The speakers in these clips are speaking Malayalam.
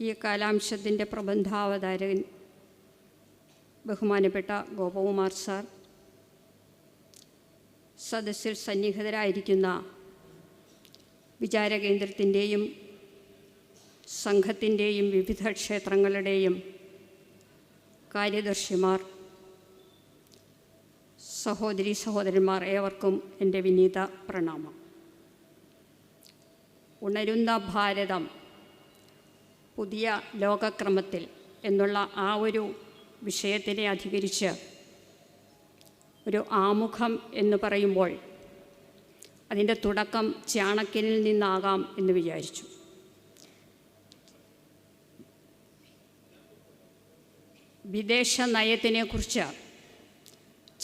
ഈ കാലാംശത്തിൻ്റെ പ്രബന്ധാവതാരകൻ ബഹുമാനപ്പെട്ട ഗോപകുമാർ സാർ, സദസ്സിൽ സന്നിഹിതരായിരിക്കുന്ന വിചാരകേന്ദ്രത്തിൻ്റെയും സംഘത്തിൻ്റെയും വിവിധ ക്ഷേത്രങ്ങളുടെയും കാര്യദർശിമാർ, സഹോദരി സഹോദരന്മാർ, ഏവർക്കും എൻ്റെ വിനീത പ്രണാമം. ഉണരുന്ന ഭാരതം പുതിയ ലോകക്രമത്തിൽ എന്നുള്ള ആ ഒരു വിഷയത്തിനെ അധികരിച്ച് ഒരു ആമുഖം എന്ന് പറയുമ്പോൾ അതിൻ്റെ തുടക്കം ചാണക്യനിൽ നിന്നാകാം എന്ന് വിചാരിച്ചു. വിദേശ നയത്തിനെക്കുറിച്ച്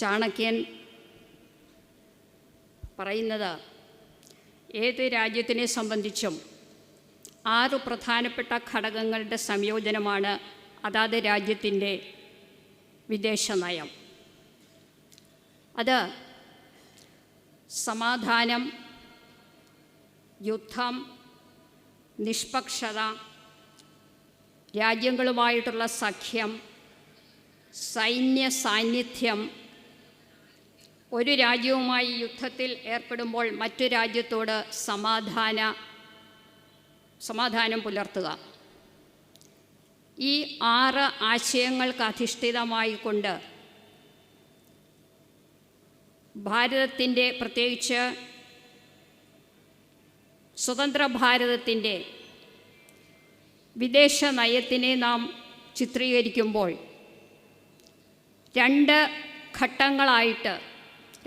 ചാണക്യൻ പറയുന്നത് ഏത് രാജ്യത്തിനെ സംബന്ധിച്ചും 6 പ്രധാനപ്പെട്ട ഘടകങ്ങളുടെ സംയോജനമാണ് അതാത് രാജ്യത്തിൻ്റെ വിദേശ നയം. അത് സമാധാനം, യുദ്ധം, നിഷ്പക്ഷത, രാജ്യങ്ങളുമായിട്ടുള്ള സഖ്യം, സൈന്യ സാന്നിധ്യം, ഒരു രാജ്യവുമായി യുദ്ധത്തിൽ ഏർപ്പെടുമ്പോൾ മറ്റു രാജ്യത്തോട് സമാധാനം പുലർത്തുക. ഈ 6 ആശയങ്ങൾക്ക് അധിഷ്ഠിതമായിക്കൊണ്ട് ഭാരതത്തിൻ്റെ, പ്രത്യേകിച്ച് സ്വതന്ത്ര ഭാരതത്തിൻ്റെ വിദേശ നയത്തിനെ നാം ചിത്രീകരിക്കുമ്പോൾ 2 ഘട്ടങ്ങളായിട്ട്,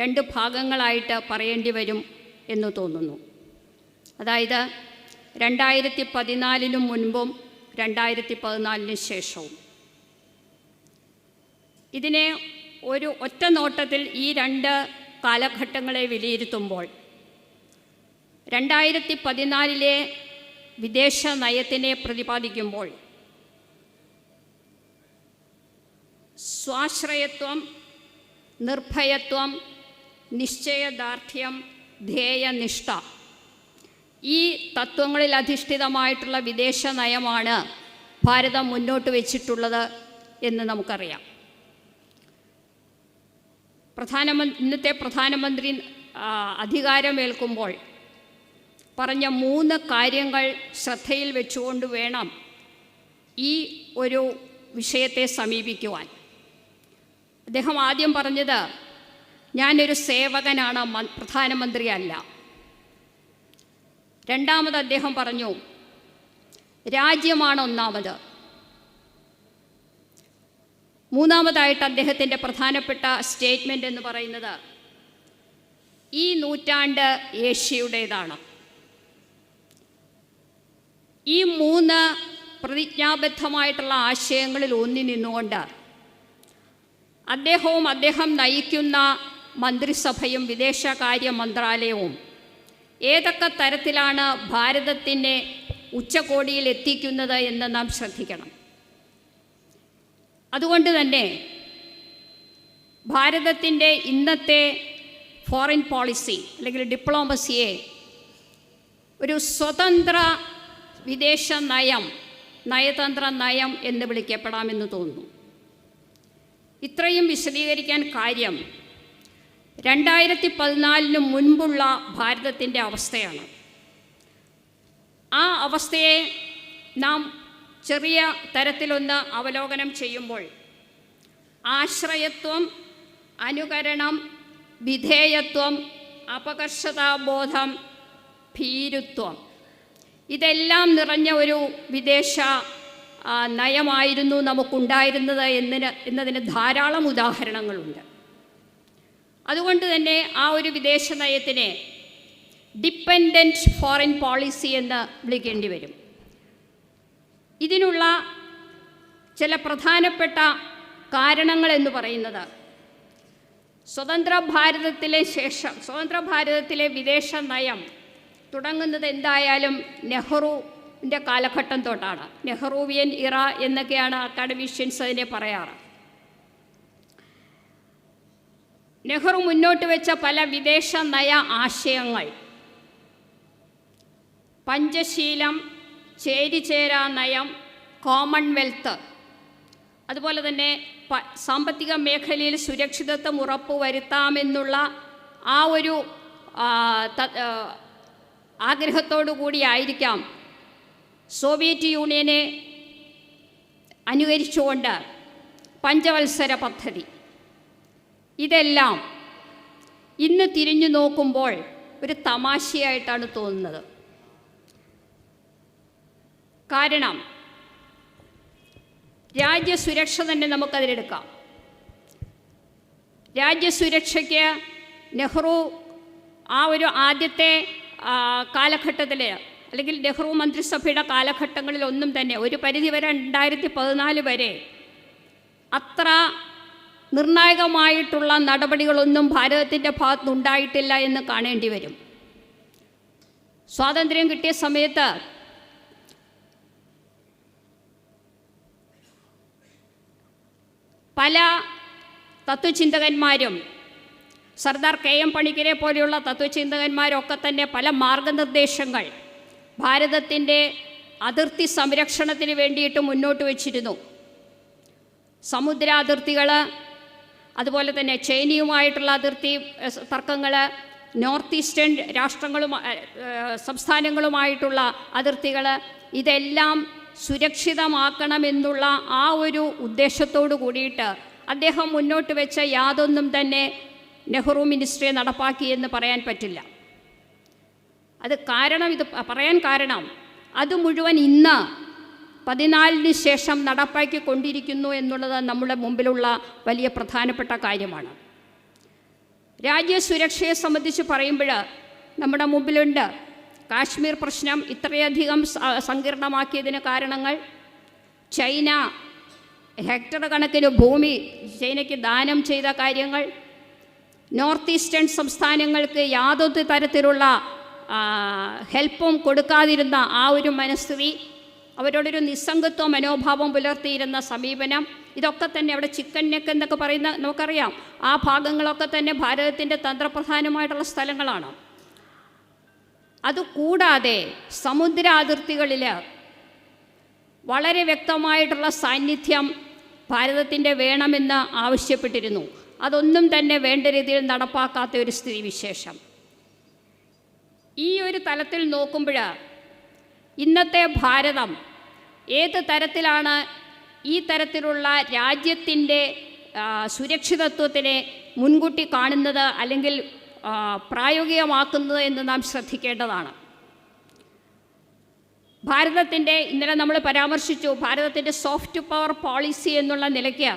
2 ഭാഗങ്ങളായിട്ട് പറയേണ്ടി വരും എന്ന് തോന്നുന്നു. അതായത് 2014 മുൻപും 2014 ശേഷവും. ഇതിനെ ഒരു ഒറ്റ നോട്ടത്തിൽ ഈ 2 കാലഘട്ടങ്ങളെ വിലയിരുത്തുമ്പോൾ 2014 വിദേശ നയത്തിനെ പ്രതിപാദിക്കുമ്പോൾ സ്വാശ്രയത്വം, നിർഭയത്വം, നിശ്ചയദാർഢ്യം, ധ്യേയനിഷ്ഠ, ഈ തത്വങ്ങളിൽ അധിഷ്ഠിതമായിട്ടുള്ള വിദേശ നയമാണ് ഭാരതം മുന്നോട്ട് വച്ചിട്ടുള്ളത് എന്ന് നമുക്കറിയാം. ഇന്നത്തെ പ്രധാനമന്ത്രി അധികാരമേൽക്കുമ്പോൾ പറഞ്ഞ 3 കാര്യങ്ങൾ ശ്രദ്ധയിൽ വെച്ചുകൊണ്ട് വേണം ഈ ഒരു വിഷയത്തെ സമീപിക്കുവാൻ. അദ്ദേഹം ആദ്യം പറഞ്ഞത്, ഞാനൊരു സേവകനാണ്, പ്രധാനമന്ത്രിയല്ല. രണ്ടാമത് അദ്ദേഹം പറഞ്ഞു, രാജ്യമാണ് ഒന്നാമത്. മൂന്നാമതായിട്ട് അദ്ദേഹത്തിൻ്റെ പ്രധാനപ്പെട്ട സ്റ്റേറ്റ്മെൻ്റ് എന്ന് പറയുന്നത്, ഈ നൂറ്റാണ്ട് ഏഷ്യയുടേതാണ്. ഈ 3 പ്രതിജ്ഞാബദ്ധമായിട്ടുള്ള ആശയങ്ങളിൽ ഊന്നി നിന്നുകൊണ്ട് അദ്ദേഹം നയിക്കുന്ന മന്ത്രിസഭയും വിദേശകാര്യ മന്ത്രാലയവും ഏതൊക്കെ തരത്തിലാണ് ഭാരതത്തിനെ ഉച്ചകോടിയിൽ എത്തിക്കുന്നത് എന്ന് നാം ശ്രദ്ധിക്കണം. അതുകൊണ്ട് തന്നെ ഭാരതത്തിൻ്റെ ഇന്നത്തെ ഫോറിൻ പോളിസി അല്ലെങ്കിൽ ഡിപ്ലോമസിയെ ഒരു സ്വതന്ത്ര വിദേശ നയം, നയതന്ത്ര നയം എന്ന് വിളിക്കപ്പെടാമെന്ന് തോന്നുന്നു. ഇത്രയും വിശദീകരിക്കാൻ കാര്യം 2014 മുൻപുള്ള ഭാരതത്തിൻ്റെ അവസ്ഥയാണ്. ആ അവസ്ഥയെ നാം ചെറിയ തരത്തിലൊന്ന് അവലോകനം ചെയ്യുമ്പോൾ ആശ്രയത്വം, അനുകരണം, വിധേയത്വം, അപകർഷതാബോധം, ഭീരുത്വം, ഇതെല്ലാം നിറഞ്ഞ ഒരു വിദേശ നയമായിരുന്നു നമുക്കുണ്ടായിരുന്നത് എന്നതിന് ധാരാളം ഉദാഹരണങ്ങളുണ്ട്. അതുകൊണ്ട് തന്നെ ആ ഒരു വിദേശ നയത്തിനെ ഡിപ്പെൻഡൻറ്റ് ഫോറിൻ പോളിസി എന്ന് വിളിക്കേണ്ടി വരും. ഇതിനുള്ള ചില പ്രധാനപ്പെട്ട കാരണങ്ങൾ എന്ന് പറയുന്നത്, സ്വതന്ത്ര ഭാരതത്തിലെ വിദേശ നയം തുടങ്ങുന്നത് എന്തായാലും നെഹ്റുവിൻ്റെ കാലഘട്ടം തൊട്ടാണ്. നെഹ്റുവിയൻ ഇറ എന്നൊക്കെയാണ് അക്കാഡമീഷ്യൻസ് അതിനെ പറയാറ്. നെഹ്റു മുന്നോട്ട് വെച്ച പല വിദേശ നയ ആശയങ്ങൾ പഞ്ചശീലം, ചേരിചേരാ നയം, കോമൺവെൽത്ത്, അതുപോലെ തന്നെ സാമ്പത്തിക മേഖലയിൽ സുരക്ഷിതത്വം ഉറപ്പുവരുത്താമെന്നുള്ള ആ ഒരു ആഗ്രഹത്തോടു കൂടിയായിരിക്കാം സോവിയറ്റ് യൂണിയനെ അനുകരിച്ചുകൊണ്ട് പഞ്ചവത്സര പദ്ധതി. ഇതെല്ലാം ഇന്ന് തിരിഞ്ഞു നോക്കുമ്പോൾ ഒരു തമാശയായിട്ടാണ് തോന്നുന്നത്. കാരണം രാജ്യസുരക്ഷ തന്നെ നമുക്കതിലെടുക്കാം. രാജ്യസുരക്ഷയ്ക്ക് നെഹ്റു ആ ഒരു ആദ്യത്തെ കാലഘട്ടത്തിൽ, അല്ലെങ്കിൽ നെഹ്റു മന്ത്രിസഭയുടെ കാലഘട്ടങ്ങളിലൊന്നും തന്നെ ഒരു പരിധിവരെ 2014 വരെ അത്ര നിർണായകമായിട്ടുള്ള നടപടികളൊന്നും ഭാരതത്തിൻ്റെ ഭാഗത്തുനിന്നുണ്ടായിട്ടില്ല എന്ന് കാണേണ്ടി വരും. സ്വാതന്ത്ര്യം കിട്ടിയ സമയത്ത് പല തത്വചിന്തകന്മാരും, സർദാർ KM പണിക്കരെ പോലെയുള്ള തത്വചിന്തകന്മാരൊക്കെ തന്നെ പല മാർഗനിർദ്ദേശങ്ങൾ ഭാരതത്തിൻ്റെ അതിർത്തി സംരക്ഷണത്തിന് വേണ്ടിയിട്ട് മുന്നോട്ട് വച്ചിരുന്നു. സമുദ്ര അതിർത്തികൾ, അതുപോലെ തന്നെ ചൈനയുമായിട്ടുള്ള അതിർത്തി തർക്കങ്ങൾ, നോർത്ത് ഈസ്റ്റേൺ സംസ്ഥാനങ്ങളുമായിട്ടുള്ള അതിർത്തികൾ, ഇതെല്ലാം സുരക്ഷിതമാക്കണമെന്നുള്ള ആ ഒരു ഉദ്ദേശത്തോടു കൂടിയിട്ട് അദ്ദേഹം മുന്നോട്ട് വെച്ച യാതൊന്നും തന്നെ നെഹ്റു മിനിസ്ട്രി നടപ്പാക്കിയെന്ന് പറയാൻ പറ്റില്ല. ഇത് പറയാൻ കാരണം അത് മുഴുവൻ ഇന്ന് 14 ശേഷം നടപ്പാക്കിക്കൊണ്ടിരിക്കുന്നു എന്നുള്ളത് നമ്മുടെ മുമ്പിലുള്ള വലിയ പ്രധാനപ്പെട്ട കാര്യമാണ്. രാജ്യസുരക്ഷയെ സംബന്ധിച്ച് പറയുമ്പോൾ നമ്മുടെ മുമ്പിലുണ്ട് കാശ്മീർ പ്രശ്നം ഇത്രയധികം സങ്കീർണമാക്കിയതിന് കാരണങ്ങൾ, ചൈന ഹെക്ടർ കണക്കിന് ഭൂമി ചൈനയ്ക്ക് ദാനം ചെയ്ത കാര്യങ്ങൾ, നോർത്ത് ഈസ്റ്റേൺ സംസ്ഥാനങ്ങൾക്ക് യാതൊരു തരത്തിലുള്ള ഹെൽപ്പും കൊടുക്കാതിരുന്ന ആ ഒരു മനസ്ഥിതി, അവരോടൊരു നിസ്സംഗത്വ മനോഭാവം പുലർത്തിയിരുന്ന സമീപനം, ഇതൊക്കെ തന്നെ അവിടെ ചിക്കൻ നെക്ക് എന്നൊക്കെ പറയുന്ന നമുക്കറിയാം. ആ ഭാഗങ്ങളൊക്കെ തന്നെ ഭാരതത്തിൻ്റെ തന്ത്രപ്രധാനമായിട്ടുള്ള സ്ഥലങ്ങളാണ്. അതുകൂടാതെ സമുദ്ര അതിർത്തികളിൽ വളരെ വ്യക്തമായിട്ടുള്ള സാന്നിധ്യം ഭാരതത്തിൻ്റെ വേണമെന്ന് ആവശ്യപ്പെട്ടിരുന്നു. അതൊന്നും തന്നെ വേണ്ട രീതിയിൽ നടപ്പാക്കാത്ത ഒരു സ്ഥിതിവിശേഷം. ഈ ഒരു തലത്തിൽ നോക്കുമ്പോൾ ഇന്നത്തെ ഭാരതം ഏത് തരത്തിലാണ് ഈ തരത്തിലുള്ള രാജ്യത്തിൻ്റെ സുരക്ഷിതത്വത്തിനെ മുൻകൂട്ടി കാണുന്നത് അല്ലെങ്കിൽ പ്രായോഗികമാക്കുന്നത് എന്ന് നാം ശ്രദ്ധിക്കേണ്ടതാണ്. ഭാരതത്തിൻ്റെ, ഇന്നലെ നമ്മൾ പരാമർശിച്ചു, ഭാരതത്തിൻ്റെ സോഫ്റ്റ് പവർ പോളിസി എന്നുള്ള നിലയ്ക്ക്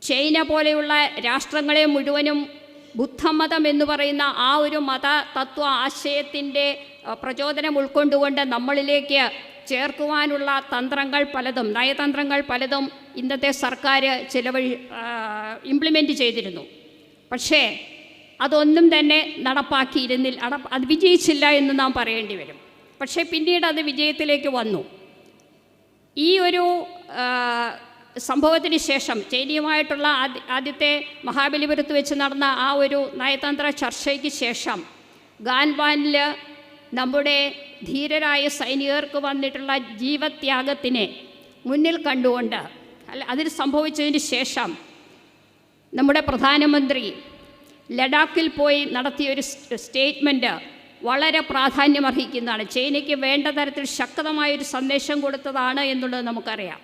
ചൈന പോലെയുള്ള രാഷ്ട്രങ്ങളെ മുഴുവനും ബുദ്ധമതം എന്ന് പറയുന്ന ആ ഒരു മത തത്വ ആശയത്തിൻ്റെ പ്രചോദനം ഉൾക്കൊണ്ടുകൊണ്ട് നമ്മളിലേക്ക് ചേർക്കുവാനുള്ള തന്ത്രങ്ങൾ പലതും, നയതന്ത്രങ്ങൾ പലതും ഇന്നത്തെ സർക്കാർ ഇംപ്ലിമെൻറ്റ് ചെയ്തിരുന്നു. പക്ഷേ അതൊന്നും തന്നെ നടപ്പാക്കിയിരുന്നില്ല, അത് വിജയിച്ചില്ല എന്ന് നാം പറയേണ്ടി വരും. പക്ഷേ പിന്നീട് അത് വിജയത്തിലേക്ക് വന്നു. ഈ ഒരു സംഭവത്തിന് ശേഷം, ചൈനയുമായിട്ടുള്ള ആദ്യത്തെ മഹാബലിപുരത്ത് വെച്ച് നടന്ന ആ ഒരു നയതന്ത്ര ചർച്ചയ്ക്ക് ശേഷം ഗാൻവാനിൽ നമ്മുടെ ധീരരായ സൈനികർക്ക് വന്നിട്ടുള്ള ജീവത്യാഗത്തിനെ മുന്നിൽ കണ്ടുകൊണ്ട്, അതിൽ സംഭവിച്ചതിന് ശേഷം നമ്മുടെ പ്രധാനമന്ത്രി ലഡാക്കിൽ പോയി നടത്തിയൊരു സ്റ്റേറ്റ്മെൻറ്റ് വളരെ പ്രാധാന്യമർഹിക്കുന്നതാണ്. ചൈനയ്ക്ക് വേണ്ട തരത്തിൽ ശക്തമായൊരു സന്ദേശം കൊടുത്തതാണ് എന്നുള്ളത് നമുക്കറിയാം.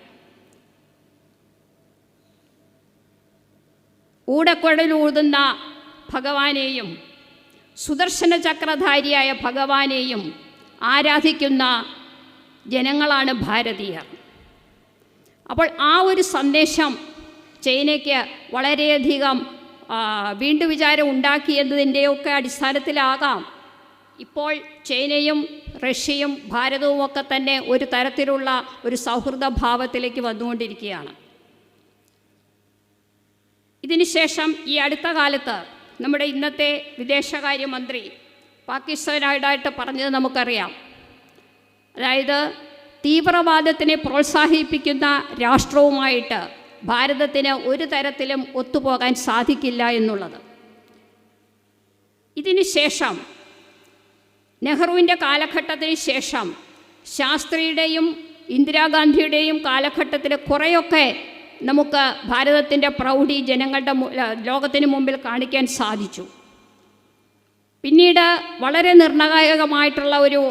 ഊടക്കുഴലൂതുന്ന ഭഗവാനെയും സുദർശന ചക്രധാരിയായ ഭഗവാനെയും ആരാധിക്കുന്ന ജനങ്ങളാണ് ഭാരതീയർ. അപ്പോൾ ആ ഒരു സന്ദേശം ചൈനയ്ക്ക് വളരെയധികം വീണ്ടും വിചാരം ഉണ്ടാക്കിയതിൻ്റെയൊക്കെ അടിസ്ഥാനത്തിലാകാം ഇപ്പോൾ ചൈനയും റഷ്യയും ഭാരതവും ഒക്കെ തന്നെ ഒരു തരത്തിലുള്ള ഒരു സൗഹൃദ ഭാവത്തിലേക്ക് വന്നുകൊണ്ടിരിക്കുകയാണ്. ഇതിനുശേഷം ഈ അടുത്ത കാലത്ത് നമ്മുടെ ഇന്നത്തെ വിദേശകാര്യമന്ത്രി പാകിസ്ഥാനായിട്ട് പറഞ്ഞത് നമുക്കറിയാം. അതായത് തീവ്രവാദത്തിനെ പ്രോത്സാഹിപ്പിക്കുന്ന രാഷ്ട്രവുമായിട്ട് ഭാരതത്തിന് ഒരു തരത്തിലും ഒത്തുപോകാൻ സാധിക്കില്ല എന്നുള്ളത്. ഇതിന് ശേഷം നെഹ്റുവിൻ്റെ കാലഘട്ടത്തിന് ശേഷം ശാസ്ത്രിയുടെയും ഇന്ദിരാഗാന്ധിയുടെയും കാലഘട്ടത്തിൽ കുറേയൊക്കെ നമുക്ക് ഭാരതത്തിൻ്റെ പ്രൗഢി ജനങ്ങളുടെ ലോകത്തിന് മുമ്പിൽ കാണിക്കാൻ സാധിച്ചു. പിന്നീട് വളരെ നിർണായകമായിട്ടുള്ള ഒരു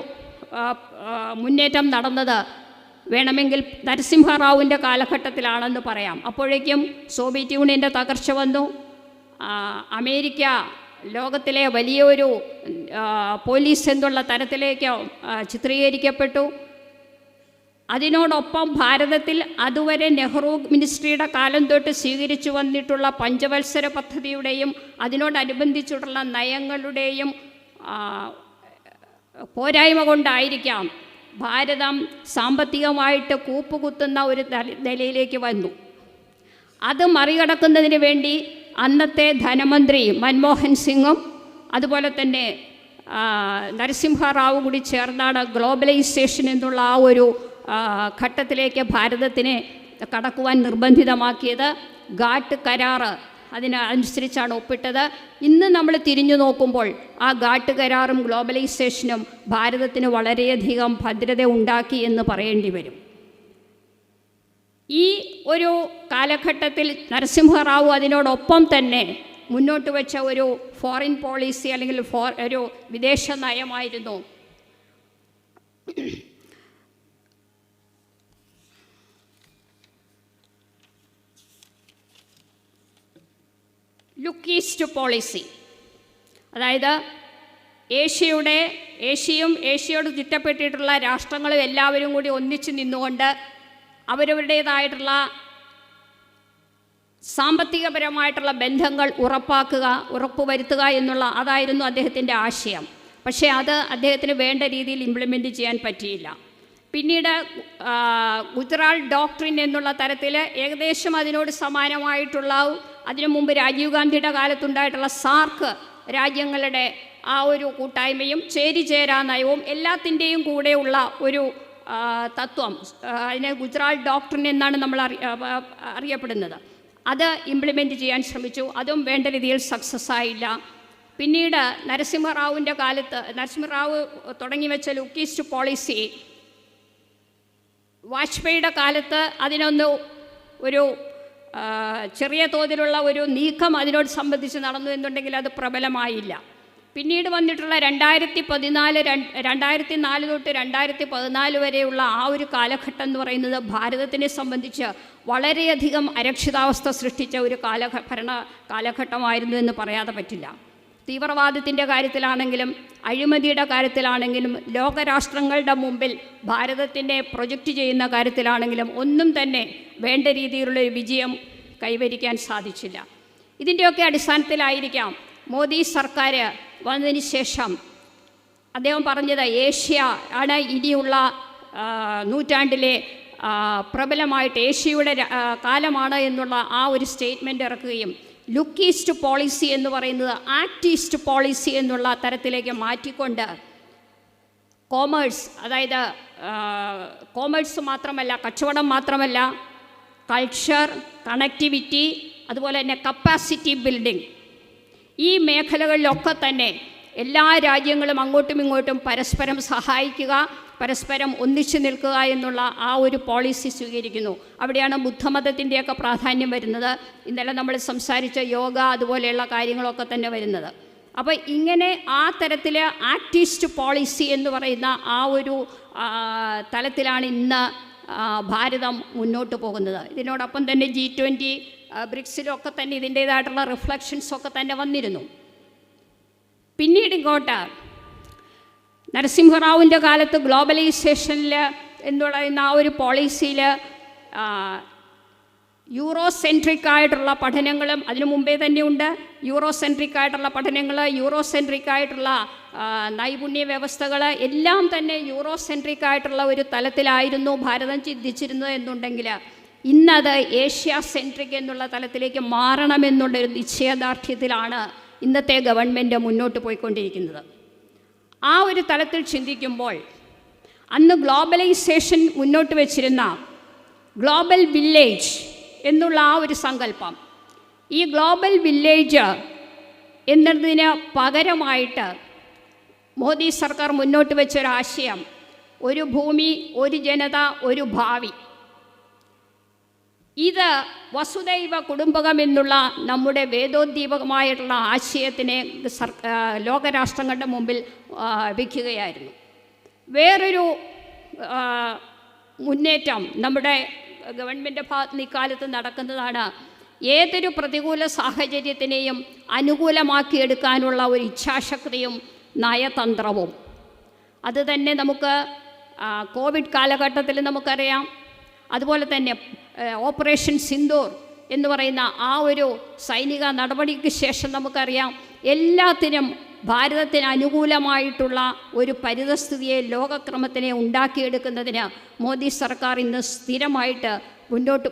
മുന്നേറ്റം നടന്നത് വേണമെങ്കിൽ നരസിംഹറാവുവിൻ്റെ കാലഘട്ടത്തിലാണെന്ന് പറയാം. അപ്പോഴേക്കും സോവിയറ്റ് യൂണിയൻ്റെ തകർച്ച വന്നു. അമേരിക്ക ലോകത്തിലെ വലിയൊരു പോലീസ് എന്നുള്ള തരത്തിലേക്ക് ചിത്രീകരിക്കപ്പെട്ടു. അതിനോടൊപ്പം ഭാരതത്തിൽ അതുവരെ നെഹ്റു മിനിസ്ട്രിയുടെ കാലം തൊട്ട് സ്വീകരിച്ചു വന്നിട്ടുള്ള പഞ്ചവത്സര പദ്ധതിയുടെയും അതിനോടനുബന്ധിച്ചിട്ടുള്ള നയങ്ങളുടെയും പോരായ്മ കൊണ്ടായിരിക്കാം ഭാരതം സാമ്പത്തികമായിട്ട് കൂപ്പുകുത്തുന്ന ഒരു നിലയിലേക്ക് വന്നു. അത് മറികടക്കുന്നതിന് വേണ്ടി അന്നത്തെ ധനമന്ത്രി മൻമോഹൻ സിംഗും അതുപോലെ തന്നെ നരസിംഹറാവു കൂടി ചേർന്നാണ് ഗ്ലോബലൈസേഷൻ എന്നുള്ള ആ ഒരു ഘട്ടത്തിലേക്ക് ഭാരതത്തിനെ കടക്കുവാൻ നിർബന്ധിതമാക്കിയത്. ഘാട്ട് കരാറ് അതിനനുസരിച്ചാണ് ഒപ്പിട്ടത്. ഇന്ന് നമ്മൾ തിരിഞ്ഞു നോക്കുമ്പോൾ ആ ഘാട്ട് കരാറും ഗ്ലോബലൈസേഷനും ഭാരതത്തിന് വളരെയധികം ഭദ്രത ഉണ്ടാക്കി എന്ന് പറയേണ്ടി വരും. ഈ ഒരു കാലഘട്ടത്തിൽ നരസിംഹറാവു അതിനോടൊപ്പം തന്നെ മുന്നോട്ട് വെച്ച ഒരു ഫോറിൻ പോളിസി അല്ലെങ്കിൽ ഒരു വിദേശ നയമായിരുന്നു ലുക്ക് ഈസ്റ്റ് പോളിസി. അതായത് ഏഷ്യയും ഏഷ്യയോട് ചുറ്റപ്പെട്ടിട്ടുള്ള രാഷ്ട്രങ്ങളും എല്ലാവരും കൂടി ഒന്നിച്ചു നിന്നുകൊണ്ട് അവരവരുടേതായിട്ടുള്ള സാമ്പത്തികപരമായിട്ടുള്ള ബന്ധങ്ങൾ ഉറപ്പുവരുത്തുക എന്നുള്ള അതായിരുന്നു അദ്ദേഹത്തിൻ്റെ ആശയം. പക്ഷേ അത് അദ്ദേഹത്തിന് വേണ്ട രീതിയിൽ ഇംപ്ലിമെൻറ്റ് ചെയ്യാൻ പറ്റിയില്ല. പിന്നീട് ഗുജറാൾ ഡോക്ട്രിൻ എന്നുള്ള തരത്തിൽ ഏകദേശം അതിനോട് സമാനമായിട്ടുള്ള അതിനു മുമ്പ് രാജീവ് ഗാന്ധിയുടെ കാലത്തുണ്ടായിട്ടുള്ള സാർക്ക് രാജ്യങ്ങളുടെ ആ ഒരു കൂട്ടായ്മയും ചേരിചേരാ നയവും എല്ലാത്തിൻ്റെയും കൂടെയുള്ള ഒരു തത്വം, അതിനെ ഗുജറാൾ ഡോക്ട്രിൻ എന്നാണ് നമ്മൾ അറിയപ്പെടുന്നത്. അത് ഇംപ്ലിമെൻറ്റ് ചെയ്യാൻ ശ്രമിച്ചു. അതും വേണ്ട രീതിയിൽ സക്സസ് ആയില്ല. പിന്നീട് നരസിംഹറാവുവിൻ്റെ കാലത്ത് നരസിംഹറാവു തുടങ്ങി വെച്ച ലുക്ക് ഈസ്റ്റ് പോളിസി വാജ്പേയിയുടെ കാലത്ത് അതിനൊന്ന് ഒരു ചെറിയ തോതിലുള്ള ഒരു നീക്കം അതിനോട് സംബന്ധിച്ച് നടന്നു എന്നുണ്ടെങ്കിൽ അത് പ്രബലമായില്ല. പിന്നീട് വന്നിട്ടുള്ള 2004 തൊട്ട് 2014 വരെയുള്ള ആ ഒരു കാലഘട്ടം എന്ന് പറയുന്നത് ഭാരതത്തിനെ സംബന്ധിച്ച് വളരെയധികം അരക്ഷിതാവസ്ഥ സൃഷ്ടിച്ച ഒരു ഭരണ കാലഘട്ടമായിരുന്നു എന്ന് പറയാതെ പറ്റില്ല. തീവ്രവാദത്തിൻ്റെ കാര്യത്തിലാണെങ്കിലും അഴിമതിയുടെ കാര്യത്തിലാണെങ്കിലും ലോകരാഷ്ട്രങ്ങളുടെ മുമ്പിൽ ഭാരതത്തിനെ പ്രൊജക്റ്റ് ചെയ്യുന്ന കാര്യത്തിലാണെങ്കിലും ഒന്നും തന്നെ വേണ്ട രീതിയിലുള്ളൊരു വിജയം കൈവരിക്കാൻ സാധിച്ചില്ല. ഇതിൻ്റെയൊക്കെ അടിസ്ഥാനത്തിലായിരിക്കാം മോദി സർക്കാർ വന്നതിന് ശേഷം അദ്ദേഹം പറഞ്ഞത് ഏഷ്യ ആണ് ഇനിയുള്ള നൂറ്റാണ്ടിലെ പ്രബലമായിട്ട് ഏഷ്യയുടെ കാലമാണ് എന്നുള്ള ആ ഒരു സ്റ്റേറ്റ്മെൻറ്റ് ഇറക്കുകയും ലുക്ക് ഈസ്റ്റ് പോളിസി എന്ന് പറയുന്നത് ആക്ട് ഈസ്റ്റ് പോളിസി എന്നുള്ള തരത്തിലേക്ക് മാറ്റിക്കൊണ്ട് കോമേഴ്സ്, അതായത് കോമേഴ്സ് മാത്രമല്ല, കച്ചവടം മാത്രമല്ല, കൾച്ചർ, കണക്ടിവിറ്റി, അതുപോലെ തന്നെ കപ്പാസിറ്റി ബിൽഡിംഗ്, ഈ മേഖലകളിലൊക്കെ തന്നെ എല്ലാ രാജ്യങ്ങളും അങ്ങോട്ടും ഇങ്ങോട്ടും പരസ്പരം സഹായിക്കുക, പരസ്പരം ഒന്നിച്ചു നിൽക്കുക എന്നുള്ള ആ ഒരു പോളിസി സ്വീകരിക്കുന്നു. അവിടെയാണ് ബുദ്ധമതത്തിൻ്റെയൊക്കെ പ്രാധാന്യം വരുന്നത്. ഇന്നലെ നമ്മൾ സംസാരിച്ച യോഗ അതുപോലെയുള്ള കാര്യങ്ങളൊക്കെ തന്നെ വരുന്നത്. അപ്പോൾ ഇങ്ങനെ ആ തരത്തിൽ ആക്ടിസ്റ്റ് പോളിസി എന്ന് പറയുന്ന ആ ഒരു തലത്തിലാണ് ഇന്ന് ഭാരതം മുന്നോട്ട് പോകുന്നത്. ഇതിനോടൊപ്പം തന്നെ G20 ബ്രിക്സിലൊക്കെ തന്നെ ഇതിൻ്റേതായിട്ടുള്ള റിഫ്ലക്ഷൻസൊക്കെ തന്നെ വന്നിരുന്നു. പിന്നീട് ഇങ്ങോട്ട് നരസിംഹറാവുവിൻ്റെ കാലത്ത് ഗ്ലോബലൈസേഷനിൽ എന്ന് പറയുന്ന ആ ഒരു പോളിസിയിൽ യൂറോസെൻട്രിക് ആയിട്ടുള്ള പഠനങ്ങളും അതിനു മുമ്പേ തന്നെയുണ്ട്. യൂറോസെൻട്രിക് ആയിട്ടുള്ള പഠനങ്ങൾ, യൂറോസെൻട്രിക് ആയിട്ടുള്ള നൈപുണ്യ വ്യവസ്ഥകൾ എല്ലാം തന്നെ യൂറോസെൻട്രിക് ആയിട്ടുള്ള ഒരു തലത്തിലായിരുന്നു ഭാരതം ചിന്തിച്ചിരുന്നത് എന്നുണ്ടെങ്കിൽ ഇന്നത് ഏഷ്യ സെൻട്രിക് എന്നുള്ള തലത്തിലേക്ക് മാറണമെന്നുള്ളൊരു നിശ്ചയദാർഢ്യത്തിലാണ് ഇന്നത്തെ ഗവൺമെൻറ് മുന്നോട്ട് പോയിക്കൊണ്ടിരിക്കുന്നത്. ആ ഒരു തലത്തിൽ ചിന്തിക്കുമ്പോൾ അന്ന് ഗ്ലോബലൈസേഷൻ മുന്നോട്ട് വച്ചിരുന്ന ഗ്ലോബൽ വില്ലേജ് എന്നുള്ള ആ ഒരു സങ്കല്പം, ഈ ഗ്ലോബൽ വില്ലേജ് എന്നതിന് പകരമായിട്ട് മോദി സർക്കാർ മുന്നോട്ട് വെച്ചൊരാശയം ഒരു ഭൂമി, ഒരു ജനത, ഒരു ഭാവി. ഇത് വസുദൈവ കുടുംബകം എന്നുള്ള നമ്മുടെ വേദോദ്ദീപകമായിട്ടുള്ള ആശയത്തിനെ ലോകരാഷ്ട്രങ്ങളുടെ മുമ്പിൽ വയ്ക്കുകയായിരുന്നു. വേറൊരു മുന്നേറ്റം നമ്മുടെ ഗവൺമെൻറ് ഭാഗത്ത് നിന്ന് ഇക്കാലത്ത് നടക്കുന്നതാണ്. ഏതൊരു പ്രതികൂല സാഹചര്യത്തിനെയും അനുകൂലമാക്കിയെടുക്കാനുള്ള ഒരു ഇച്ഛാശക്തിയും നയതന്ത്രവും. അത് തന്നെ നമുക്ക് കോവിഡ് കാലഘട്ടത്തിൽ നമുക്കറിയാം. അതുപോലെ തന്നെ ഓപ്പറേഷൻ സിന്ദൂർ എന്ന് പറയുന്ന ആ ഒരു സൈനിക നടപടിക്ക് ശേഷം നമുക്കറിയാം എല്ലാത്തിനും ഭാരതത്തിന് അനുകൂലമായിട്ടുള്ള ഒരു പരിതസ്ഥിതിയെ, ലോകക്രമത്തിനെ ഉണ്ടാക്കിയെടുക്കുന്നതിന് മോദി സർക്കാർ ഇന്ന് സ്ഥിരമായിട്ട് മുന്നോട്ട്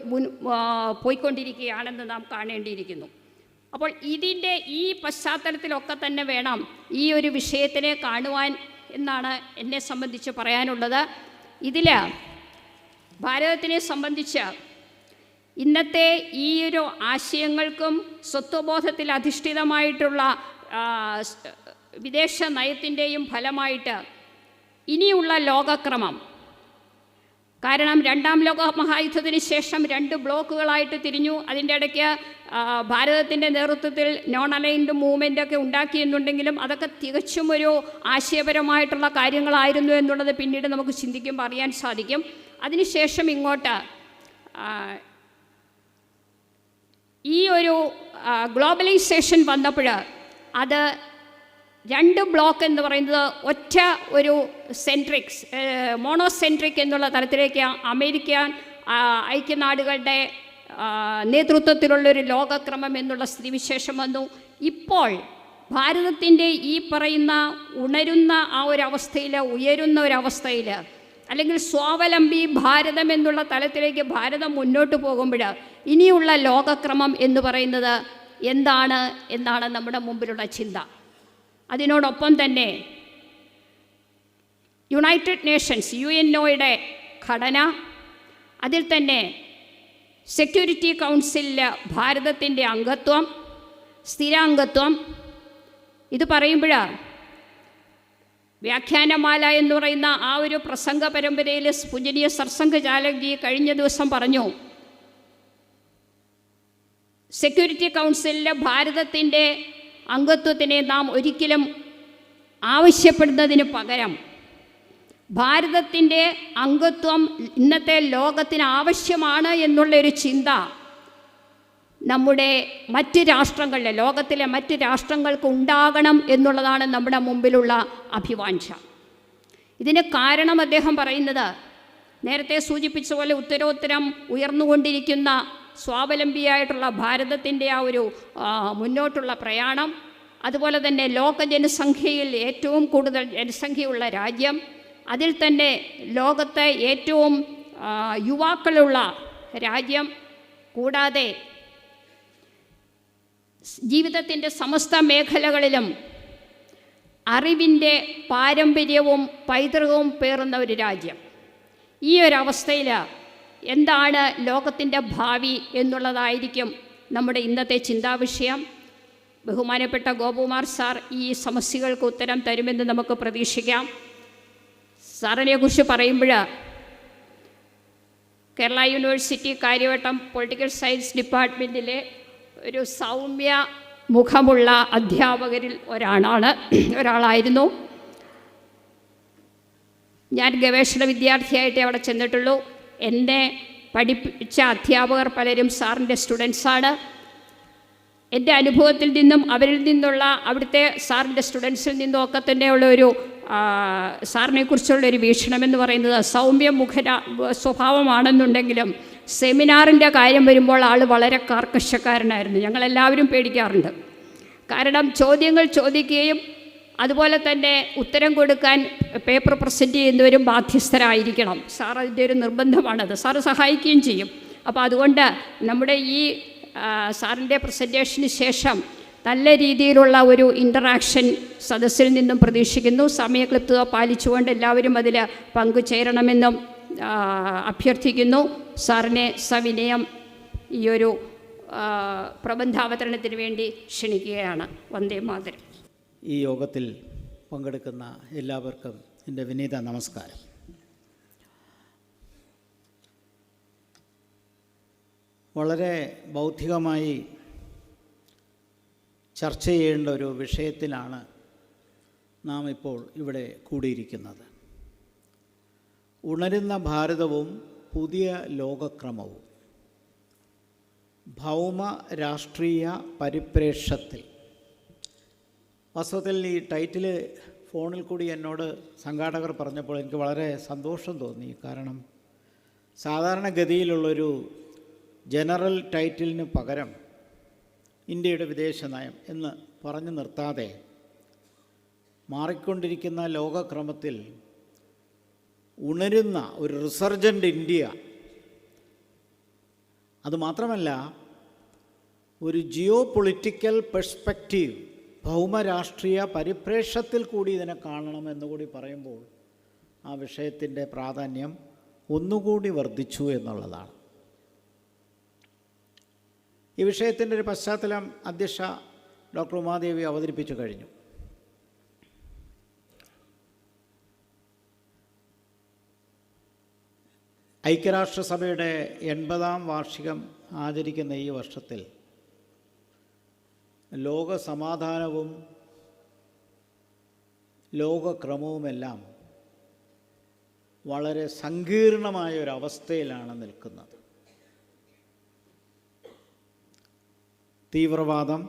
പോയിക്കൊണ്ടിരിക്കുകയാണെന്ന് നാം കാണേണ്ടിയിരിക്കുന്നു. അപ്പോൾ ഇതിൻ്റെ ഈ പശ്ചാത്തലത്തിലൊക്കെ തന്നെ വേണം ഈ ഒരു വിഷയത്തിനെ കാണുവാൻ എന്നാണ് എന്നെ സംബന്ധിച്ച് പറയാനുള്ളത്. ഇതിൽ ഭാരതത്തിനെ സംബന്ധിച്ച് ഇന്നത്തെ ഈ ഒരു ആശയങ്ങൾക്കും സ്വത്വബോധത്തിൽ അധിഷ്ഠിതമായിട്ടുള്ള വിദേശ നയത്തിൻ്റെയും ഫലമായിട്ട് ഇനിയുള്ള ലോകക്രമം, കാരണം രണ്ടാം ലോക മഹായുദ്ധത്തിന് ശേഷം 2 ബ്ലോക്കുകളായിട്ട് തിരിഞ്ഞു. അതിൻ്റെ ഇടയ്ക്ക് ഭാരതത്തിൻ്റെ നേതൃത്വത്തിൽ നോൺ അലൈൻഡ് മൂവ്മെൻ്റൊക്കെ ഉണ്ടാക്കിയെന്നുണ്ടെങ്കിലും അതൊക്കെ തികച്ചും ഒരു ആശയപരമായിട്ടുള്ള കാര്യങ്ങളായിരുന്നു എന്നുള്ളത് പിന്നീട് നമുക്ക് ചിന്തിക്കുമ്പോൾ അറിയാൻ സാധിക്കും. അതിനുശേഷം ഇങ്ങോട്ട് ഈ ഒരു ഗ്ലോബലൈസേഷൻ വന്നപ്പോൾ അത് 2 ബ്ലോക്ക് എന്ന് പറയുന്നത് ഒറ്റ ഒരു മോണോസെൻട്രിക് എന്നുള്ള തരത്തിലേക്ക് അമേരിക്കൻ ഐക്യനാടുകളുടെ നേതൃത്വത്തിലുള്ളൊരു ലോകക്രമം എന്നുള്ള സ്ഥിതിവിശേഷം വന്നു. ഇപ്പോൾ ഭാരതത്തിൻ്റെ ഈ പറയുന്ന ഉണരുന്ന ആ ഒരവസ്ഥയിൽ, ഉയരുന്ന ഒരവസ്ഥയിൽ, അല്ലെങ്കിൽ സ്വാവലംബി ഭാരതം എന്നുള്ള തലത്തിലേക്ക് ഭാരതം മുന്നോട്ട് പോകുമ്പോൾ ഇനിയുള്ള ലോകക്രമം എന്ന് പറയുന്നത് എന്താണ് എന്നാണ് നമ്മുടെ മുമ്പിലുള്ള ചിന്ത. അതിനോടൊപ്പം തന്നെ യുണൈറ്റഡ് നേഷൻസ് UNOയുടെ ഘടന, അതിൽ തന്നെ സെക്യൂരിറ്റി കൗൺസിലിൽ ഭാരതത്തിൻ്റെ അംഗത്വം, സ്ഥിരാംഗത്വം, ഇത് പറയുമ്പോൾ വ്യാഖ്യാനമാല എന്ന് പറയുന്ന ആ ഒരു പ്രസംഗ പരമ്പരയിൽ പൂജനീയ സർസംഘ് ചാലക്ജി കഴിഞ്ഞ ദിവസം പറഞ്ഞു, സെക്യൂരിറ്റി കൗൺസിലിലെ ഭാരതത്തിൻ്റെ അംഗത്വത്തിനെ നാം ഒരിക്കലും ആവശ്യപ്പെടുന്നതിന് പകരം ഭാരതത്തിൻ്റെ അംഗത്വം ഇന്നത്തെ ലോകത്തിന് ആവശ്യമാണ് എന്നുള്ളൊരു ചിന്ത നമ്മുടെ മറ്റ് രാഷ്ട്രങ്ങളിലെ, ലോകത്തിലെ മറ്റ് രാഷ്ട്രങ്ങൾക്ക് ഉണ്ടാകണം എന്നുള്ളതാണ് നമ്മുടെ മുമ്പിലുള്ള അഭിവാഞ്ഛ. ഇതിന് കാരണം അദ്ദേഹം പറയുന്നത്, നേരത്തെ സൂചിപ്പിച്ച പോലെ ഉത്തരോത്തരം ഉയർന്നുകൊണ്ടിരിക്കുന്ന സ്വാവലംബിയായിട്ടുള്ള ഭാരതത്തിൻ്റെ ആ ഒരു മുന്നോട്ടുള്ള പ്രയാണം, അതുപോലെ തന്നെ ലോക ജനസംഖ്യയിൽ ഏറ്റവും കൂടുതൽ ജനസംഖ്യയുള്ള രാജ്യം, അതിൽ തന്നെ ലോകത്തെ ഏറ്റവും യുവാക്കളുള്ള രാജ്യം, കൂടാതെ ജീവിതത്തിൻ്റെ സമസ്ത മേഖലകളിലും അറിവിൻ്റെ പാരമ്പര്യവും പൈതൃകവും പേറുന്ന ഒരു രാജ്യം. ഈ ഒരവസ്ഥയിൽ എന്താണ് ലോകത്തിൻ്റെ ഭാവി എന്നുള്ളതായിരിക്കും നമ്മുടെ ഇന്നത്തെ ചിന്താവിഷയം. ബഹുമാനപ്പെട്ട ഗോപകുമാർ സാർ ഈ സമസ്യകൾക്ക് ഉത്തരം തരുമെന്ന് നമുക്ക് പ്രതീക്ഷിക്കാം. സാറിനെക്കുറിച്ച് പറയുമ്പോൾ Kerala university Kariavattom political science ഡിപ്പാർട്ട്മെൻറ്റിലെ ഒരു സൗമ്യ മുഖമുള്ള അധ്യാപകരിൽ ഒരാളായിരുന്നു. ഞാൻ ഗവേഷണ വിദ്യാർത്ഥിയായിട്ടേ അവിടെ ചെന്നിട്ടുള്ളൂ. എന്നെ പഠിപ്പിച്ച അധ്യാപകർ പലരും സാറിൻ്റെ സ്റ്റുഡൻസാണ്. എൻ്റെ അനുഭവത്തിൽ നിന്നും അവരിൽ നിന്നുള്ള അവിടുത്തെ സാറിൻ്റെ സ്റ്റുഡൻസിൽ നിന്നും ഒക്കെ തന്നെയുള്ള ഒരു സാറിനെക്കുറിച്ചുള്ളൊരു വീക്ഷണമെന്ന് പറയുന്നത് സൗമ്യമുഖ സ്വഭാവമാണെന്നുണ്ടെങ്കിലും സെമിനാറിൻ്റെ കാര്യം വരുമ്പോൾ ആൾ വളരെ കാർക്കശക്കാരനായിരുന്നു. ഞങ്ങളെല്ലാവരും പേടിക്കാറുണ്ട്. കാരണം ചോദ്യങ്ങൾ ചോദിക്കുകയും അതുപോലെ തന്നെ ഉത്തരം കൊടുക്കാൻ പേപ്പർ പ്രസൻറ്റ് ചെയ്യുന്നവരും ബാധ്യസ്ഥരായിരിക്കണം. സാർ അതിൻ്റെ ഒരു നിർബന്ധമാണത്. സാറ് സഹായിക്കുകയും ചെയ്യും. അപ്പോൾ അതുകൊണ്ട് നമ്മുടെ ഈ സാറിൻ്റെ പ്രസൻറ്റേഷന് ശേഷം നല്ല രീതിയിലുള്ള ഒരു ഇൻ്ററാക്ഷൻ സദസ്സിൽ നിന്നും പ്രതീക്ഷിക്കുന്നു. സമയക്ലിപ്തത പാലിച്ചുകൊണ്ട് എല്ലാവരും അതിൽ പങ്കുചേരണമെന്നും അഭ്യർത്ഥിക്കുന്നു. സാറിനെ സവിനയം ഈ ഒരു പ്രബന്ധാവതരണത്തിന് വേണ്ടി ക്ഷണിക്കുകയാണ്. വന്ദേ മാതരം. ഈ യോഗത്തിൽ പങ്കെടുക്കുന്ന എല്ലാവർക്കും എൻ്റെ വിനീത നമസ്കാരം. വളരെ ബൗദ്ധികമായി ചർച്ച ചെയ്യേണ്ട ഒരു വിഷയത്തിലാണ് നാം ഇപ്പോൾ ഇവിടെ കൂടിയിരിക്കുന്നത്. ഉണരുന്ന ഭാരതവും പുതിയ ലോകക്രമവും ഭൗമ രാഷ്ട്രീയ പരിപ്രേക്ഷ്യത്തിൽ. വാസ്തവത്തിൽ ഈ ടൈറ്റിൽ ഫോണിൽ കൂടി എന്നോട് സംഘാടകർ പറഞ്ഞപ്പോൾ എനിക്ക് വളരെ സന്തോഷം തോന്നി. കാരണം സാധാരണഗതിയിലുള്ളൊരു ജനറൽ ടൈറ്റിലിന് പകരം ഇന്ത്യയുടെ വിദേശ നയം എന്ന് പറഞ്ഞു നിർത്താതെ മാറിക്കൊണ്ടിരിക്കുന്ന ലോകക്രമത്തിൽ ഉണരുന്ന ഒരു റിസർജൻ്റ് ഇന്ത്യ, അതുമാത്രമല്ല ഒരു ജിയോ പൊളിറ്റിക്കൽ പെർസ്പെക്റ്റീവ്, ഭൗമരാഷ്ട്രീയ പരിപ്രേക്ഷ്യത്തിൽ കൂടി ഇതിനെ കാണണമെന്നുകൂടി പറയുമ്പോൾ ആ വിഷയത്തിൻ്റെ പ്രാധാന്യം ഒന്നുകൂടി വർദ്ധിച്ചു എന്നുള്ളതാണ്. ഈ വിഷയത്തിൻ്റെ ഒരു പശ്ചാത്തലം അധ്യക്ഷ ഡോക്ടർ ഉമാദേവി അവതരിപ്പിച്ചു കഴിഞ്ഞു. ഐക്യരാഷ്ട്രസഭയുടെ 80-ാം വാർഷികം ആചരിക്കുന്ന ഈ വർഷത്തിൽ ലോക സമാധാനവും ലോകക്രമവുമെല്ലാം വളരെ സങ്കീർണമായ ഒരവസ്ഥയിലാണ് നിൽക്കുന്നത്. തീവ്രവാദം,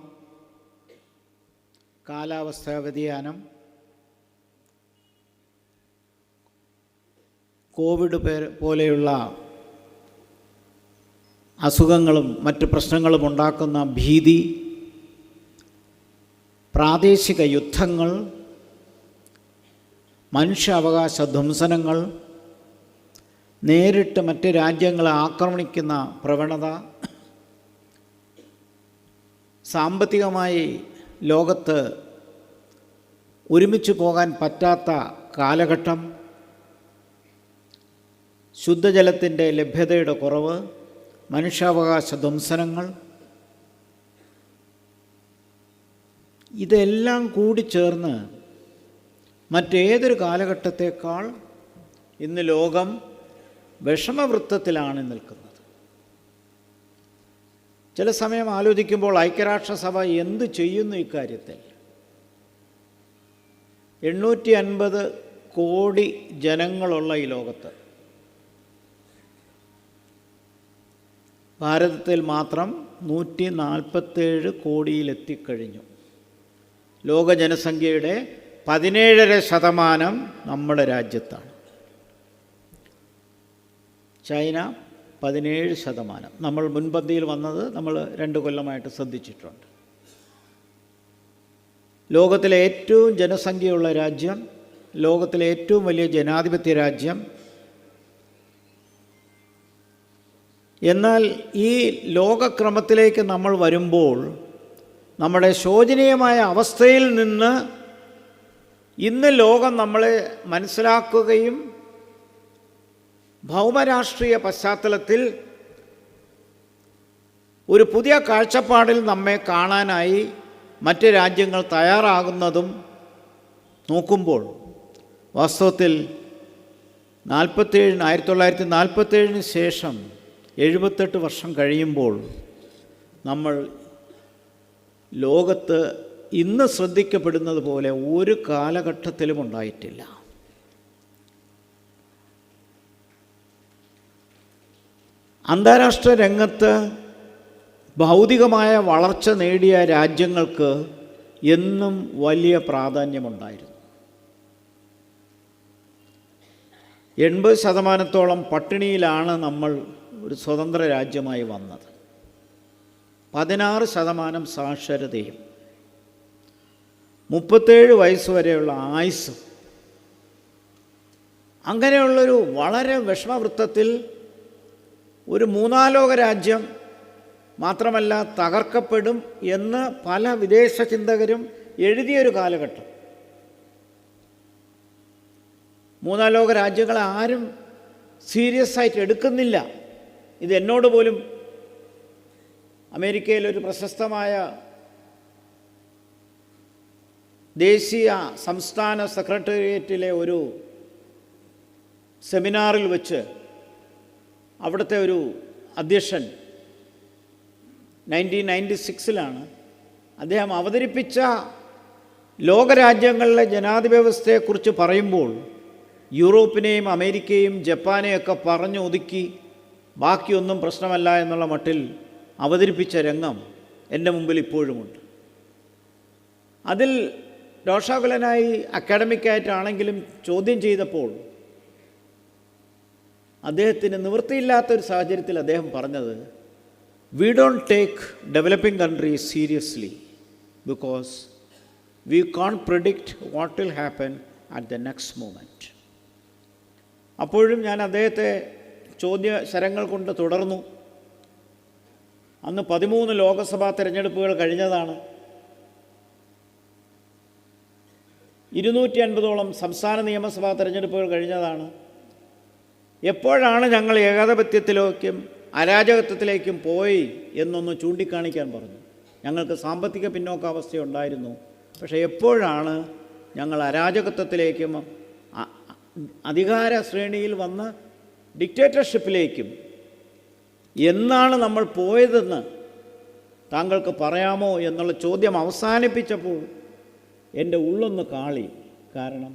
കാലാവസ്ഥാ വ്യതിയാനം, കോവിഡ് പോലെയുള്ള അസുഖങ്ങളും മറ്റ് പ്രശ്നങ്ങളും ഉണ്ടാക്കുന്ന ഭീതി, പ്രാദേശിക യുദ്ധങ്ങൾ, മനുഷ്യാവകാശ ധ്വംസനങ്ങൾ, നേരിട്ട് മറ്റ് രാജ്യങ്ങളെ ആക്രമിക്കുന്ന പ്രവണത, സാമ്പത്തികമായി ലോകത്ത് ഒരുമിച്ച് പോകാൻ പറ്റാത്ത കാലഘട്ടം, ശുദ്ധജലത്തിൻ്റെ ലഭ്യതയുടെ കുറവ്, മനുഷ്യാവകാശ ധ്വംസനങ്ങൾ, ഇതെല്ലാം കൂടി ചേർന്ന് മറ്റേതൊരു കാലഘട്ടത്തേക്കാൾ ഇന്ന് ലോകം വിഷമവൃത്തത്തിലാണ് നിൽക്കുന്നത്. ചില സമയം ആലോചിക്കുമ്പോൾ ഐക്യരാഷ്ട്രസഭ എന്ത് ചെയ്യുന്നു ഇക്കാര്യത്തിൽ? 850 കോടി ജനങ്ങളുള്ള ഈ ലോകത്ത് ഭാരതത്തിൽ മാത്രം 147 കോടിയിലെത്തിക്കഴിഞ്ഞു. ലോക ജനസംഖ്യയുടെ 17.5% നമ്മുടെ രാജ്യത്താണ്. ചൈന 17%. നമ്മൾ മുൻപന്തിയിൽ വന്നത് നമ്മൾ 2 കൊല്ലമായിട്ട് ശ്രദ്ധിച്ചിട്ടുണ്ട്. ലോകത്തിലെ ഏറ്റവും ജനസംഖ്യയുള്ള രാജ്യം, ലോകത്തിലെ ഏറ്റവും വലിയ ജനാധിപത്യ രാജ്യം. എന്നാൽ ഈ ലോകക്രമത്തിലേക്ക് നമ്മൾ വരുമ്പോൾ നമ്മുടെ ശോചനീയമായ അവസ്ഥയിൽ നിന്ന് ഇന്ന് ലോകം നമ്മളെ മനസ്സിലാക്കുകയും ഭൗമരാഷ്ട്രീയ പശ്ചാത്തലത്തിൽ ഒരു പുതിയ കാഴ്ചപ്പാടിൽ നമ്മെ കാണാനായി മറ്റ് രാജ്യങ്ങൾ തയ്യാറാകുന്നതും നോക്കുമ്പോൾ വാസ്തവത്തിൽ 1947 ശേഷം 78 വർഷം കഴിയുമ്പോൾ നമ്മൾ ലോകത്ത് ഇന്ന് ശ്രദ്ധിക്കപ്പെടുന്നത് പോലെ ഒരു കാലഘട്ടത്തിലും ഉണ്ടായിട്ടില്ല. അന്താരാഷ്ട്ര രംഗത്ത് ഭൗതികമായ വളർച്ച നേടിയ രാജ്യങ്ങൾക്ക് എന്നും വലിയ പ്രാധാന്യമുണ്ടായിരുന്നു. 80% പട്ടിണിയിലാണ് നമ്മൾ ഒരു സ്വതന്ത്ര രാജ്യമായി വന്നത്. 16% സാക്ഷരതയും 37 വയസ്സ് വരെയുള്ള ആയുസ്സും. അങ്ങനെയുള്ളൊരു വളരെ വിഷമവൃത്തത്തിൽ ഒരു മൂന്നാലോക രാജ്യം മാത്രമല്ല തകർക്കപ്പെടും എന്ന് പല വിദേശ ചിന്തകരും എഴുതിയൊരു കാലഘട്ടം. മൂന്നാലോക രാജ്യങ്ങളെ ആരും സീരിയസ് ആയിട്ട് എടുക്കുന്നില്ല. ഇത് എന്നോട് പോലും അമേരിക്കയിലൊരു പ്രശസ്തമായ ദേശീയ സംസ്ഥാന സെക്രട്ടേറിയറ്റിലെ ഒരു സെമിനാറിൽ വെച്ച് അവിടുത്തെ ഒരു അധ്യക്ഷൻ 1996 അദ്ദേഹം അവതരിപ്പിച്ച ലോകരാജ്യങ്ങളിലെ ജനാധിപത്യ വ്യവസ്ഥയെക്കുറിച്ച് പറയുമ്പോൾ യൂറോപ്പിനെയും അമേരിക്കയും ജപ്പാനെയൊക്കെ പറഞ്ഞു ഒതുക്കി ബാക്കിയൊന്നും പ്രശ്നമല്ല എന്നുള്ള മട്ടിൽ അവതരിപ്പിച്ച രംഗം എൻ്റെ മുമ്പിൽ ഇപ്പോഴുമുണ്ട്. അതിൽ രോഷാകുലനായി അക്കാഡമിക്കായിട്ടാണെങ്കിലും ചോദ്യം ചെയ്തപ്പോൾ അദ്ദേഹത്തിന് നിവൃത്തിയില്ലാത്തൊരു സാഹചര്യത്തിൽ അദ്ദേഹം പറഞ്ഞത്, we don't take developing countries seriously because we can't predict what will happen at the next moment. അപ്പോഴും ഞാൻ അദ്ദേഹത്തെ ചോദ്യശരങ്ങൾ കൊണ്ട് തുടർന്നു. അന്ന് 13 ലോകസഭാ തിരഞ്ഞെടുപ്പുകൾ കഴിഞ്ഞതാണ്. 250ഓളം സംസ്ഥാന നിയമസഭാ തിരഞ്ഞെടുപ്പുകൾ കഴിഞ്ഞതാണ്. എപ്പോഴാണ് ഞങ്ങൾ ഏകാധിപത്യത്തിലേക്കും അരാജകത്വത്തിലേക്കും പോയി എന്നൊന്ന് ചൂണ്ടിക്കാണിക്കാൻ പറഞ്ഞു. ഞങ്ങൾക്ക് സാമ്പത്തിക പിന്നോക്കാവസ്ഥയുണ്ടായിരുന്നു, പക്ഷേ എപ്പോഴാണ് ഞങ്ങൾ അരാജകത്വത്തിലേക്കും അധികാര ശ്രേണിയിൽ വന്ന ഡിക്റ്റേറ്റർഷിപ്പിലേക്കും എന്നാണ് നമ്മൾ പോയതെന്ന് താങ്കൾക്ക് പറയാമോ എന്നുള്ള ചോദ്യം അവസാനിപ്പിച്ചപ്പോൾ എൻ്റെ ഉള്ളൊന്ന് കാളി. കാരണം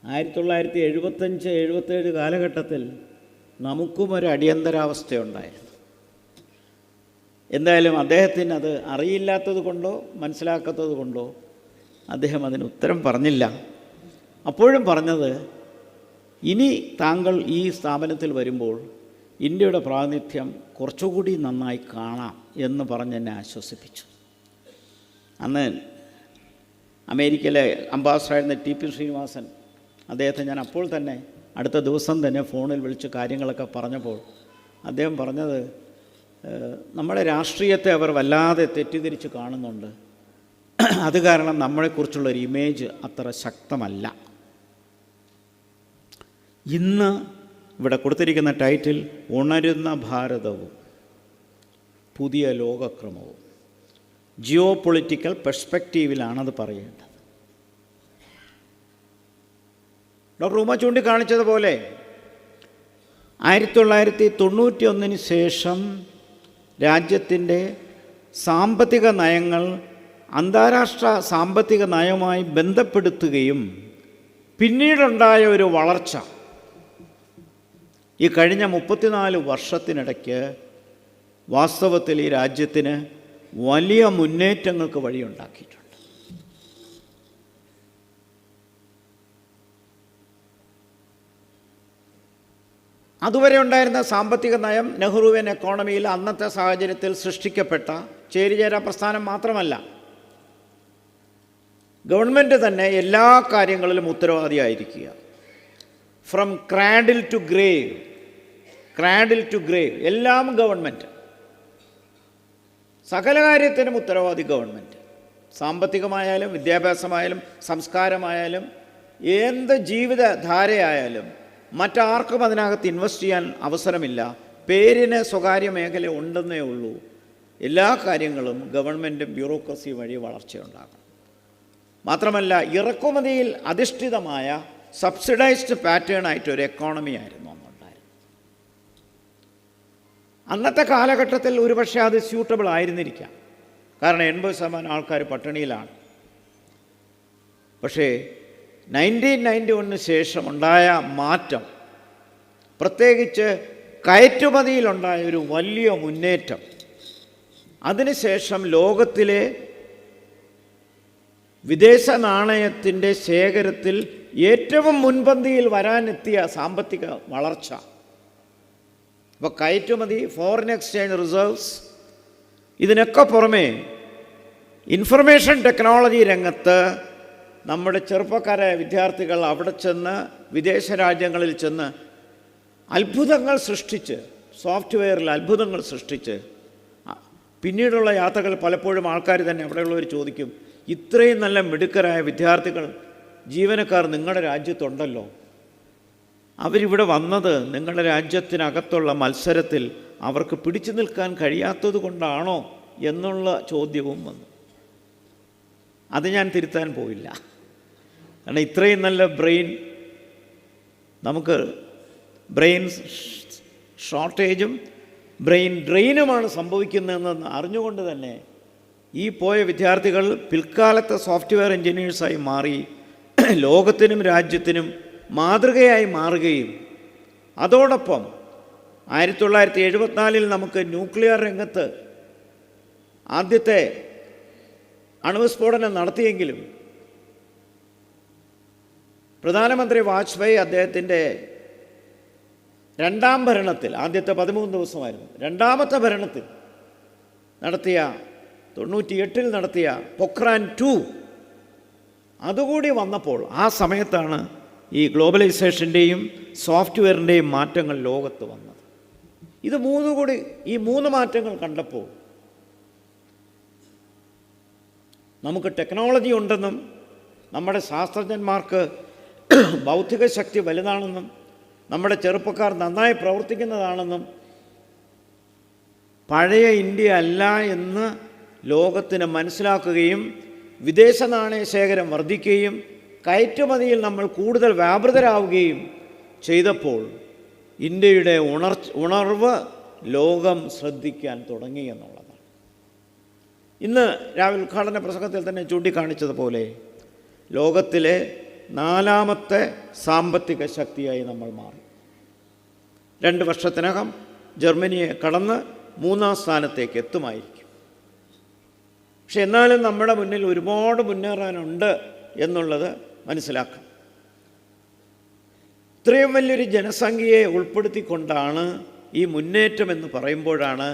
1975-77 കാലഘട്ടത്തിൽ നമുക്കും ഒരു അടിയന്തരാവസ്ഥയുണ്ടായിരുന്നു. എന്തായാലും അദ്ദേഹത്തിന് അത് അറിയില്ലാത്തത് കൊണ്ടോ മനസ്സിലാക്കാത്തത് കൊണ്ടോ അദ്ദേഹം അതിന് ഉത്തരം പറഞ്ഞില്ല. അപ്പോഴും പറഞ്ഞത്, ഇനി താങ്കൾ ഈ സ്ഥാപനത്തിൽ വരുമ്പോൾ ഇന്ത്യയുടെ പ്രാതിനിധ്യം കുറച്ചുകൂടി നന്നായി കാണാം എന്ന് പറഞ്ഞ് എന്നെ ആശ്വസിപ്പിച്ചു. അന്ന് അമേരിക്കയിലെ അംബാസഡറായിരുന്ന TP ശ്രീനിവാസൻ, അദ്ദേഹത്തെ ഞാൻ അപ്പോൾ തന്നെ അടുത്ത ദിവസം തന്നെ ഫോണിൽ വിളിച്ച് കാര്യങ്ങളൊക്കെ പറഞ്ഞപ്പോൾ അദ്ദേഹം പറഞ്ഞത്, നമ്മുടെ രാഷ്ട്രീയത്തെ അവർ വല്ലാതെ തെറ്റിദ്ധരിച്ച് കാണുന്നുണ്ട്, അത് കാരണം നമ്മളെക്കുറിച്ചുള്ളൊരു ഇമേജ് അത്ര ശക്തമല്ല. ഇന്ന് ഇവിടെ കൊടുത്തിരിക്കുന്ന ടൈറ്റിൽ ഉണരുന്ന ഭാരതവും പുതിയ ലോകക്രമവും, ജിയോ പൊളിറ്റിക്കൽ പെർസ്പെക്റ്റീവിലാണത് പറയേണ്ടത്. ഡോക്ടർ ഉമ ചൂണ്ടിക്കാണിച്ചതുപോലെ 1991 ശേഷം രാജ്യത്തിൻ്റെ സാമ്പത്തിക നയങ്ങൾ അന്താരാഷ്ട്ര സാമ്പത്തിക നയവുമായി ബന്ധപ്പെടുത്തുകയും പിന്നീടുണ്ടായ ഒരു വളർച്ച ഈ കഴിഞ്ഞ 34 വർഷത്തിനിടയ്ക്ക് വാസ്തവത്തിൽ ഈ രാജ്യത്തിന് വലിയ മുന്നേറ്റങ്ങൾക്ക് വഴിയുണ്ടാക്കിയിട്ടുണ്ട്. അതുവരെ ഉണ്ടായിരുന്ന സാമ്പത്തിക നയം നെഹ്റുവിയൻ എക്കോണമിയിൽ അന്നത്തെ സാഹചര്യത്തിൽ സൃഷ്ടിക്കപ്പെട്ട ചേരിചേരാ പ്രസ്ഥാനം മാത്രമല്ല, ഗവൺമെൻറ് തന്നെ എല്ലാ കാര്യങ്ങളിലും ഉത്തരവാദിയായിരിക്കുക. ഫ്രം ക്രാഡിൽ ടു ഗ്രേവ് എല്ലാം ഗവൺമെൻറ്, സകല കാര്യത്തിനും ഉത്തരവാദി ഗവൺമെൻറ്. സാമ്പത്തികമായാലും വിദ്യാഭ്യാസമായാലും സംസ്കാരമായാലും എന്ത് ജീവിതധാരയായാലും മറ്റാർക്കും അതിനകത്ത് ഇൻവെസ്റ്റ് ചെയ്യാൻ അവസരമില്ല. പേരിന് സ്വകാര്യ മേഖല ഉണ്ടെന്നേ ഉള്ളൂ. എല്ലാ കാര്യങ്ങളും ഗവൺമെൻറ് ബ്യൂറോക്രസി വഴി വളർച്ചയുണ്ടാകും. മാത്രമല്ല, ഇറക്കുമതിയിൽ അധിഷ്ഠിതമായ സബ്സിഡൈസ്ഡ് പാറ്റേൺ ആയിട്ടൊരു എക്കോണമി ആയിരുന്നു അന്നുണ്ടായിരുന്നത്. അന്നത്തെ കാലഘട്ടത്തിൽ ഒരുപക്ഷെ അത് സ്യൂട്ടബിൾ ആയിരുന്നിരിക്കാം, കാരണം 80% ആൾക്കാർ പട്ടിണിയിലാണ്. പക്ഷേ 1991 ശേഷം ഉണ്ടായ മാറ്റം, പ്രത്യേകിച്ച് കയറ്റുമതിയിലുണ്ടായ ഒരു വലിയ മുന്നേറ്റം, അതിനുശേഷം ലോകത്തിലെ വിദേശ നാണയത്തിൻ്റെ ശേഖരത്തിൽ ഏറ്റവും മുൻപന്തിയിൽ വരാനെത്തിയ സാമ്പത്തിക വളർച്ച. അപ്പോൾ കയറ്റുമതി, ഫോറിൻ എക്സ്ചേഞ്ച് റിസർവ്സ്, ഇതിനൊക്കെ പുറമേ ഇൻഫർമേഷൻ ടെക്നോളജി രംഗത്ത് നമ്മുടെ ചെറുപ്പക്കാരായ വിദ്യാർത്ഥികൾ അവിടെ ചെന്ന് വിദേശ രാജ്യങ്ങളിൽ ചെന്ന് അത്ഭുതങ്ങൾ സൃഷ്ടിച്ച്, സോഫ്റ്റ്വെയറിൽ അത്ഭുതങ്ങൾ സൃഷ്ടിച്ച്, പിന്നീടുള്ള യാത്രകൾ പലപ്പോഴും ആൾക്കാർ തന്നെ അവിടെയുള്ളവർ ചോദിക്കും, ഇത്രയും നല്ല മിടുക്കരായ വിദ്യാർത്ഥികൾ, ജീവനക്കാർ നിങ്ങളുടെ രാജ്യത്തുണ്ടല്ലോ, അവരിവിടെ വന്നത് നിങ്ങളുടെ രാജ്യത്തിനകത്തുള്ള മത്സരത്തിൽ അവർക്ക് പിടിച്ചു നിൽക്കാൻ കഴിയാത്തത് കൊണ്ടാണോ എന്നുള്ള ചോദ്യവും വന്നു. അത് ഞാൻ തിരുത്താൻ പോയില്ല. കാരണം ഇത്രയും നല്ല ബ്രെയിൻ, നമുക്ക് ബ്രെയിൻ ഷോർട്ടേജും ബ്രെയിൻ ഡ്രെയിനുമാണ് സംഭവിക്കുന്നതെന്ന് അറിഞ്ഞുകൊണ്ട് തന്നെ ഈ പോയ വിദ്യാർത്ഥികൾ പിൽക്കാലത്തെ സോഫ്റ്റ്വെയർ എൻജിനീയേഴ്സായി മാറി ലോകത്തിനും രാജ്യത്തിനും മാതൃകയായി മാറുകയും അതോടൊപ്പം 1974 നമുക്ക് ന്യൂക്ലിയർ രംഗത്ത് ആദ്യത്തെ അണുവിസ്ഫോടനം നടത്തിയെങ്കിലും പ്രധാനമന്ത്രി വാജ്പേയി അദ്ദേഹത്തിൻ്റെ രണ്ടാം ഭരണത്തിൽ, ആദ്യത്തെ 13 ദിവസമായിരുന്നു, രണ്ടാമത്തെ ഭരണത്തിൽ നടത്തിയ 98 നടത്തിയ പൊഖ്രാൻ 2 അതുകൂടി വന്നപ്പോൾ ആ സമയത്താണ് ഈ ഗ്ലോബലൈസേഷൻ്റെയും സോഫ്റ്റ്വെയറിൻ്റെയും മാറ്റങ്ങൾ ലോകത്ത് വന്നത്. ഈ മൂന്ന് മാറ്റങ്ങൾ കണ്ടപ്പോൾ നമുക്ക് ടെക്നോളജി ഉണ്ടെന്നും നമ്മുടെ ശാസ്ത്രജ്ഞന്മാർക്ക് ബൗദ്ധിക ശക്തി വലുതാണെന്നും നമ്മുടെ ചെറുപ്പക്കാർ നന്നായി പ്രവർത്തിക്കുന്നതാണെന്നും പഴയ ഇന്ത്യ അല്ല എന്ന് ലോകത്തിന് മനസ്സിലാക്കുകയും വിദേശ നാണയ ശേഖരം വർദ്ധിക്കുകയും കയറ്റുമതിയിൽ നമ്മൾ കൂടുതൽ വ്യാപൃതരാവുകയും ചെയ്തപ്പോൾ ഇന്ത്യയുടെ ഉണർവ് ലോകം ശ്രദ്ധിക്കാൻ തുടങ്ങി എന്നുള്ളതാണ്. ഇന്ന് രാവിലെ ഉദ്ഘാടന പ്രസംഗത്തിൽ തന്നെ ചൂണ്ടിക്കാണിച്ചതുപോലെ ലോകത്തിലെ 4ാമത്തെ സാമ്പത്തിക ശക്തിയായി നമ്മൾ മാറി. 2 വർഷത്തിനകം ജർമ്മനിയെ കടന്ന് 3ാം സ്ഥാനത്തേക്ക് എത്തുമായിരിക്കും. പക്ഷെ എന്നാലും നമ്മുടെ മുന്നിൽ ഒരുപാട് മുന്നേറാനുണ്ട് എന്നുള്ളത് മനസ്സിലാക്കാം. ഇത്രയും വലിയൊരു ജനസംഖ്യയെ ഉൾപ്പെടുത്തിക്കൊണ്ടാണ് ഈ മുന്നേറ്റം എന്ന് പറയുമ്പോഴാണ്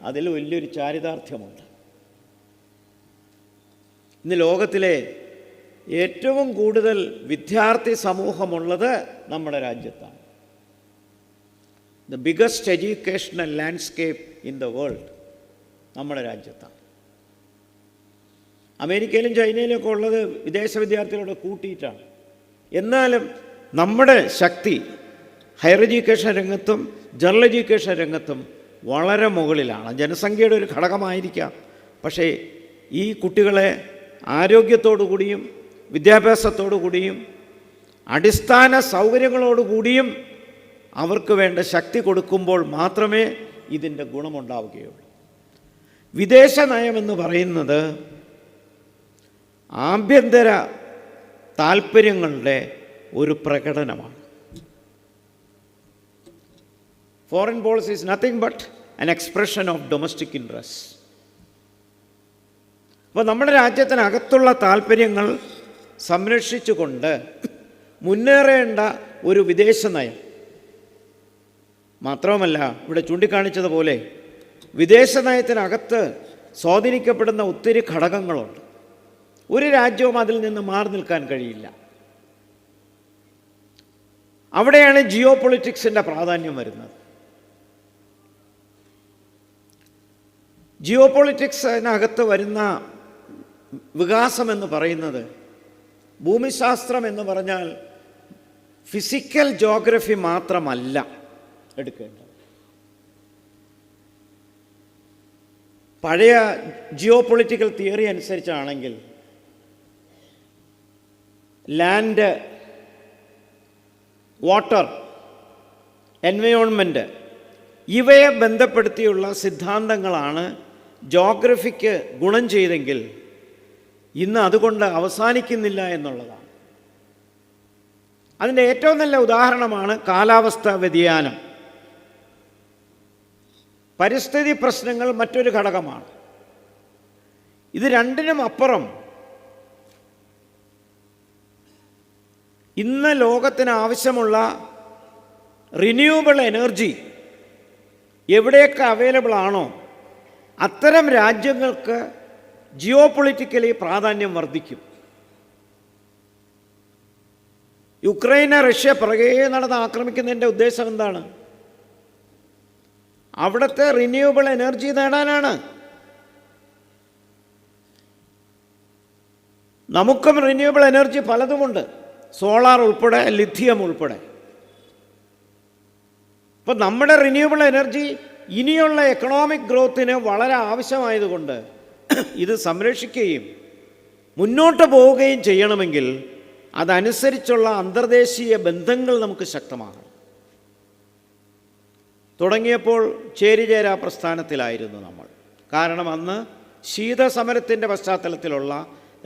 അതിൽ വലിയൊരു ചാരിതാർത്ഥ്യമുണ്ട്. ഇന്ന് ലോകത്തിലെ ഏറ്റവും കൂടുതൽ വിദ്യാർത്ഥി സമൂഹമുള്ളത് നമ്മുടെ രാജ്യത്താണ്. The biggest educational landscape in the world നമ്മുടെ രാജ്യത്താണ്. അമേരിക്കയിലും ചൈനയിലൊക്കെ ഉള്ളത് വിദേശ വിദ്യാർത്ഥികളോട് കൂട്ടിയിട്ടാണ്. എന്നാലും നമ്മുടെ ശക്തി ഹയർ എഡ്യൂക്കേഷൻ രംഗത്തും ജനറൽ എഡ്യൂക്കേഷൻ രംഗത്തും വളരെ മുകളിലാണ്. ജനസംഖ്യയുടെ ഒരു ഘടകമായിരിക്കാം, പക്ഷേ ഈ കുട്ടികളെ ആരോഗ്യത്തോടു കൂടിയും വിദ്യാഭ്യാസത്തോടു കൂടിയും അടിസ്ഥാന സൗകര്യങ്ങളോടുകൂടിയും അവർക്ക് വേണ്ട ശക്തി കൊടുക്കുമ്പോൾ മാത്രമേ ഇതിൻ്റെ ഗുണമുണ്ടാവുകയുള്ളൂ. വിദേശ നയമെന്ന് പറയുന്നത് ആഭ്യന്തര താൽപ്പര്യങ്ങളുടെ ഒരു പ്രകടനമാണ്. Foreign policy is nothing but an expression of domestic interest. അപ്പോൾ നമ്മുടെ രാജ്യത്തിനകത്തുള്ള താൽപ്പര്യങ്ങൾ സംരക്ഷിച്ചുകൊണ്ട് മുന്നേറേണ്ട ഒരു വിദേശ നയം. മാത്രവുമല്ല, ഇവിടെ ചൂണ്ടിക്കാണിച്ചതുപോലെ വിദേശ നയത്തിനകത്ത് സ്വാധീനിക്കപ്പെടുന്ന ഒത്തിരി ഘടകങ്ങളുണ്ട്. ഒരു രാജ്യവും അതിൽ നിന്ന് മാറി നിൽക്കാൻ കഴിയില്ല. അവിടെയാണ് ജിയോ പൊളിറ്റിക്സിൻ്റെ പ്രാധാന്യം വരുന്നത്. ജിയോ പൊളിറ്റിക്സിനകത്ത് വരുന്ന വികാസം എന്ന് പറയുന്നത്, ഭൂമിശാസ്ത്രം എന്ന് പറഞ്ഞാൽ ഫിസിക്കൽ ജോഗ്രഫി മാത്രമല്ല എടുക്കേണ്ടത്. പഴയ ജിയോ പൊളിറ്റിക്കൽ തിയറി അനുസരിച്ചാണെങ്കിൽ ലാൻഡ്, വാട്ടർ, എൻവയോൺമെൻറ്റ് ഇവയെ ബന്ധപ്പെടുത്തിയുള്ള സിദ്ധാന്തങ്ങളാണ് ജോഗ്രഫിക്ക് ഗുണം ചെയ്തെങ്കിൽ ഇന്ന് അതുകൊണ്ട് അവസാനിക്കുന്നില്ല എന്നുള്ളതാണ്. അതിൻ്റെ ഏറ്റവും നല്ല ഉദാഹരണമാണ് കാലാവസ്ഥാ വ്യതിയാനം. പരിസ്ഥിതി പ്രശ്നങ്ങൾ മറ്റൊരു ഘടകമാണ്. ഇത് രണ്ടിനും അപ്പുറം ഇന്ന് ലോകത്തിന് ആവശ്യമുള്ള റിന്യൂവബിൾ എനർജി എവിടെയൊക്കെ അവൈലബിൾ ആണോ അത്തരം രാജ്യങ്ങൾക്ക് ജിയോ പൊളിറ്റിക്കലി പ്രാധാന്യം വർദ്ധിക്കും. യുക്രൈനെ റഷ്യ പുറകെ നടന്ന് ആക്രമിക്കുന്നതിൻ്റെ ഉദ്ദേശം എന്താണ്? അവിടുത്തെ റിന്യൂവബിൾ എനർജി നേടാനാണ്. നമുക്കും റിന്യൂവബിൾ എനർജി പലതുമുണ്ട്, സോളാർ ഉൾപ്പെടെ, ലിഥിയം ഉൾപ്പെടെ. അപ്പോൾ നമ്മുടെ റിന്യൂവബിൾ എനർജി ഇനിയുള്ള എക്കണോമിക് ഗ്രോത്തിന് വളരെ ആവശ്യമായതുകൊണ്ട് ഇത് സംരക്ഷിക്കുകയും മുന്നോട്ട് പോവുകയും ചെയ്യണമെങ്കിൽ അതനുസരിച്ചുള്ള അന്തർദേശീയ ബന്ധങ്ങൾ നമുക്ക് ശക്തമാകണം. തുടങ്ങിയപ്പോൾ ചേരിചേരാ പ്രസ്ഥാനത്തിലായിരുന്നു നമ്മൾ. കാരണം അന്ന് ശീതസമരത്തിൻ്റെ പശ്ചാത്തലത്തിലുള്ള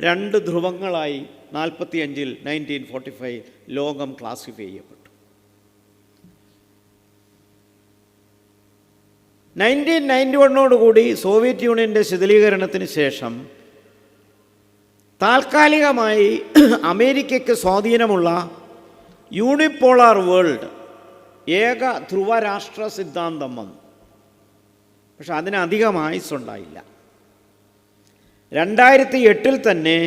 രണ്ട് ധ്രുവങ്ങളായി 1945 ലോകം ക്ലാസിഫൈ ചെയ്യപ്പെട്ടു. 1991 സോവിയറ്റ് യൂണിയൻ്റെ ശിഥിലീകരണത്തിന് ശേഷം താൽക്കാലികമായി അമേരിക്കയ്ക്ക് സ്വാധീനമുള്ള യൂണിപോളാർ വേൾഡ്, ഏക ധ്രുവരാഷ്ട്ര സിദ്ധാന്തം വന്നു. പക്ഷെ അതിനധികം ആയുസ്സുണ്ടായില്ല. 2008 തന്നെ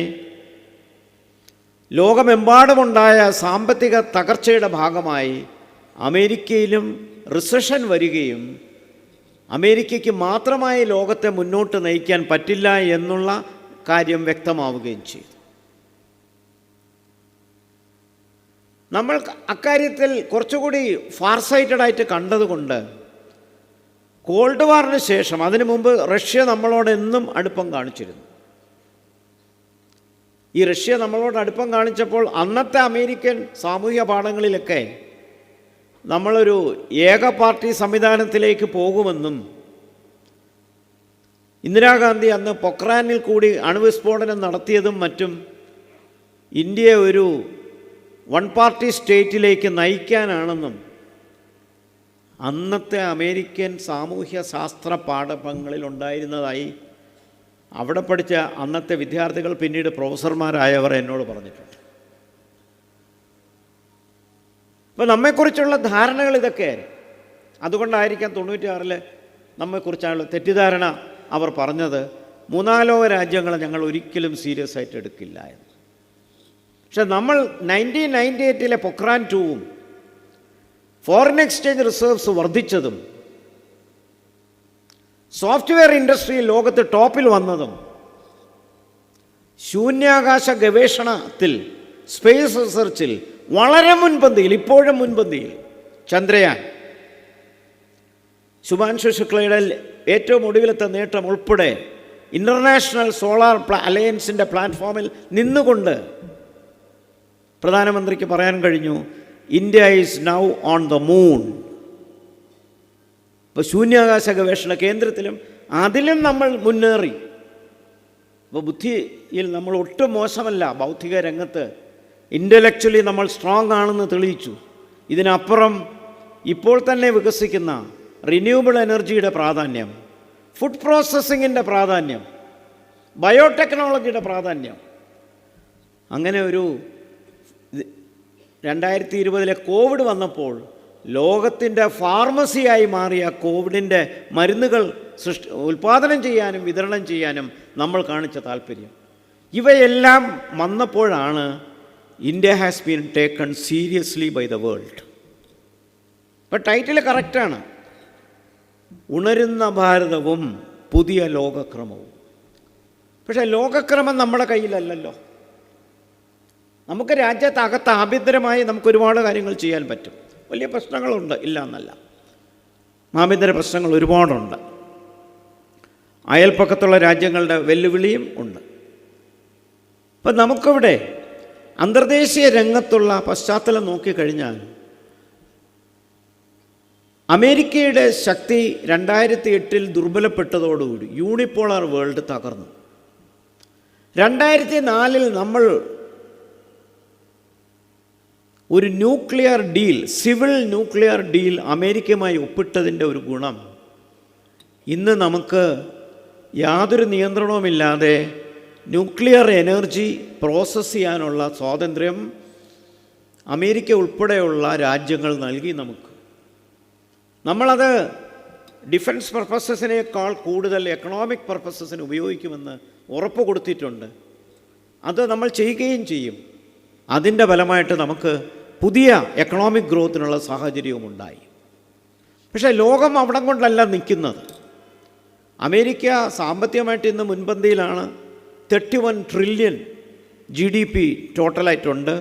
ലോകമെമ്പാടുമുണ്ടായ സാമ്പത്തിക തകർച്ചയുടെ ഭാഗമായി അമേരിക്കയിലും റിസഷൻ വരികയും അമേരിക്കയ്ക്ക് മാത്രമായി ലോകത്തെ മുന്നോട്ട് നയിക്കാൻ പറ്റില്ല എന്നുള്ള കാര്യം വ്യക്തമാവുകയും ചെയ്തു. നമ്മൾ അക്കാര്യത്തിൽ കുറച്ചുകൂടി ഫാർസൈറ്റഡായിട്ട് കണ്ടതുകൊണ്ട് കോൾഡ് വാറിന് ശേഷം, അതിനു മുമ്പ് റഷ്യ നമ്മളോട് എന്നും അടുപ്പം കാണിച്ചിരുന്നു. ഈ റഷ്യ നമ്മളോട് അടുപ്പം കാണിച്ചപ്പോൾ അന്നത്തെ അമേരിക്കൻ സാമൂഹ്യ പാഠങ്ങളിലൊക്കെ നമ്മളൊരു ഏക പാർട്ടി സംവിധാനത്തിലേക്ക് പോകുമെന്നും ഇന്ദിരാഗാന്ധി അന്ന് പൊക്രാനിൽ കൂടി അണുവിസ്ഫോടനം നടത്തിയതും മറ്റും ഇന്ത്യയെ ഒരു വൺ പാർട്ടി സ്റ്റേറ്റിലേക്ക് നയിക്കാനാണെന്നും അന്നത്തെ അമേരിക്കൻ സാമൂഹ്യ ശാസ്ത്ര പാഠങ്ങളിൽ ഉണ്ടായിരുന്നതായി അവിടെ പഠിച്ച അന്നത്തെ വിദ്യാർത്ഥികൾ, പിന്നീട് പ്രൊഫസർമാരായവർ എന്നോട് പറഞ്ഞിട്ടുണ്ട്. അപ്പോൾ നമ്മെക്കുറിച്ചുള്ള ധാരണകൾ ഇതൊക്കെയായിരുന്നു. അതുകൊണ്ടായിരിക്കാം 96 നമ്മെക്കുറിച്ചുള്ള തെറ്റിദ്ധാരണ അവർ പറഞ്ഞത് മൂന്നാലോ രാജ്യങ്ങളെ ഞങ്ങൾ ഒരിക്കലും സീരിയസ് ആയിട്ട് എടുക്കില്ല എന്ന്. പക്ഷെ നമ്മൾ 1998 പൊക്രാൻ 2-ഉം ഫോറിൻ എക്സ്ചേഞ്ച് റിസർവ്സ് വർദ്ധിച്ചതും സോഫ്റ്റ്വെയർ ഇൻഡസ്ട്രിയിൽ ലോകത്ത് ടോപ്പിൽ വന്നതും ശൂന്യാകാശ ഗവേഷണത്തിൽ, സ്പേസ് റിസർച്ചിൽ വളരെ മുൻപന്തിയിൽ, ഇപ്പോഴും മുൻപന്തിയിൽ ചന്ദ്രയാൻ, ശുഭാൻശു ശുക്ലയുടെ ഏറ്റവും ഒടുവിലത്തെ നേട്ടം ഉൾപ്പെടെ ഇൻ്റർനാഷണൽ സോളാർ അലയൻസിൻ്റെ പ്ലാറ്റ്ഫോമിൽ നിന്നുകൊണ്ട് പ്രധാനമന്ത്രിക്ക് പറയാൻ കഴിഞ്ഞു, India is now on the moon. ഇപ്പോൾ ശൂന്യാകാശ ഗവേഷണ കേന്ദ്രത്തിലും അതിലും നമ്മൾ മുന്നേറി. അപ്പോൾ ബുദ്ധിയിൽ നമ്മൾ ഒട്ടും മോശമല്ല, ബൗദ്ധിക രംഗത്ത് ഇൻ്റലക്ച്വലി നമ്മൾ സ്ട്രോങ് ആണെന്ന് തെളിയിച്ചു. ഇതിനപ്പുറം ഇപ്പോൾ തന്നെ വികസിക്കുന്ന റിന്യൂവബിൾ എനർജിയുടെ പ്രാധാന്യം, ഫുഡ് പ്രോസസ്സിങ്ങിൻ്റെ പ്രാധാന്യം, ബയോടെക്നോളജിയുടെ പ്രാധാന്യം, അങ്ങനെ ഒരു 2020 കോവിഡ് വന്നപ്പോൾ ലോകത്തിൻ്റെ ഫാർമസിയായി മാറിയ കോവിഡിൻ്റെ മരുന്നുകൾ ഉൽപ്പാദനം ചെയ്യാനും വിതരണം ചെയ്യാനും നമ്മൾ കാണിച്ച താല്പര്യം, ഇവയെല്ലാം വന്നപ്പോഴാണ് India has been taken seriously by the world. ഇപ്പം ടൈറ്റിൽ കറക്റ്റാണ്, ഉണരുന്ന ഭാരതവും പുതിയ ലോകക്രമവും. പക്ഷേ ലോകക്രമം നമ്മുടെ കയ്യിലല്ലല്ലോ. നമുക്ക് രാജ്യത്തകത്ത് ആഭ്യന്തരമായി നമുക്ക് ഒരുപാട് കാര്യങ്ങൾ ചെയ്യാൻ പറ്റും. വലിയ പ്രശ്നങ്ങളുണ്ട്, ഇല്ല എന്നല്ല. ആഭ്യന്തര പ്രശ്നങ്ങൾ ഒരുപാടുണ്ട്. അയൽപ്പക്കത്തുള്ള രാജ്യങ്ങളുടെ വെല്ലുവിളിയും ഉണ്ട്. അപ്പം നമുക്കിവിടെ അന്തർദേശീയ രംഗത്തുള്ള പശ്ചാത്തലം നോക്കിക്കഴിഞ്ഞാൽ അമേരിക്കയുടെ ശക്തി 2008 ദുർബലപ്പെട്ടതോടുകൂടി യൂണിപോളാർ വേൾഡ് തകർന്നു. 2004 നമ്മൾ ഒരു nuclear deal, civil nuclear deal അമേരിക്കയുമായി ഒപ്പിട്ടതിൻ്റെ ഒരു ഗുണം, ഇന്ന് നമുക്ക് യാതൊരു നിയന്ത്രണവുമില്ലാതെ ന്യൂക്ലിയർ എനർജി പ്രോസസ്സ് ചെയ്യാനുള്ള സ്വാതന്ത്ര്യം അമേരിക്ക ഉൾപ്പെടെയുള്ള രാജ്യങ്ങൾ നൽകി നമുക്ക്. നമ്മളത് ഡിഫൻസ് പർപ്പസസിനേക്കാൾ കൂടുതൽ എക്കണോമിക് പർപ്പസസിന് ഉപയോഗിക്കുമെന്ന് ഉറപ്പ് കൊടുത്തിട്ടുണ്ട്. അത് നമ്മൾ ചെയ്യുകയും ചെയ്യും. അതിൻ്റെ ഫലമായിട്ട് നമുക്ക് പുതിയ എക്കണോമിക് ഗ്രോത്തിനുള്ള സാഹചര്യവും ഉണ്ടായി. പക്ഷേ ലോകം അവിടം കൊണ്ടല്ല നിൽക്കുന്നത്. അമേരിക്ക സാമ്പത്തികമായിട്ട് ഇന്ന് മുൻപന്തിയിലാണ്. 31 ട്രില്യൺ GDP ടോട്ടലായിട്ടുണ്ട്.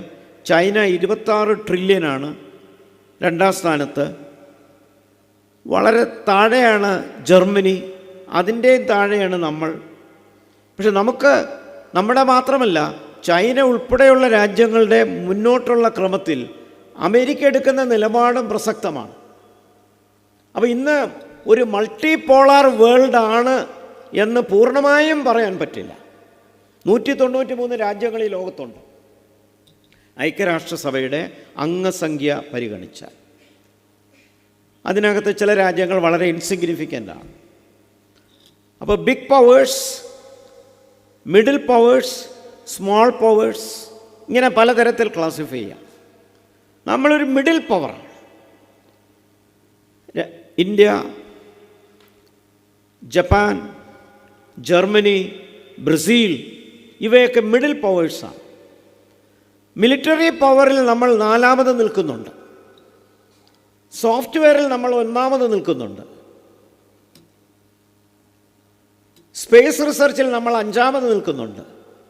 ചൈന 26 ട്രില്യനാണ് രണ്ടാം സ്ഥാനത്ത്. വളരെ താഴെയാണ് ജർമ്മനി, അതിൻ്റെയും താഴെയാണ് നമ്മൾ. പക്ഷെ നമുക്ക് നമ്മുടെ മാത്രമല്ല, ചൈന ഉൾപ്പെടെയുള്ള രാജ്യങ്ങളുടെ മുന്നോട്ടുള്ള ക്രമത്തിൽ അമേരിക്ക എടുക്കുന്ന നിലപാടും പ്രസക്തമാണ്. അപ്പോൾ ഇന്ന് ഒരു മൾട്ടി പോളാർ വേൾഡാണ് എന്ന് പൂർണ്ണമായും പറയാൻ പറ്റില്ല. 193 രാജ്യങ്ങൾ ഈ ലോകത്തുണ്ട് ഐക്യരാഷ്ട്രസഭയുടെ അംഗസംഖ്യ പരിഗണിച്ചാൽ. അതിനകത്ത് ചില രാജ്യങ്ങൾ വളരെ ഇൻസിഗ്നിഫിക്കൻ്റ് ആണ്. അപ്പോൾ big powers, middle powers, small powers, ഇങ്ങനെ പലതരത്തിൽ ക്ലാസിഫൈ ചെയ്യാം. നമ്മളൊരു മിഡിൽ പവറാണ്. ഇന്ത്യ, ജപ്പാൻ, ജർമ്മനി, ബ്രസീൽ ഇവയൊക്കെ മിഡിൽ പവേഴ്സാണ്. മിലിറ്ററി പവറിൽ നമ്മൾ 4ാമത് നിൽക്കുന്നുണ്ട്. സോഫ്റ്റ്വെയറിൽ നമ്മൾ 1ാമത് നിൽക്കുന്നുണ്ട്. സ്പേസ് റിസർച്ചിൽ നമ്മൾ 5ാമത് നിൽക്കുന്നുണ്ട്.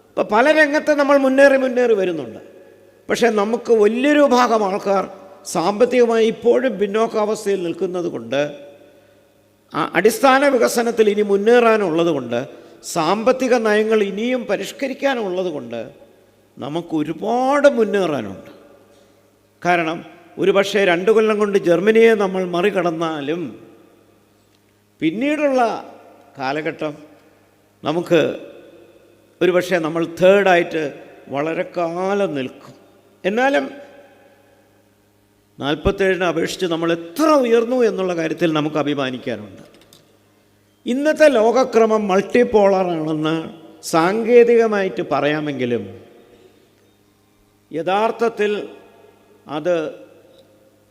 അപ്പോൾ പല രംഗത്ത് നമ്മൾ മുന്നേറി വരുന്നുണ്ട്. പക്ഷേ നമുക്ക് വലിയൊരു ഭാഗം ആൾക്കാർ സാമ്പത്തികമായി ഇപ്പോഴും പിന്നോക്കാവസ്ഥയിൽ നിൽക്കുന്നത് കൊണ്ട്, അടിസ്ഥാന വികസനത്തിൽ ഇനി മുന്നേറാനുള്ളത് കൊണ്ട്, സാമ്പത്തിക നയങ്ങൾ ഇനിയും പരിഷ്കരിക്കാനുള്ളത് കൊണ്ട് നമുക്ക് ഒരുപാട് മുന്നേറാനുണ്ട്. കാരണം ഒരു പക്ഷേ 2 കൊല്ലം കൊണ്ട് ജർമ്മനിയെ നമ്മൾ മറികടന്നാലും പിന്നീടുള്ള കാലഘട്ടം നമുക്ക് ഒരു പക്ഷേ നമ്മൾ തേർഡായിട്ട് വളരെ കാലം നിൽക്കും. എന്നാലും 47-നെ അപേക്ഷിച്ച് നമ്മൾ എത്ര ഉയർന്നു എന്നുള്ള കാര്യത്തിൽ നമുക്ക് അഭിമാനിക്കാനുണ്ട്. ഇന്നത്തെ ലോകക്രമം മൾട്ടിപോളറാണെന്ന് സാങ്കേതികമായിട്ട് പറയാമെങ്കിലും യഥാർത്ഥത്തിൽ അത്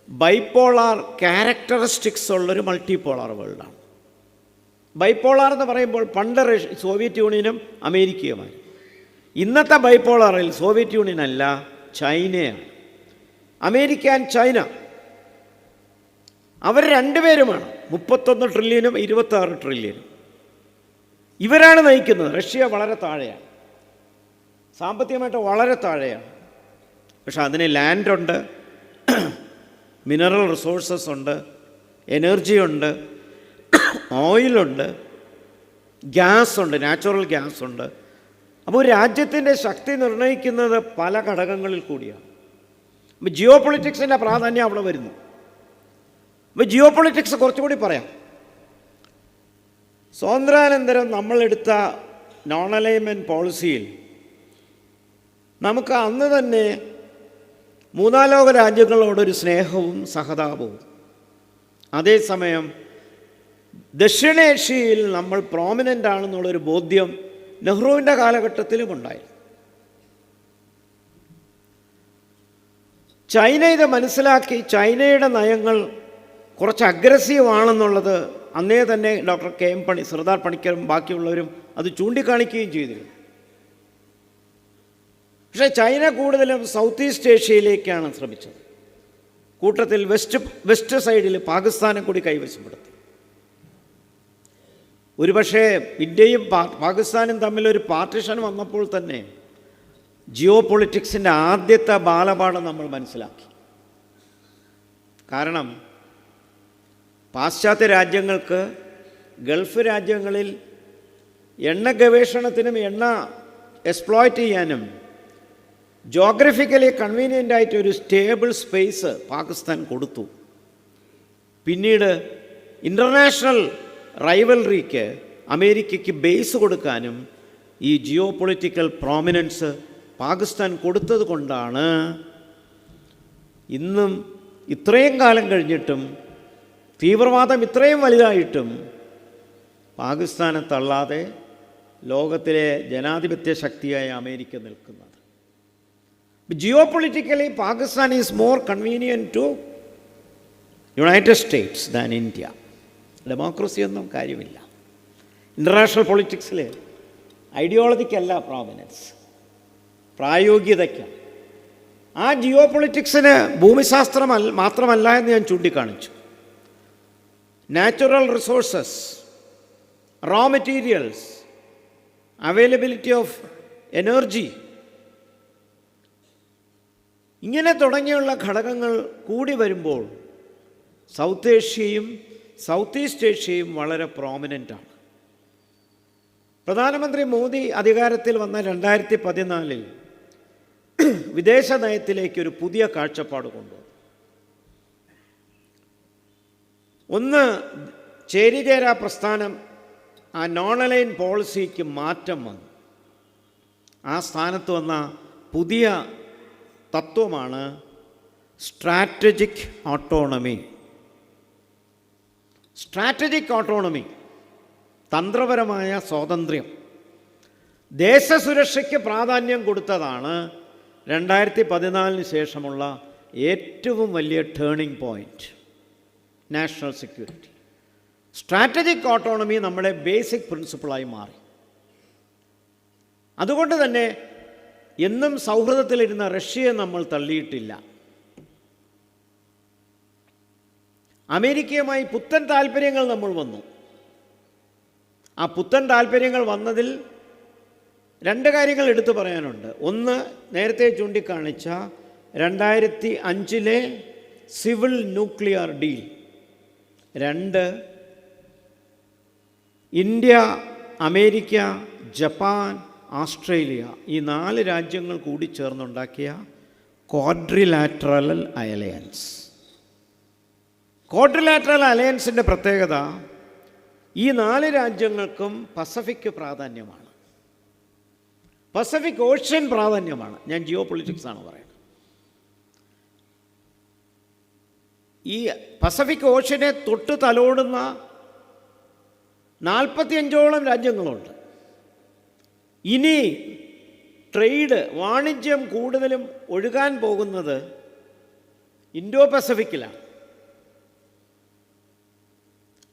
ബൈപോളാർ ക്യാരക്ടറിസ്റ്റിക്സ് ഉള്ളൊരു മൾട്ടിപോളാർ വേൾഡാണ്. ബൈപോളാർ എന്ന് പറയുമ്പോൾ പണ്ട് സോവിയറ്റ് യൂണിയനും അമേരിക്കയുമായി. ഇന്നത്തെ ബൈപോളറിൽ സോവിയറ്റ് യൂണിയൻ അല്ല, ചൈനയാണ്. അമേരിക്ക ആൻഡ് ചൈന അവർ രണ്ടുപേരുമാണ് 31 ട്രില്യനും 26 ട്രില്യനും. ഇവരാണ് നയിക്കുന്നത്. റഷ്യ വളരെ താഴെയാണ്, സാമ്പത്തികമായിട്ട് വളരെ താഴെയാണ്. പക്ഷെ അതിന് ലാൻഡുണ്ട്, മിനറൽ റിസോഴ്സസ് ഉണ്ട്, എനർജി ഉണ്ട്, ഓയിലുണ്ട്, ഗ്യാസ് ഉണ്ട്, നാച്ചുറൽ ഗ്യാസ് ഉണ്ട്. അപ്പോൾ രാജ്യത്തിൻ്റെ ശക്തി നിർണ്ണയിക്കുന്നത് പല ഘടകങ്ങളിൽ കൂടിയാണ്. അപ്പോൾ ജിയോ പൊളിറ്റിക്സിൻ്റെ പ്രാധാന്യം അവിടെ വരുന്നു. അപ്പോൾ ജിയോ പൊളിറ്റിക്സ് കുറച്ചുകൂടി പറയാം. സ്വാതന്ത്ര്യാനന്തരം നമ്മളെടുത്ത നോൺ അലൈൻമെൻറ്റ് പോളിസിയിൽ നമുക്ക് അന്ന് തന്നെ 3 ലോക രാജ്യങ്ങളോടൊരു സ്നേഹവും സഹതാപവും, അതേസമയം ദക്ഷിണേഷ്യയിൽ നമ്മൾ പ്രോമിനൻ്റ് ആണെന്നുള്ളൊരു ബോധ്യം നെഹ്റുവിൻ്റെ കാലഘട്ടത്തിലും ഉണ്ടായിരുന്നു. ചൈന ഇത് മനസ്സിലാക്കി ചൈനയുടെ നയങ്ങൾ കുറച്ച് അഗ്രസീവ് ആണെന്നുള്ളത് അന്നേ തന്നെ ഡോക്ടർ KM പണി, സർദാർ പണിക്കരും ബാക്കിയുള്ളവരും അത് ചൂണ്ടിക്കാണിക്കുകയും ചെയ്തിരുന്നു. പക്ഷേ ചൈന കൂടുതലും സൗത്ത് ഈസ്റ്റ് ഏഷ്യയിലേക്കാണ് ശ്രമിച്ചത്. കൂട്ടത്തിൽ വെസ്റ്റ് സൈഡിൽ പാകിസ്ഥാനെ കൂടി കൈവശപ്പെടുത്തി. ഒരുപക്ഷേ ഇന്ത്യയും പാകിസ്ഥാനും തമ്മിലൊരു പാർട്ടിഷൻ വന്നപ്പോൾ തന്നെ ജിയോ പൊളിറ്റിക്സിൻ്റെ ആദ്യത്തെ ബാലപാഠം നമ്മൾ മനസ്സിലാക്കി. കാരണം പാശ്ചാത്യ രാജ്യങ്ങൾക്ക് ഗൾഫ് രാജ്യങ്ങളിൽ എണ്ണ ഗവേഷണത്തിനും എണ്ണ എക്സ്പ്ലോയ്റ്റ് ചെയ്യാനും ജോഗ്രഫിക്കലി കൺവീനിയൻ്റ് ഒരു സ്റ്റേബിൾ സ്പേസ് പാകിസ്ഥാൻ കൊടുത്തു. പിന്നീട് ഇൻ്റർനാഷണൽ റൈവൽറിക്ക് അമേരിക്കയ്ക്ക് ബേസ് കൊടുക്കാനും ഈ ജിയോ പൊളിറ്റിക്കൽ പ്രോമിനൻസ് പാകിസ്ഥാൻ കൊടുത്തത് കൊണ്ടാണ് ഇന്നും ഇത്രയും കാലം കഴിഞ്ഞിട്ടും തീവ്രവാദം ഇത്രയും വലുതായിട്ടും പാകിസ്ഥാനെ തള്ളാതെ ലോകത്തിലെ ജനാധിപത്യ ശക്തിയായ അമേരിക്ക നിൽക്കുന്നത്. Geo politically Pakistan is more convenient to United States than India. ഡെമോക്രസിയൊന്നും കാര്യമില്ല. ഇൻ്റർനാഷണൽ പൊളിറ്റിക്സിൽ ഐഡിയോളജിക്കല്ല പ്രോമിനൻസ്, പ്രായോഗികതയ്ക്കാണ്. ആ ജിയോ പൊളിറ്റിക്സിന് ഭൂമിശാസ്ത്രം മാത്രമല്ല എന്ന് ഞാൻ ചൂണ്ടിക്കാണിച്ചു. Natural resources, raw materials, availability of energy, ഇങ്ങനെ തുടങ്ങിയുള്ള ഘടകങ്ങൾ കൂടി വരുമ്പോൾ സൗത്ത് ഏഷ്യയും സൗത്ത് ഈസ്റ്റ് ഏഷ്യയും വളരെ പ്രോമിനൻ്റാണ്. പ്രധാനമന്ത്രി മോദി അധികാരത്തിൽ വന്ന 2014 വിദേശ നയത്തിലേക്ക് ഒരു പുതിയ കാഴ്ചപ്പാട് കൊണ്ടുവന്നു. ഒന്ന്, ചേരിചേരാ പ്രസ്ഥാനം ആ നോൺ അലൈൻ പോളിസിക്ക് മാറ്റം വന്നു. ആ സ്ഥാനത്ത് വന്ന പുതിയ തത്വമാണ് സ്ട്രാറ്റജിക് ഓട്ടോണമി. സ്ട്രാറ്റജിക് ഓട്ടോണമി, തന്ത്രപരമായ സ്വാതന്ത്ര്യം, ദേശസുരക്ഷയ്ക്ക് പ്രാധാന്യം കൊടുത്തതാണ് 2014 ശേഷമുള്ള ഏറ്റവും വലിയ turning point. National security, strategic autonomy നമ്മുടെ ബേസിക് പ്രിൻസിപ്പിളായി മാറി. അതുകൊണ്ട് തന്നെ എന്നും സൗഹൃദത്തിലിരുന്ന റഷ്യയെ നമ്മൾ തള്ളിയിട്ടില്ല. അമേരിക്കയുമായി പുത്തൻ താല്പര്യങ്ങൾ നമ്മൾ വന്നു. ആ പുത്തൻ താല്പര്യങ്ങൾ വന്നതിൽ രണ്ട് കാര്യങ്ങൾ എടുത്തു പറയാനുണ്ട്. ഒന്ന്, നേരത്തെ ചൂണ്ടിക്കാണിച്ച 2005 സിവിൽ ന്യൂക്ലിയർ ഡീൽ. രണ്ട്, ഇന്ത്യ, അമേരിക്ക, ജപ്പാൻ, ഓസ്ട്രേലിയ ഈ 4 രാജ്യങ്ങൾ കൂടി ചേർന്നുണ്ടാക്കിയ ക്വാഡ്രിലാറ്ററൽ അലയൻസ്. ക്വാഡ്രിലാറ്ററൽ അലയൻസിൻ്റെ പ്രത്യേകത ഈ 4 രാജ്യങ്ങൾക്കും പസഫിക് പ്രാധാന്യമാണ്, പസഫിക് ഓഷ്യൻ പ്രാധാന്യമാണ്. ഞാൻ ജിയോ പൊളിറ്റിക്സ് ആണ് പറയുന്നത്. ഈ പസഫിക് ഓഷ്യനെ തൊട്ട് തലോടുന്ന 45ഓളം രാജ്യങ്ങളുണ്ട്. ഇനി ട്രേഡ്, വാണിജ്യം കൂടുതലും ഒഴുകാൻ പോകുന്നത് ഇൻഡോ പസഫിക്കിലാണ്.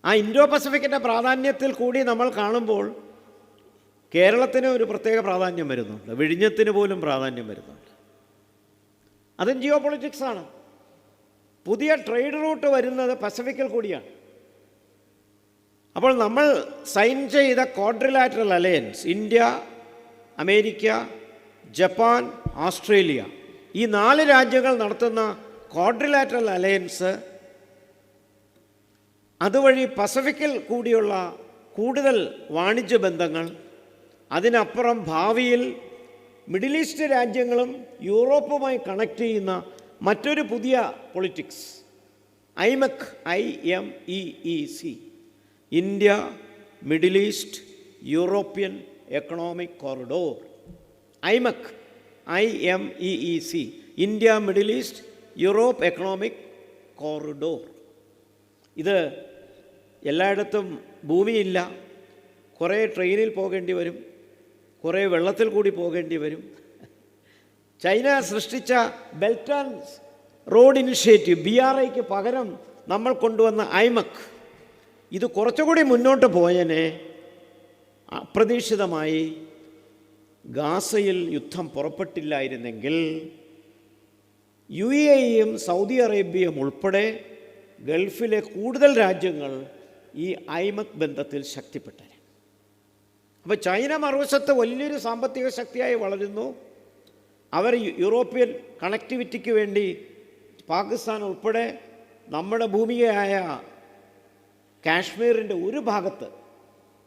ആ ഇൻഡോ പസഫിക്കിൻ്റെ പ്രാധാന്യത്തിൽ കൂടി നമ്മൾ കാണുമ്പോൾ കേരളത്തിന് ഒരു പ്രത്യേക പ്രാധാന്യം വരുന്നുണ്ട്, വിഴിഞ്ഞത്തിന് പോലും പ്രാധാന്യം വരുന്നുണ്ട്. അതും ജിയോ പൊളിറ്റിക്സാണ്. പുതിയ ട്രേഡ് റൂട്ട് വരുന്നത് പസഫിക്കിൽ കൂടിയാണ്. അപ്പോൾ നമ്മൾ സൈൻ ചെയ്ത quadrilateral alliance, India, America, Japan, Australia ഈ 4 രാജ്യങ്ങൾ നടത്തുന്ന ക്വാഡ്രിലാറ്ററൽ അലയൻസ്, അതുവഴി പസഫിക്കിൽ കൂടിയുള്ള കൂടുതൽ വാണിജ്യ ബന്ധങ്ങൾ, അതിനപ്പുറം ഭാവിയിൽ മിഡിൽ ഈസ്റ്റ് രാജ്യങ്ങളും യൂറോപ്പുമായി കണക്ട് ചെയ്യുന്ന മറ്റൊരു പുതിയ politics, ഐമെക്, IMEEC, India middle east European economic corridor. ഐമെക്, IMEEC, India middle east Europe economic corridor. ഇത് എല്ലായിടത്തും ഭൂമിയില്ല, കുറേ ട്രെയിനിൽ പോകേണ്ടി വരും, കുറേ വെള്ളത്തിൽ കൂടി പോകേണ്ടി വരും. ചൈന സൃഷ്ടിച്ച ബെൽറ്റ് ആൻഡ് റോഡ് ഇനിഷ്യേറ്റീവ്, BRIക്ക് പകരം നമ്മൾ കൊണ്ടുവന്ന ഐമെക്, ഇത് കുറച്ചുകൂടി മുന്നോട്ട് പോയതിനെ അപ്രതീക്ഷിതമായി ഗാസയിൽ യുദ്ധം പുറപ്പെട്ടില്ലായിരുന്നെങ്കിൽ UAEയും സൗദി അറേബ്യയും ഉൾപ്പെടെ ഗൾഫിലെ കൂടുതൽ രാജ്യങ്ങൾ ഈ ഐമെക് ബന്ധത്തിൽ ശക്തിപ്പെട്ടു. അപ്പോൾ ചൈന മറുവശത്ത് വലിയൊരു സാമ്പത്തിക ശക്തിയായി വളരുന്നു. അവർ യൂറോപ്യൻ കണക്ടിവിറ്റിക്ക് വേണ്ടി പാകിസ്ഥാൻ ഉൾപ്പെടെ നമ്മുടെ ഭൂമികയായ കാശ്മീരിൻ്റെ ഒരു ഭാഗത്ത്,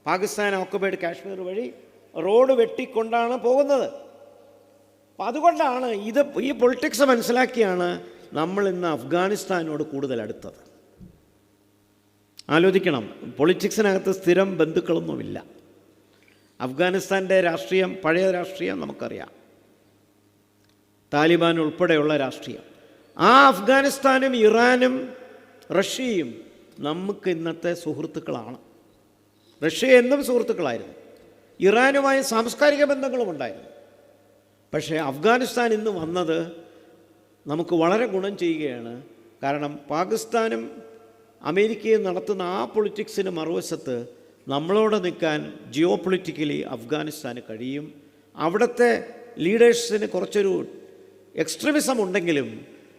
പാകിസ്ഥാൻ ഓക്കുപൈഡ് കാശ്മീർ വഴി റോഡ് വെട്ടിക്കൊണ്ടാണ് പോകുന്നത്. അപ്പം അതുകൊണ്ടാണ് ഈ പൊളിറ്റിക്സ് മനസ്സിലാക്കിയാണ് നമ്മൾ ഇന്ന് അഫ്ഗാനിസ്ഥാനോട് കൂടുതൽ അടുത്തത്. ആലോചിക്കണം, പൊളിറ്റിക്സിനകത്ത് സ്ഥിരം ബന്ധുക്കളൊന്നുമില്ല. അഫ്ഗാനിസ്ഥാൻ്റെ രാഷ്ട്രീയം, പഴയ രാഷ്ട്രീയം നമുക്കറിയാം, താലിബാൻ ഉൾപ്പെടെയുള്ള രാഷ്ട്രീയം. ആ അഫ്ഗാനിസ്ഥാനും ഇറാനും റഷ്യയും നമുക്ക് ഇന്നത്തെ സുഹൃത്തുക്കളാണ്. റഷ്യ എന്നും സുഹൃത്തുക്കളായിരുന്നു, ഇറാനുമായി സാംസ്കാരിക ബന്ധങ്ങളും ഉണ്ടായിരുന്നു. പക്ഷേ അഫ്ഗാനിസ്ഥാൻ ഇന്ന് വന്നത് നമുക്ക് വളരെ ഗുണം ചെയ്യുകയാണ്. കാരണം പാകിസ്ഥാനും അമേരിക്കയും നടത്തുന്ന ആ പൊളിറ്റിക്സിന് മറുവശത്ത് നമ്മളോട് നിൽക്കാൻ ജിയോ പൊളിറ്റിക്കലി അഫ്ഗാനിസ്ഥാന് കഴിയും. അവിടുത്തെ ലീഡേഴ്സിന് കുറച്ചൊരു എക്സ്ട്രീമിസം ഉണ്ടെങ്കിലും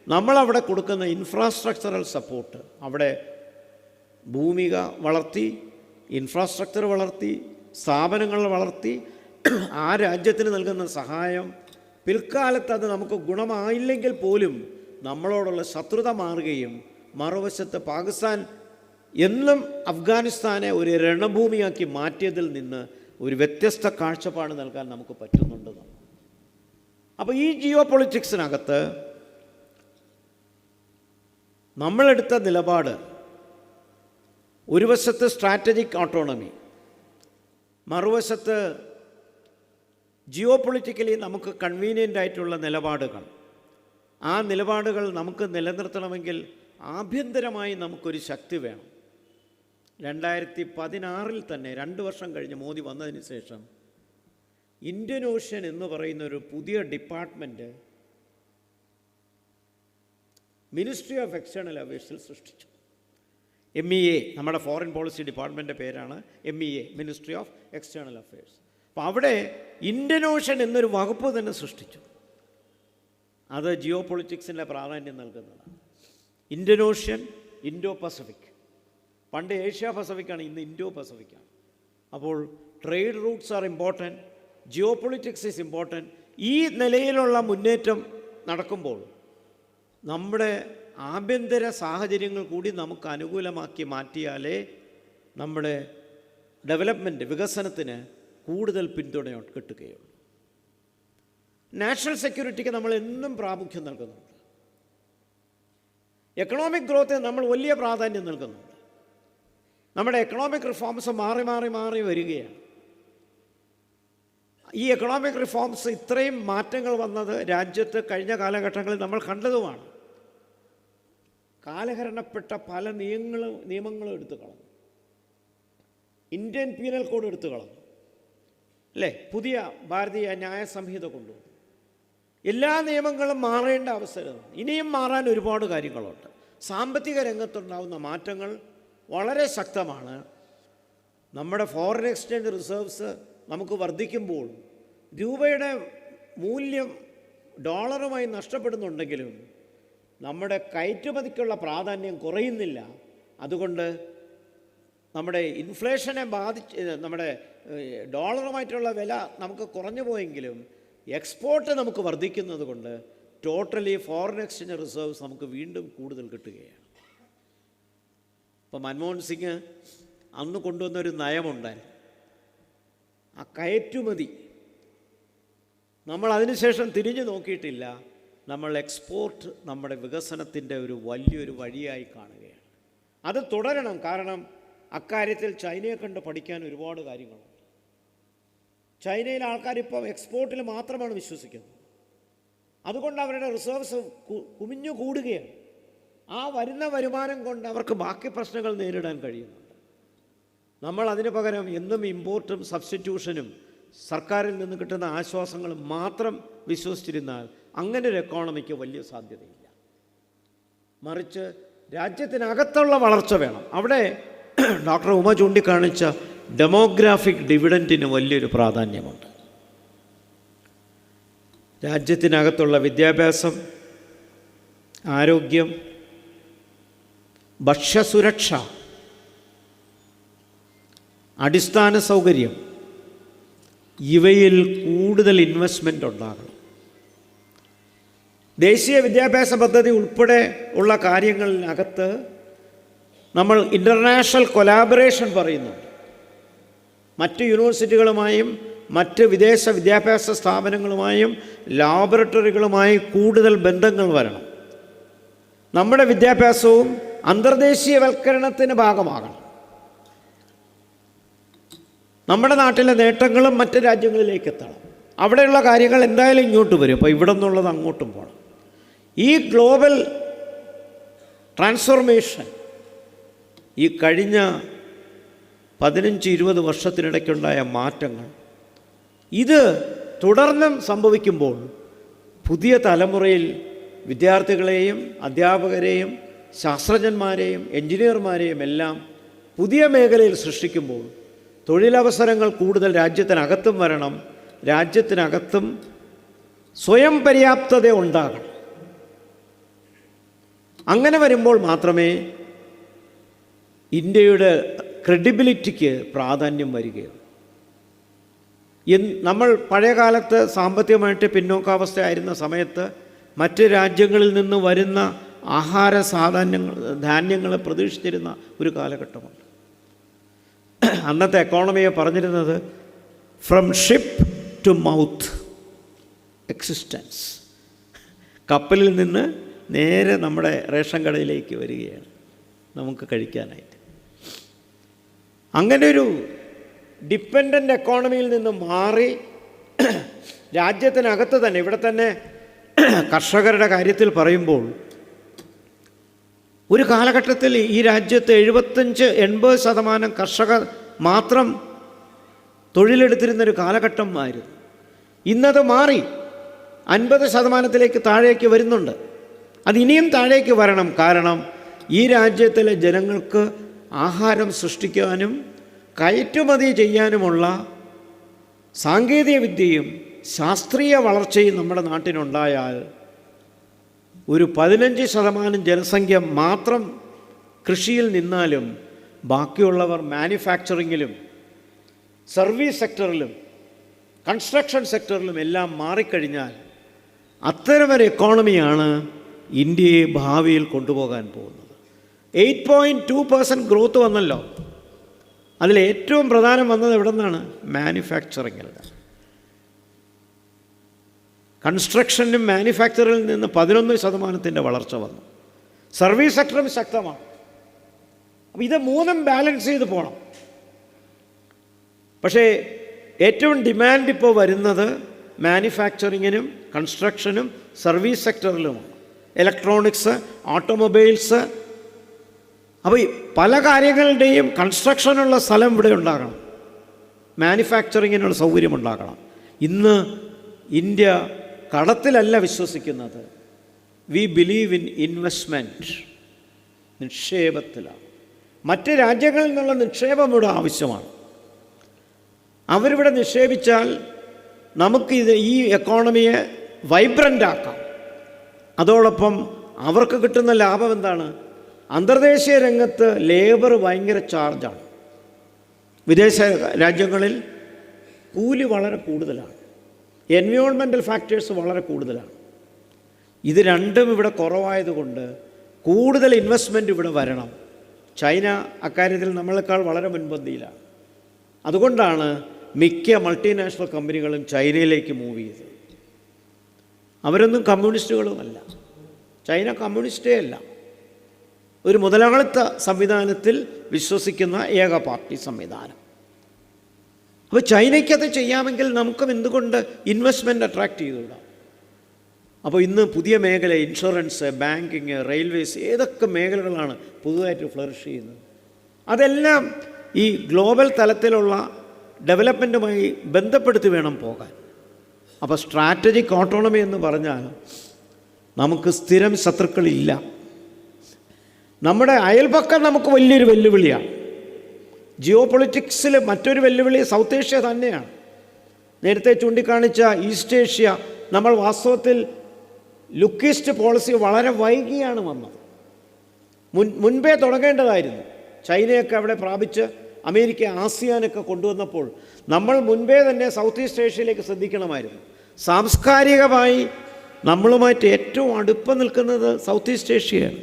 നമ്മളവിടെ കൊടുക്കുന്ന ഇൻഫ്രാസ്ട്രക്ചറൽ സപ്പോർട്ട്, അവിടെ ഭൂമിക വളർത്തി, ഇൻഫ്രാസ്ട്രക്ചർ വളർത്തി, സ്ഥാപനങ്ങൾ വളർത്തി, ആ രാജ്യത്തിന് നൽകുന്ന സഹായം പിൽക്കാലത്ത് അത് നമുക്ക് ഗുണമായില്ലെങ്കിൽ പോലും നമ്മളോടുള്ള ശത്രുത മാറുകയും, മറുവശത്ത് പാകിസ്ഥാൻ എന്നും അഫ്ഗാനിസ്ഥാനെ ഒരു രണഭൂമിയാക്കി മാറ്റിയതിൽ നിന്ന് ഒരു വ്യത്യസ്ത കാഴ്ചപ്പാട് നൽകാൻ നമുക്ക് പറ്റുന്നുണ്ടെന്നാണ്. അപ്പോൾ ഈ ജിയോ പൊളിറ്റിക്സിനകത്ത് നമ്മളെടുത്ത നിലപാട് ഒരു വശത്ത് സ്ട്രാറ്റജിക് ഓട്ടോണമി, മറുവശത്ത് ജിയോ പൊളിറ്റിക്കലി നമുക്ക് കൺവീനിയൻ്റ് ആയിട്ടുള്ള നിലപാടുകൾ. ആ നിലപാടുകൾ നമുക്ക് നിലനിർത്തണമെങ്കിൽ ആഭ്യന്തരമായി നമുക്കൊരു ശക്തി വേണം. 2016 തന്നെ 2 വർഷം കഴിഞ്ഞ് മോദി വന്നതിന് ശേഷം ഇന്ത്യൻ ഓഷ്യൻ എന്ന് പറയുന്ന ഒരു പുതിയ ഡിപ്പാർട്ട്മെൻറ്റ് മിനിസ്ട്രി ഓഫ് എക്സ്റ്റേണൽ അഫയേഴ്സിൽ സൃഷ്ടിച്ചു. MEA, നമ്മുടെ ഫോറിൻ പോളിസി ഡിപ്പാർട്ട്മെൻറ്റിൻ്റെ പേരാണ് MEA, ministry of external affairs. അപ്പോൾ അവിടെ ഇന്ത്യൻ ഓഷ്യൻ എന്നൊരു വകുപ്പ് തന്നെ സൃഷ്ടിച്ചു. അത് ജിയോ പൊളിറ്റിക്സിൻ്റെ പ്രാധാന്യം നൽകുന്നതാണ്. Indian Ocean, Indo Pacific. പണ്ട് ഏഷ്യ പസഫിക്കാണ്, ഇന്ന് ഇൻഡോ പസഫിക്കാണ്. അപ്പോൾ trade routes are important, geopolitics is important. ഈ നിലയിലുള്ള മുന്നേറ്റം നടക്കുമ്പോൾ നമ്മുടെ ആഭ്യന്തര സാഹചര്യങ്ങൾ കൂടി നമുക്ക് അനുകൂലമാക്കി മാറ്റിയാലേ നമ്മുടെ ഡെവലപ്മെൻറ്റ്, വികസനത്തിന് കൂടുതൽ പിന്തുണ കിട്ടുകയുള്ളൂ. നാഷണൽ സെക്യൂരിറ്റിക്ക് നമ്മൾ എന്നും പ്രാമുഖ്യം നൽകുന്നുണ്ട്. എക്കണോമിക് ഗ്രോത്തിന് നമ്മൾ വലിയ പ്രാധാന്യം നൽകുന്നുണ്ട്. നമ്മുടെ എക്കണോമിക് റിഫോംസ് മാറി മാറി മാറി വരികയാണ്. ഈ എക്കണോമിക് റിഫോംസ് ഇത്രയും മാറ്റങ്ങൾ വന്നത് രാജ്യത്ത് കഴിഞ്ഞ കാലഘട്ടങ്ങളിൽ നമ്മൾ കണ്ടതുമാണ്. കാലഹരണപ്പെട്ട പല നിയമങ്ങളും എടുത്തു കളഞ്ഞു. ഇന്ത്യൻ പീനൽ കോഡ് എടുത്തു കളഞ്ഞു, അല്ലേ? പുതിയ ഭാരതീയ ന്യായ സംഹിത കൊണ്ടുവന്നു. എല്ലാ നിയമങ്ങളും മാറേണ്ട അവസരം. ഇനിയും മാറാൻ ഒരുപാട് കാര്യങ്ങളുണ്ട്. സാമ്പത്തിക രംഗത്തുണ്ടാകുന്ന മാറ്റങ്ങൾ വളരെ ശക്തമാണ്. നമ്മുടെ ഫോറിൻ എക്സ്ചേഞ്ച് റിസർവ്സ് നമുക്ക് വർദ്ധിക്കുമ്പോൾ രൂപയുടെ മൂല്യം ഡോളറുമായി നഷ്ടപ്പെടുന്നുണ്ടെങ്കിലും നമ്മുടെ കയറ്റുമതിക്കുള്ള പ്രാധാന്യം കുറയുന്നില്ല. അതുകൊണ്ട് നമ്മുടെ ഇൻഫ്ലേഷനെ നമ്മുടെ ഡോളറുമായിട്ടുള്ള വില നമുക്ക് കുറഞ്ഞു പോയെങ്കിലും എക്സ്പോർട്ട് നമുക്ക് വർദ്ധിക്കുന്നത് കൊണ്ട് ടോട്ടലി ഫോറിൻ എക്സ്ചേഞ്ച് റിസർവ്സ് നമുക്ക് വീണ്ടും കൂടുതൽ കിട്ടുകയാണ്. ഇപ്പോൾ മൻമോഹൻ സിംഗ് അന്ന് കൊണ്ടുവന്നൊരു നയമുണ്ടായിരുന്നു. ആ കയറ്റുമതി നമ്മൾ അതിനുശേഷം തിരിഞ്ഞു നോക്കിയിട്ടില്ല. നമ്മൾ എക്സ്പോർട്ട് നമ്മുടെ വികസനത്തിൻ്റെ ഒരു വലിയൊരു വഴിയായി കാണുകയാണ്. അത് തുടരണം. കാരണം അക്കാര്യത്തിൽ ചൈനയെ കണ്ട് പഠിക്കാൻ ഒരുപാട് കാര്യങ്ങളുണ്ട്. ചൈനയിലെ ആൾക്കാരിപ്പം എക്സ്പോർട്ടിൽ മാത്രമാണ് വിശ്വസിക്കുന്നത്. അതുകൊണ്ട് അവരുടെ റിസർവ്സ് കുമിഞ്ഞു കൂടുകയാണ്. ആ വരുന്ന വരുമാനം കൊണ്ട് അവർക്ക് ബാക്കി പ്രശ്നങ്ങൾ നേരിടാൻ കഴിയുന്നുണ്ട്. നമ്മൾ അതിന് പകരം എന്നും ഇമ്പോർട്ടും സബ്സ്റ്റിറ്റ്യൂഷനും സർക്കാരിൽ നിന്ന് കിട്ടുന്ന ആശ്വാസങ്ങളും മാത്രം വിശ്വസിച്ചിരുന്നാൽ അങ്ങനെ ഒരു എക്കോണമിക്ക് വലിയ സാധ്യതയില്ല. മറിച്ച് രാജ്യത്തിനകത്തുള്ള വളർച്ച വേണം. അവിടെ ഡോക്ടർ ഉമ ചൂണ്ടിക്കാണിച്ച ഡെമോഗ്രാഫിക് ഡിവിഡൻറ്റിന് വലിയൊരു പ്രാധാന്യമുണ്ട്. രാജ്യത്തിനകത്തുള്ള വിദ്യാഭ്യാസം, ആരോഗ്യം, ഭക്ഷ്യസുരക്ഷ, അടിസ്ഥാന സൗകര്യം, ഇവയിൽ കൂടുതൽ ഇൻവെസ്റ്റ്മെൻ്റ് ഉണ്ടാകണം. ദേശീയ വിദ്യാഭ്യാസ പദ്ധതി ഉൾപ്പെടെ ഉള്ള കാര്യങ്ങളിനകത്ത് നമ്മൾ ഇൻ്റർനാഷണൽ കൊലാബറേഷൻ പറയുന്നുണ്ട്. മറ്റ് യൂണിവേഴ്സിറ്റികളുമായും മറ്റ് വിദേശ വിദ്യാഭ്യാസ സ്ഥാപനങ്ങളുമായും ലാബറട്ടറികളുമായി കൂടുതൽ ബന്ധങ്ങൾ വരണം. നമ്മുടെ വിദ്യാഭ്യാസവും അന്തർദേശീയവൽക്കരണത്തിന് ഭാഗമാകണം. നമ്മുടെ നാട്ടിലെ നേട്ടങ്ങളും മറ്റ് രാജ്യങ്ങളിലേക്ക് എത്തണം. അവിടെയുള്ള കാര്യങ്ങൾ എന്തായാലും ഇങ്ങോട്ട് വരും. അപ്പോൾ ഇവിടെ നിന്നുള്ളത് അങ്ങോട്ടും പോകണം. ഈ ഗ്ലോബൽ ട്രാൻസ്ഫോർമേഷൻ ഈ കഴിഞ്ഞ 15-20 വർഷത്തിനിടയ്ക്കുണ്ടായ മാറ്റങ്ങൾ ഇത് തുടർന്നും സംഭവിക്കുമ്പോൾ പുതിയ തലമുറയിൽ വിദ്യാർത്ഥികളെയും അധ്യാപകരെയും ശാസ്ത്രജ്ഞന്മാരെയും എൻജിനീയർമാരെയും എല്ലാം പുതിയ മേഖലയിൽ സൃഷ്ടിക്കുമ്പോൾ തൊഴിലവസരങ്ങൾ കൂടുതൽ രാജ്യത്തിനകത്തും വരണം. രാജ്യത്തിനകത്തും സ്വയം പര്യാപ്തത ഉണ്ടാകണം. അങ്ങനെ വരുമ്പോൾ മാത്രമേ ഇന്ത്യയുടെ ക്രെഡിബിലിറ്റിക്ക് പ്രാധാന്യം വരികയുള്ളൂ. നമ്മൾ പഴയകാലത്ത് സാമ്പത്തികമായിട്ട് പിന്നോക്കാവസ്ഥയായിരുന്ന സമയത്ത് മറ്റ് രാജ്യങ്ങളിൽ നിന്ന് വരുന്ന ആഹാര ധാന്യങ്ങളെ പ്രതീക്ഷിച്ചിരുന്ന ഒരു കാലഘട്ടമുണ്ട്. അന്നത്തെ എക്കോണമിയെ പറഞ്ഞിരുന്നത് from ship to mouth existence. കപ്പലിൽ നിന്ന് നേരെ നമ്മുടെ റേഷൻ കടയിലേക്ക് വരികയാണ് നമുക്ക് കഴിക്കാനായിട്ട്. അങ്ങനെ ഒരു ഡിപ്പെൻഡൻ്റ് എക്കോണമിയിൽ നിന്ന് മാറി രാജ്യത്തിനകത്ത് തന്നെ, ഇവിടെ തന്നെ കർഷകരുടെ കാര്യത്തിൽ പറയുമ്പോൾ, ഒരു കാലഘട്ടത്തിൽ ഈ രാജ്യത്ത് 75-80% കർഷകർ മാത്രം തൊഴിലെടുത്തിരുന്നൊരു കാലഘട്ടമായിരുന്നു. ഇന്നത് മാറി 50%-ത്തിലേക്ക് താഴേക്ക് വരുന്നുണ്ട്. അതിനിയും താഴേക്ക് വരണം. കാരണം ഈ രാജ്യത്തിലെ ജനങ്ങൾക്ക് ആഹാരം സൃഷ്ടിക്കാനും കയറ്റുമതി ചെയ്യാനുമുള്ള സാങ്കേതിക വിദ്യയും ശാസ്ത്രീയ വളർച്ചയും നമ്മുടെ നാട്ടിനുണ്ടായാൽ ഒരു 15% ജനസംഖ്യ മാത്രം കൃഷിയിൽ നിന്നാലും ബാക്കിയുള്ളവർ മാനുഫാക്ചറിങ്ങിലും സർവീസ് സെക്ടറിലും കൺസ്ട്രക്ഷൻ സെക്ടറിലും എല്ലാം മാറിക്കഴിഞ്ഞാൽ അത്തരമൊരു എക്കോണമിയാണ് ഇന്ത്യയെ ഭാവിയിൽ കൊണ്ടുപോകാൻ പോകുന്നത്. 8.2% ഗ്രോത്ത് വന്നല്ലോ. അതിലേറ്റവും പ്രധാനം വന്നത് എവിടെ നിന്നാണ്? മാനുഫാക്ചറിങ്ങിൽ. കൺസ്ട്രക്ഷനും മാനുഫാക്ചറിൽ നിന്ന് 11% വളർച്ച വന്നു. സർവീസ് സെക്ടറും ശക്തമാണ്. അപ്പോൾ ഇത് മൂന്നും ബാലൻസ് ചെയ്ത് പോകണം. പക്ഷേ ഏറ്റവും ഡിമാൻഡ് ഇപ്പോൾ വരുന്നത് മാനുഫാക്ചറിങ്ങിനും കൺസ്ട്രക്ഷനും സർവീസ് സെക്ടറിലുമാണ്. Electronics, automobiles. അപ്പോൾ പല കാര്യങ്ങളുടെയും കൺസ്ട്രക്ഷനുള്ള സ്ഥലം ഇവിടെ ഉണ്ടാകണം, മാനുഫാക്ചറിങ്ങിനുള്ള സൗകര്യം ഉണ്ടാകണം. ഇന്ന് ഇന്ത്യ കടത്തിലല്ല വിശ്വസിക്കുന്നത്. വി ബിലീവ് ഇൻ ഇൻവെസ്റ്റ്മെൻറ്റ്, നിക്ഷേപത്തിലാണ്. മറ്റ് രാജ്യങ്ങളിൽ നിന്നുള്ള നിക്ഷേപം ഇവിടെ ആവശ്യമാണ്. അവരിവിടെ നിക്ഷേപിച്ചാൽ നമുക്കിത് ഈ എക്കോണമിയെ വൈബ്രൻ്റ് ആക്കാം. അതോടൊപ്പം അവർക്ക് കിട്ടുന്ന ലാഭം എന്താണ്? അന്തർദേശീയ രംഗത്ത് ലേബർ ഭയങ്കര ചാർജാണ്. വിദേശ രാജ്യങ്ങളിൽ കൂലി വളരെ കൂടുതലാണ്, എൻവയോൺമെൻറ്റൽ ഫാക്ടേഴ്സ് വളരെ കൂടുതലാണ്. ഇത് രണ്ടും ഇവിടെ കുറവായതുകൊണ്ട് കൂടുതൽ ഇൻവെസ്റ്റ്മെൻറ്റ് ഇവിടെ വരണം. ചൈന അക്കാര്യത്തിൽ നമ്മളെക്കാൾ വളരെ മുൻപന്തിയിലാണ്. അതുകൊണ്ടാണ് മിക്ക മൾട്ടിനാഷണൽ കമ്പനികളും ചൈനയിലേക്ക് മൂവ് ചെയ്തത്. അവരൊന്നും കമ്മ്യൂണിസ്റ്റുകളുമല്ല. ചൈന കമ്മ്യൂണിസ്റ്റേ അല്ല, ഒരു മുതലാളിത്ത സംവിധാനത്തിൽ വിശ്വസിക്കുന്ന ഏക പാർട്ടി സംവിധാനം. അപ്പോൾ ചൈനയ്ക്കത് ചെയ്യാമെങ്കിൽ നമുക്കും എന്തുകൊണ്ട് ഇൻവെസ്റ്റ്മെൻറ്റ് അട്രാക്റ്റ് ചെയ്തുകൂടാ? അപ്പോൾ ഇന്ന് പുതിയ മേഖല ഇൻഷുറൻസ്, ബാങ്കിങ്, റെയിൽവേസ്, ഏതൊക്കെ മേഖലകളാണ് പുതുതായിട്ട് ഫ്ലറിഷ് ചെയ്യുന്നത്? അതെല്ലാം ഈ ഗ്ലോബൽ തലത്തിലുള്ള ഡെവലപ്മെൻറ്റുമായി ബന്ധപ്പെടുത്തി വേണം പോകാൻ. അപ്പോൾ സ്ട്രാറ്റജിക് ഓട്ടോണമി എന്ന് പറഞ്ഞാൽ നമുക്ക് സ്ഥിരം ശത്രുക്കളില്ല. നമ്മുടെ അയൽപക്കം നമുക്ക് വലിയൊരു വെല്ലുവിളിയാണ്. ജിയോ പൊളിറ്റിക്സിൽ മറ്റൊരു വെല്ലുവിളി സൗത്ത് ഏഷ്യ തന്നെയാണ്. നേരത്തെ ചൂണ്ടിക്കാണിച്ച ഈസ്റ്റ് ഏഷ്യ, നമ്മൾ വാസ്തവത്തിൽ ലുക്കിസ്റ്റ് പോളിസി വളരെ വൈകിയാണ് വന്നത്. മുൻപേ തുടങ്ങേണ്ടതായിരുന്നു. ചൈനയൊക്കെ അവിടെ പ്രാപിച്ച് അമേരിക്ക, ആസിയാനൊക്കെ കൊണ്ടുവന്നപ്പോൾ നമ്മൾ മുൻപേ തന്നെ സൗത്ത് ഈസ്റ്റ് ഏഷ്യയിലേക്ക് ശ്രദ്ധിക്കണമായിരുന്നു. സാംസ്കാരികമായി നമ്മളുമായിട്ട് ഏറ്റവും അടുപ്പം നിൽക്കുന്നത് സൗത്ത് ഈസ്റ്റ് ഏഷ്യയാണ്.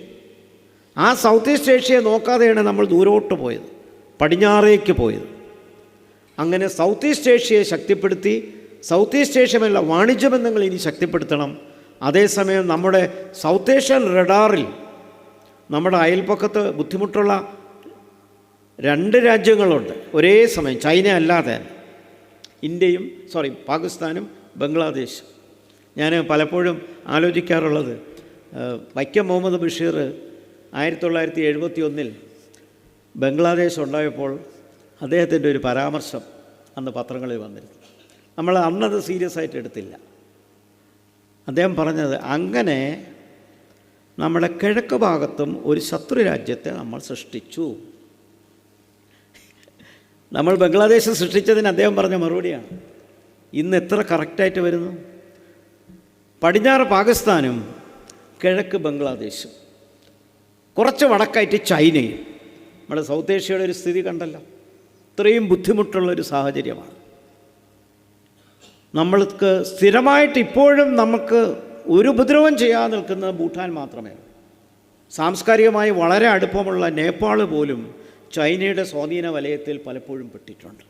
ആ സൗത്ത് ഈസ്റ്റ് ഏഷ്യയെ നോക്കാതെയാണ് നമ്മൾ ദൂരോട്ട് പോയത്, പടിഞ്ഞാറേക്ക് പോയത്. അങ്ങനെ സൗത്ത് ഈസ്റ്റ് ഏഷ്യയെ ശക്തിപ്പെടുത്തി, സൗത്ത് ഈസ്റ്റ് ഏഷ്യയിലുള്ള വാണിജ്യ ബന്ധങ്ങൾ ഇനി ശക്തിപ്പെടുത്തണം. അതേസമയം നമ്മുടെ സൗത്ത് ഏഷ്യൻ റഡാറിൽ നമ്മുടെ അയൽപ്പക്കത്ത് ബുദ്ധിമുട്ടുള്ള 2 രാജ്യങ്ങളുണ്ട് ഒരേ സമയം, ചൈന അല്ലാതെ. പാകിസ്ഥാനും ബംഗ്ലാദേശും. ഞാൻ പലപ്പോഴും ആലോചിക്കാറുള്ളത്, വൈക്കം മുഹമ്മദ് ബഷീർ 1971 ബംഗ്ലാദേശ് ഉണ്ടായപ്പോൾ അദ്ദേഹത്തിൻ്റെ ഒരു പരാമർശം അന്ന് പത്രങ്ങളിൽ വന്നിരുന്നു. നമ്മൾ അന്നത് സീരിയസ് ആയിട്ട് എടുത്തില്ല. അദ്ദേഹം പറഞ്ഞത്, അങ്ങനെ നമ്മുടെ കിഴക്ക് ഭാഗത്തും ഒരു ശത്രു രാജ്യത്തെ നമ്മൾ സൃഷ്ടിച്ചു. നമ്മൾ ബംഗ്ലാദേശ് സൃഷ്ടിച്ചതിന് അദ്ദേഹം പറഞ്ഞ മറുപടിയാണ് ഇന്ന് എത്ര കറക്റ്റായിട്ട് വരുന്നു. പടിഞ്ഞാറ് പാകിസ്ഥാനും കിഴക്ക് ബംഗ്ലാദേശും, കുറച്ച് വടക്കായിട്ട് ചൈനയും. നമ്മുടെ സൗത്ത് ഏഷ്യയുടെ ഒരു സ്ഥിതി കണ്ടല്ലോ, ഇത്രയും ബുദ്ധിമുട്ടുള്ളൊരു സാഹചര്യമാണ്. നമ്മൾക്ക് സ്ഥിരമായിട്ട് ഇപ്പോഴും നമുക്ക് ഒരു ഉപദ്രവം ചെയ്യാതെ നിൽക്കുന്നത് ഭൂട്ടാൻ മാത്രമേ. സാംസ്കാരികമായി വളരെ അടുപ്പമുള്ള നേപ്പാൾ പോലും ചൈനയുടെ സ്വാധീന വലയത്തിൽ പലപ്പോഴും പെട്ടിട്ടുണ്ട്.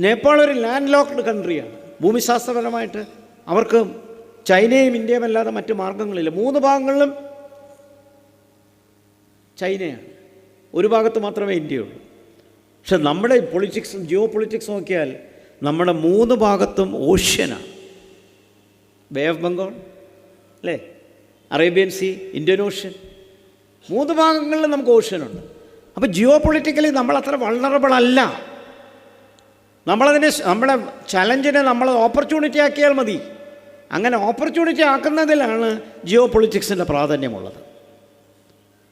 നേപ്പാൾ ഒരു ലാൻഡ് ലോക്ക്ഡ് കൺട്രിയാണ്. ഭൂമിശാസ്ത്രപരമായിട്ട് അവർക്ക് ചൈനയും ഇന്ത്യയും അല്ലാതെ മറ്റ് മാർഗങ്ങളില്ല. 3 ഭാഗങ്ങളിലും ചൈനയാണ്. ഒരു ഭാഗത്ത് മാത്രമേ ഇന്ത്യയുള്ളൂ. പക്ഷെ നമ്മുടെ പൊളിറ്റിക്സും ജിയോ പൊളിറ്റിക്സ് നോക്കിയാൽ നമ്മുടെ 3 ഭാഗത്തും ഓഷ്യനാണ്. ബേ ഓഫ് ബംഗാൾ അല്ലേ, അറേബ്യൻ സീ, ഇന്ത്യൻ ഓഷ്യൻ, 3 ഭാഗങ്ങളിൽ നമുക്ക് ഓഷ്യനുണ്ട്. അപ്പോൾ ജിയോ പൊളിറ്റിക്കലി നമ്മളത്ര വൾണറബിൾ അല്ല. നമ്മുടെ ചലഞ്ചിനെ നമ്മൾ ഓപ്പർച്യൂണിറ്റി ആക്കിയാൽ മതി. അങ്ങനെ ഓപ്പർച്യൂണിറ്റി ആക്കുന്നതിലാണ് ജിയോ പൊളിറ്റിക്സിൻ്റെ പ്രാധാന്യമുള്ളത്.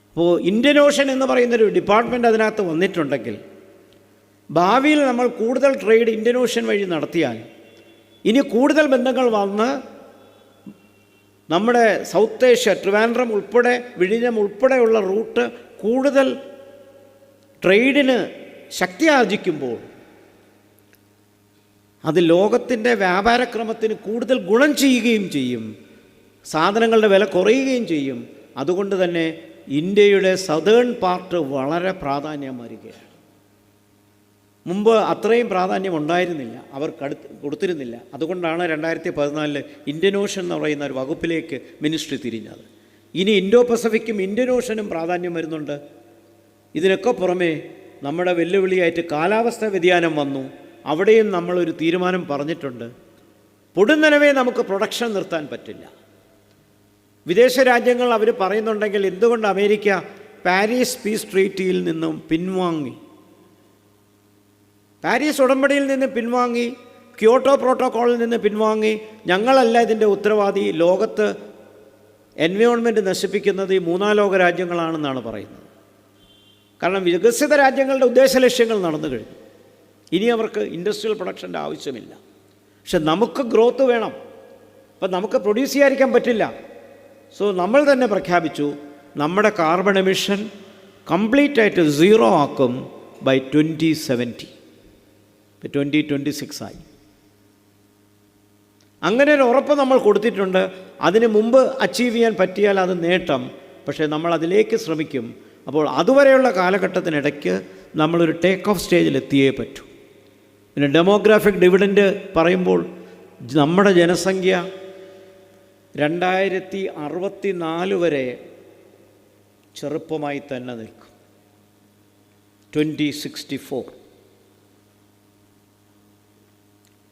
അപ്പോൾ ഇന്ത്യൻ ഓഷൻ എന്ന് പറയുന്നൊരു ഡിപ്പാർട്ട്മെൻറ്റ് അതിനകത്ത് വന്നിട്ടുണ്ടെങ്കിൽ ഭാവിയിൽ നമ്മൾ കൂടുതൽ ട്രേഡ് ഇന്ത്യൻ ഓഷൻ വഴി നടത്തിയാൽ ഇനി കൂടുതൽ ബന്ധങ്ങൾ വന്ന് നമ്മുടെ സൗത്ത് ഏഷ്യ, ട്രിവാൻഡ്രം ഉൾപ്പെടെ, വിഴിഞ്ഞം ഉൾപ്പെടെയുള്ള റൂട്ട് കൂടുതൽ ട്രേഡിന് ശക്തി ആർജിക്കുമ്പോൾ അത് ലോകത്തിൻ്റെ വ്യാപാരക്രമത്തിന് കൂടുതൽ ഗുണം ചെയ്യുകയും ചെയ്യും, സാധനങ്ങളുടെ വില കുറയുകയും ചെയ്യും. അതുകൊണ്ട് തന്നെ ഇന്ത്യയുടെ സദേൺ പാർട്ട് വളരെ പ്രാധാന്യം വരികയാണ്. മുമ്പ് അത്രയും പ്രാധാന്യം ഉണ്ടായിരുന്നില്ല, അവർ കൊടുത്തിരുന്നില്ല. അതുകൊണ്ടാണ് 2014 ഇന്ത്യൻ ഓഷൻ എന്ന് പറയുന്ന ഒരു വകുപ്പിലേക്ക് മിനിസ്ട്രി തിരിഞ്ഞത്. ഇനി ഇൻഡോ പസഫിക്കും ഇന്ത്യൻ ഓഷനും പ്രാധാന്യം വരുന്നുണ്ട്. ഇതിനൊക്കെ പുറമേ നമ്മുടെ വെല്ലുവിളിയായിട്ട് കാലാവസ്ഥാ വ്യതിയാനം വന്നു. അവിടെയും നമ്മളൊരു തീരുമാനം പറഞ്ഞിട്ടുണ്ട്. പൊടുന്നനവേ നമുക്ക് പ്രൊഡക്ഷൻ നിർത്താൻ പറ്റില്ല. വിദേശ രാജ്യങ്ങൾ അവർ പറയുന്നുണ്ടെങ്കിൽ എന്തുകൊണ്ട് അമേരിക്ക പാരീസ് പീസ് ട്രീറ്റിയിൽ നിന്നും പിൻവാങ്ങി, പാരീസ് ഉടമ്പടിയിൽ നിന്ന് പിൻവാങ്ങി, ക്യോട്ടോ പ്രോട്ടോക്കോളിൽ നിന്ന് പിൻവാങ്ങി? ഞങ്ങളല്ല ഇതിൻ്റെ ഉത്തരവാദി, ലോകത്ത് എൻവയോൺമെൻറ്റ് നശിപ്പിക്കുന്നത് ഈ 3 ലോക രാജ്യങ്ങളാണെന്നാണ് പറയുന്നത്. കാരണം വികസിത രാജ്യങ്ങളുടെ ഉദ്ദേശ ലക്ഷ്യങ്ങൾ നടന്നു കഴിഞ്ഞു. ഇനി അവർക്ക് ഇൻഡസ്ട്രിയൽ പ്രൊഡക്ഷൻ്റെ ആവശ്യമില്ല. പക്ഷെ നമുക്ക് ഗ്രോത്ത് വേണം. അപ്പം നമുക്ക് പ്രൊഡ്യൂസ് ചെയ്യാതിരിക്കാൻ പറ്റില്ല. സോ നമ്മൾ തന്നെ പ്രഖ്യാപിച്ചു നമ്മുടെ കാർബൺ എമിഷൻ കംപ്ലീറ്റ് ആയിട്ട് 0 ആക്കും ബൈ 2070. 2026 ആയി. അങ്ങനെ ഒരു ഉറപ്പ് നമ്മൾ കൊടുത്തിട്ടുണ്ട്. അതിന് മുമ്പ് അച്ചീവ് ചെയ്യാൻ പറ്റിയാൽ അത് നേട്ടം, പക്ഷേ നമ്മൾ അതിലേക്ക് ശ്രമിക്കും. അപ്പോൾ അതുവരെയുള്ള കാലഘട്ടത്തിനിടയ്ക്ക് നമ്മളൊരു ടേക്ക് ഓഫ് സ്റ്റേജിൽ എത്തിയേ പറ്റൂ. പിന്നെ ഡെമോഗ്രാഫിക് ഡിവിഡൻഡ് പറയുമ്പോൾ നമ്മുടെ ജനസംഖ്യ 2064 വരെ ചെറുപ്പമായി തന്നെ നിൽക്കും. 2064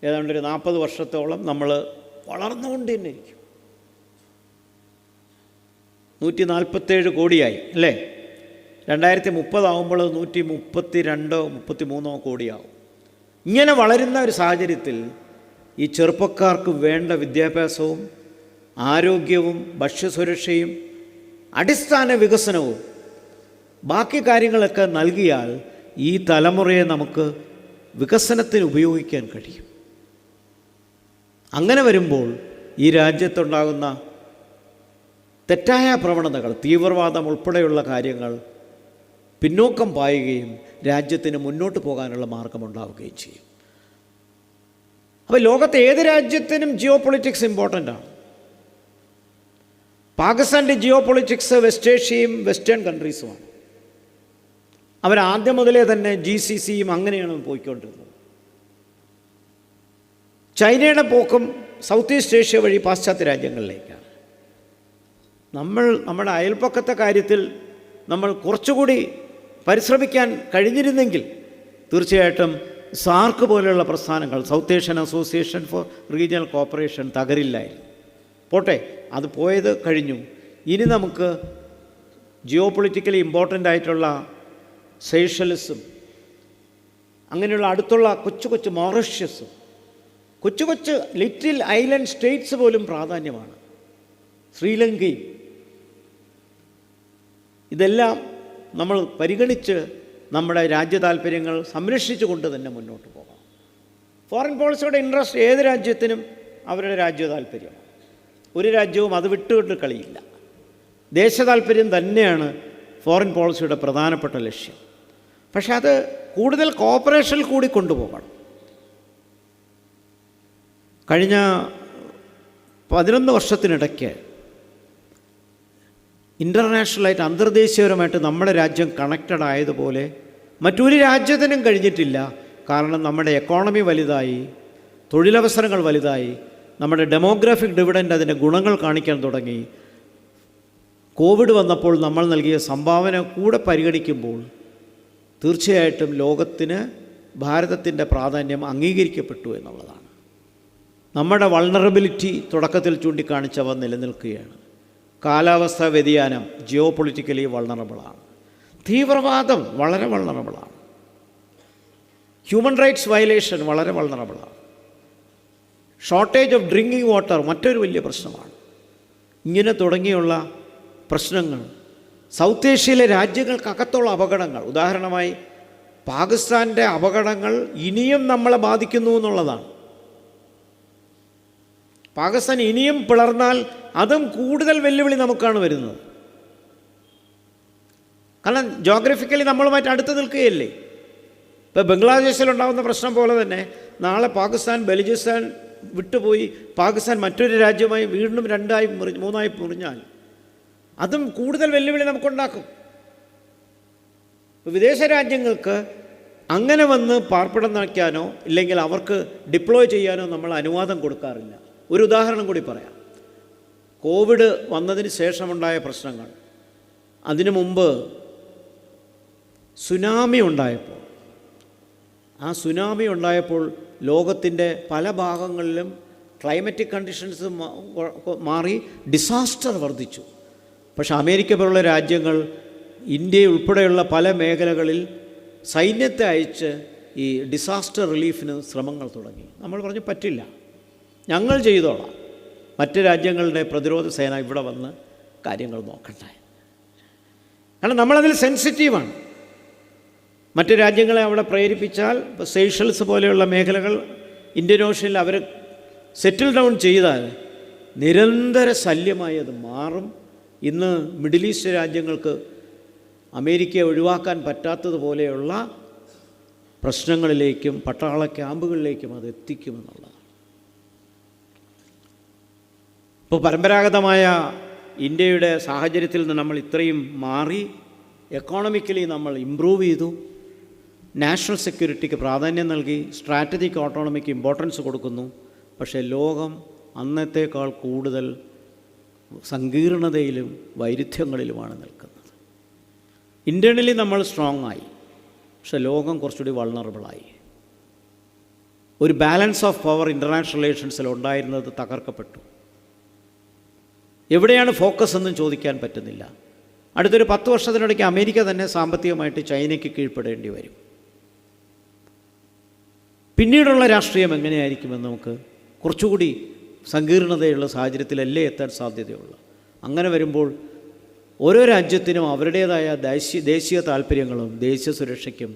ഏതാണ്ടൊരു 40 വർഷത്തോളം നമ്മൾ വളർന്നുകൊണ്ട് തന്നെ ഇരിക്കും. 147 കോടിയായി അല്ലേ? 2030 ആകുമ്പോൾ 132 133 കോടിയാവും. ഇങ്ങനെ വളരുന്ന ഒരു സാഹചര്യത്തിൽ ഈ ചെറുപ്പക്കാർക്ക് വേണ്ട വിദ്യാഭ്യാസവും ആരോഗ്യവും ഭക്ഷ്യസുരക്ഷയും അടിസ്ഥാന വികസനവും ബാക്കി കാര്യങ്ങളൊക്കെ നൽകിയാൽ ഈ തലമുറയെ നമുക്ക് വികസനത്തിന് ഉപയോഗിക്കാൻ കഴിയും. അങ്ങനെ വരുമ്പോൾ ഈ രാജ്യത്തുണ്ടാകുന്ന തെറ്റായ പ്രവണതകൾ, തീവ്രവാദം ഉൾപ്പെടെയുള്ള കാര്യങ്ങൾ പിന്നോക്കം പായുകയും രാജ്യത്തിന് മുന്നോട്ട് പോകാനുള്ള മാർഗമുണ്ടാവുകയും ചെയ്യും. അപ്പോൾ ലോകത്തെ ഏത് രാജ്യത്തിനും ജിയോ പൊളിറ്റിക്സ് ഇമ്പോർട്ടൻ്റ് ആണ്. പാകിസ്ഥാൻ്റെ ജിയോ പൊളിറ്റിക്സ് വെസ്റ്റ് ഏഷ്യയും വെസ്റ്റേൺ കൺട്രീസുമാണ്. അവരാദ്യം മുതലേ തന്നെ GCCയും അങ്ങനെയാണ് പോയിക്കൊണ്ടിരുന്നത്. ചൈനയുടെ പോക്കും സൗത്ത് ഈസ്റ്റ് ഏഷ്യ വഴി പാശ്ചാത്യ രാജ്യങ്ങളിലേക്കാണ്. നമ്മുടെ അയൽപ്പക്കത്തെ കാര്യത്തിൽ നമ്മൾ കുറച്ചുകൂടി പരിശ്രമിക്കാൻ കഴിഞ്ഞിരുന്നെങ്കിൽ തീർച്ചയായിട്ടും സാർക്ക് പോലെയുള്ള പ്രസ്ഥാനങ്ങൾ, South Asian Association for Regional Cooperation തകരില്ലായിരുന്നു. പോട്ടെ, അത് പോയത് കഴിഞ്ഞു. ഇനി നമുക്ക് ജിയോ പൊളിറ്റിക്കലി ഇമ്പോർട്ടൻ്റ് ആയിട്ടുള്ള സേഷൽസും അങ്ങനെയുള്ള അടുത്തുള്ള കൊച്ചു കൊച്ചു മൗറീഷ്യസും കൊച്ചു കൊച്ചു ലിറ്റിൽ ഐലൻഡ് സ്റ്റേറ്റ്സ് പോലും പ്രാധാന്യമാണ്. ശ്രീലങ്കയും ഇതെല്ലാം നമ്മൾ പരിഗണിച്ച് നമ്മുടെ രാജ്യ താല്പര്യങ്ങൾ സംരക്ഷിച്ചു കൊണ്ട് തന്നെ മുന്നോട്ട് പോകാം. ഫോറിൻ പോളിസിയുടെ ഇൻട്രസ്റ്റ് ഏത് രാജ്യത്തിനും അവരുടെ രാജ്യ താല്പര്യമാണ്. ഒരു രാജ്യവും അത് വിട്ടുകൊണ്ട് കളിയില്ല. ദേശ താല്പര്യം തന്നെയാണ് ഫോറിൻ പോളിസിയുടെ പ്രധാനപ്പെട്ട ലക്ഷ്യം. പക്ഷെ അത് കൂടുതൽ കോപ്പറേഷനിൽ കൂടി കൊണ്ടുപോകണം. കഴിഞ്ഞ 11 വർഷത്തിനിടയ്ക്ക് ഇൻ്റർനാഷണലായിട്ട് അന്തർദേശീയപരമായിട്ട് നമ്മുടെ രാജ്യം കണക്റ്റഡ് ആയതുപോലെ മറ്റൊരു രാജ്യത്തിനും കഴിഞ്ഞിട്ടില്ല. കാരണം നമ്മുടെ എക്കോണമി വലുതായി, തൊഴിലവസരങ്ങൾ വലുതായി, നമ്മുടെ ഡെമോഗ്രാഫിക് ഡിവിഡൻഡ് അതിൻ്റെ ഗുണങ്ങൾ കാണിക്കാൻ തുടങ്ങി. കോവിഡ് വന്നപ്പോൾ നമ്മൾ നൽകിയ സംഭാവന കൂടെ പരിഗണിക്കുമ്പോൾ തീർച്ചയായിട്ടും ലോകത്തിന് ഭാരതത്തിൻ്റെ പ്രാധാന്യം അംഗീകരിക്കപ്പെട്ടു എന്നുള്ളതാണ്. നമ്മുടെ വൾണറബിലിറ്റി തുടക്കത്തിൽ ചൂണ്ടിക്കാണിച്ചവ നിലനിൽക്കുകയാണ്. കാലാവസ്ഥാ വ്യതിയാനം ജിയോ പൊളിറ്റിക്കലി വൾണറബിളാണ്. തീവ്രവാദം വളരെ വൾണറബിളാണ്. ഹ്യൂമൻ റൈറ്റ്സ് വയലേഷൻ വളരെ വൾണറബിളാണ്. ഷോർട്ടേജ് ഓഫ് ഡ്രിങ്കിങ് വാട്ടർ മറ്റൊരു വലിയ പ്രശ്നമാണ്. ഇങ്ങനെ തുടങ്ങിയുള്ള പ്രശ്നങ്ങൾ സൗത്ത് ഏഷ്യയിലെ രാജ്യങ്ങൾക്കകത്തുള്ള അപകടങ്ങൾ, ഉദാഹരണമായി പാകിസ്ഥാൻ്റെ അപകടങ്ങൾ ഇനിയും നമ്മളെ ബാധിക്കുന്നു എന്നുള്ളതാണ്. പാകിസ്ഥാൻ ഇനിയും പിളർന്നാൽ അതും കൂടുതൽ വെല്ലുവിളി നമുക്കാണ് വരുന്നത്. കാരണം ജോഗ്രഫിക്കലി നമ്മളുമായിട്ട് അടുത്ത് നിൽക്കുകയല്ലേ. ഇപ്പോൾ ബംഗ്ലാദേശിലുണ്ടാകുന്ന പ്രശ്നം പോലെ തന്നെ നാളെ പാകിസ്ഥാൻ ബലൂചിസ്ഥാൻ വിട്ടുപോയി പാകിസ്ഥാൻ മറ്റൊരു രാജ്യമായി വീണ്ടും രണ്ടായി മൂന്നായി മുറിഞ്ഞാൽ അതും കൂടുതൽ വെല്ലുവിളി നമുക്കുണ്ടാക്കും. വിദേശ രാജ്യങ്ങൾക്ക് അങ്ങനെ വന്ന് പാർപ്പിടം വയ്ക്കാനോ ഇല്ലെങ്കിൽ അവർക്ക് ഡിപ്ലോയ് ചെയ്യാനോ നമ്മൾ അനുവാദം കൊടുക്കാറില്ല. ഒരു ഉദാഹരണം കൂടി പറയാം. കോവിഡ് വന്നതിന് ശേഷമുണ്ടായ പ്രശ്നങ്ങൾ, അതിനു മുമ്പ് സുനാമി ഉണ്ടായപ്പോൾ, ആ സുനാമി ഉണ്ടായപ്പോൾ ലോകത്തിൻ്റെ പല ഭാഗങ്ങളിലും ക്ലൈമറ്റിക് കണ്ടീഷൻസ് മാറി ഡിസാസ്റ്റർ വർദ്ധിച്ചു. പക്ഷേ അമേരിക്ക പോലുള്ള രാജ്യങ്ങൾ ഇന്ത്യ ഉൾപ്പെടെയുള്ള പല മേഖലകളിൽ സൈന്യത്തെ അയച്ച് ഈ ഡിസാസ്റ്റർ റിലീഫിന് ശ്രമങ്ങൾ തുടങ്ങി. നമ്മൾ പറഞ്ഞു പറ്റില്ല, ഞങ്ങൾ ചെയ്തോളാം, മറ്റ് രാജ്യങ്ങളുടെ പ്രതിരോധ സേന ഇവിടെ വന്ന് കാര്യങ്ങൾ നോക്കട്ടെ. കാരണം നമ്മളതിൽ സെൻസിറ്റീവാണ്. മറ്റ് രാജ്യങ്ങളെ അവിടെ പ്രേരിപ്പിച്ചാൽ, ഇപ്പോൾ സേഷൽസ് പോലെയുള്ള മേഖലകൾ ഇന്ത്യൻ ഓഷ്യനിൽ അവർ സെറ്റിൽ ഡൗൺ ചെയ്താൽ നിരന്തര ശല്യമായി അത് മാറും. ഇന്ന് മിഡിൽ ഈസ്റ്റ് രാജ്യങ്ങൾക്ക് അമേരിക്കയെ ഒഴിവാക്കാൻ പറ്റാത്തതുപോലെയുള്ള പ്രശ്നങ്ങളിലേക്കും പട്ടാള ക്യാമ്പുകളിലേക്കും അത് എത്തിക്കുമെന്നുള്ളതാണ്. ഇപ്പോൾ പരമ്പരാഗതമായ ഇന്ത്യയുടെ സാഹചര്യത്തിൽ നിന്ന് നമ്മൾ ഇത്രയും മാറി എക്കോണമിക്കലി നമ്മൾ ഇമ്പ്രൂവ് ചെയ്തു, നാഷണൽ സെക്യൂരിറ്റിക്ക് പ്രാധാന്യം നൽകി, സ്ട്രാറ്റജിക് ഓട്ടോണമിക്ക് ഇമ്പോർട്ടൻസ് കൊടുക്കുന്നു. പക്ഷേ ലോകം അന്നത്തേക്കാൾ കൂടുതൽ സങ്കീർണതയിലും വൈരുദ്ധ്യങ്ങളിലുമാണ് നിൽക്കുന്നത്. ഇൻ്റേണലി നമ്മൾ സ്ട്രോങ് ആയി, പക്ഷെ ലോകം കുറച്ചുകൂടി വൾണറബിളായി. ഒരു ബാലൻസ് ഓഫ് പവർ ഇൻ്റർനാഷണൽ റിലേഷൻസിൽ ഉണ്ടായിരുന്നത് തകർക്കപ്പെട്ടു. എവിടെയാണ് ഫോക്കസ് എന്നും ചോദിക്കാൻ പറ്റുന്നില്ല. അടുത്തൊരു 10 വർഷത്തിനിടയ്ക്ക് അമേരിക്ക തന്നെ സാമ്പത്തികമായിട്ട് ചൈനയ്ക്ക് കീഴ്പ്പെടേണ്ടി വരും. പിന്നീടുള്ള രാഷ്ട്രീയം എങ്ങനെയായിരിക്കുമെന്ന് നമുക്ക് കുറച്ചുകൂടി സങ്കീർണതയുള്ള സാഹചര്യത്തിലല്ലേ എത്താൻ സാധ്യതയുള്ളൂ. അങ്ങനെ വരുമ്പോൾ ഓരോ രാജ്യത്തിനും അവരുടേതായ ദേശീയ താല്പര്യങ്ങളും ദേശീയ സുരക്ഷയ്ക്കും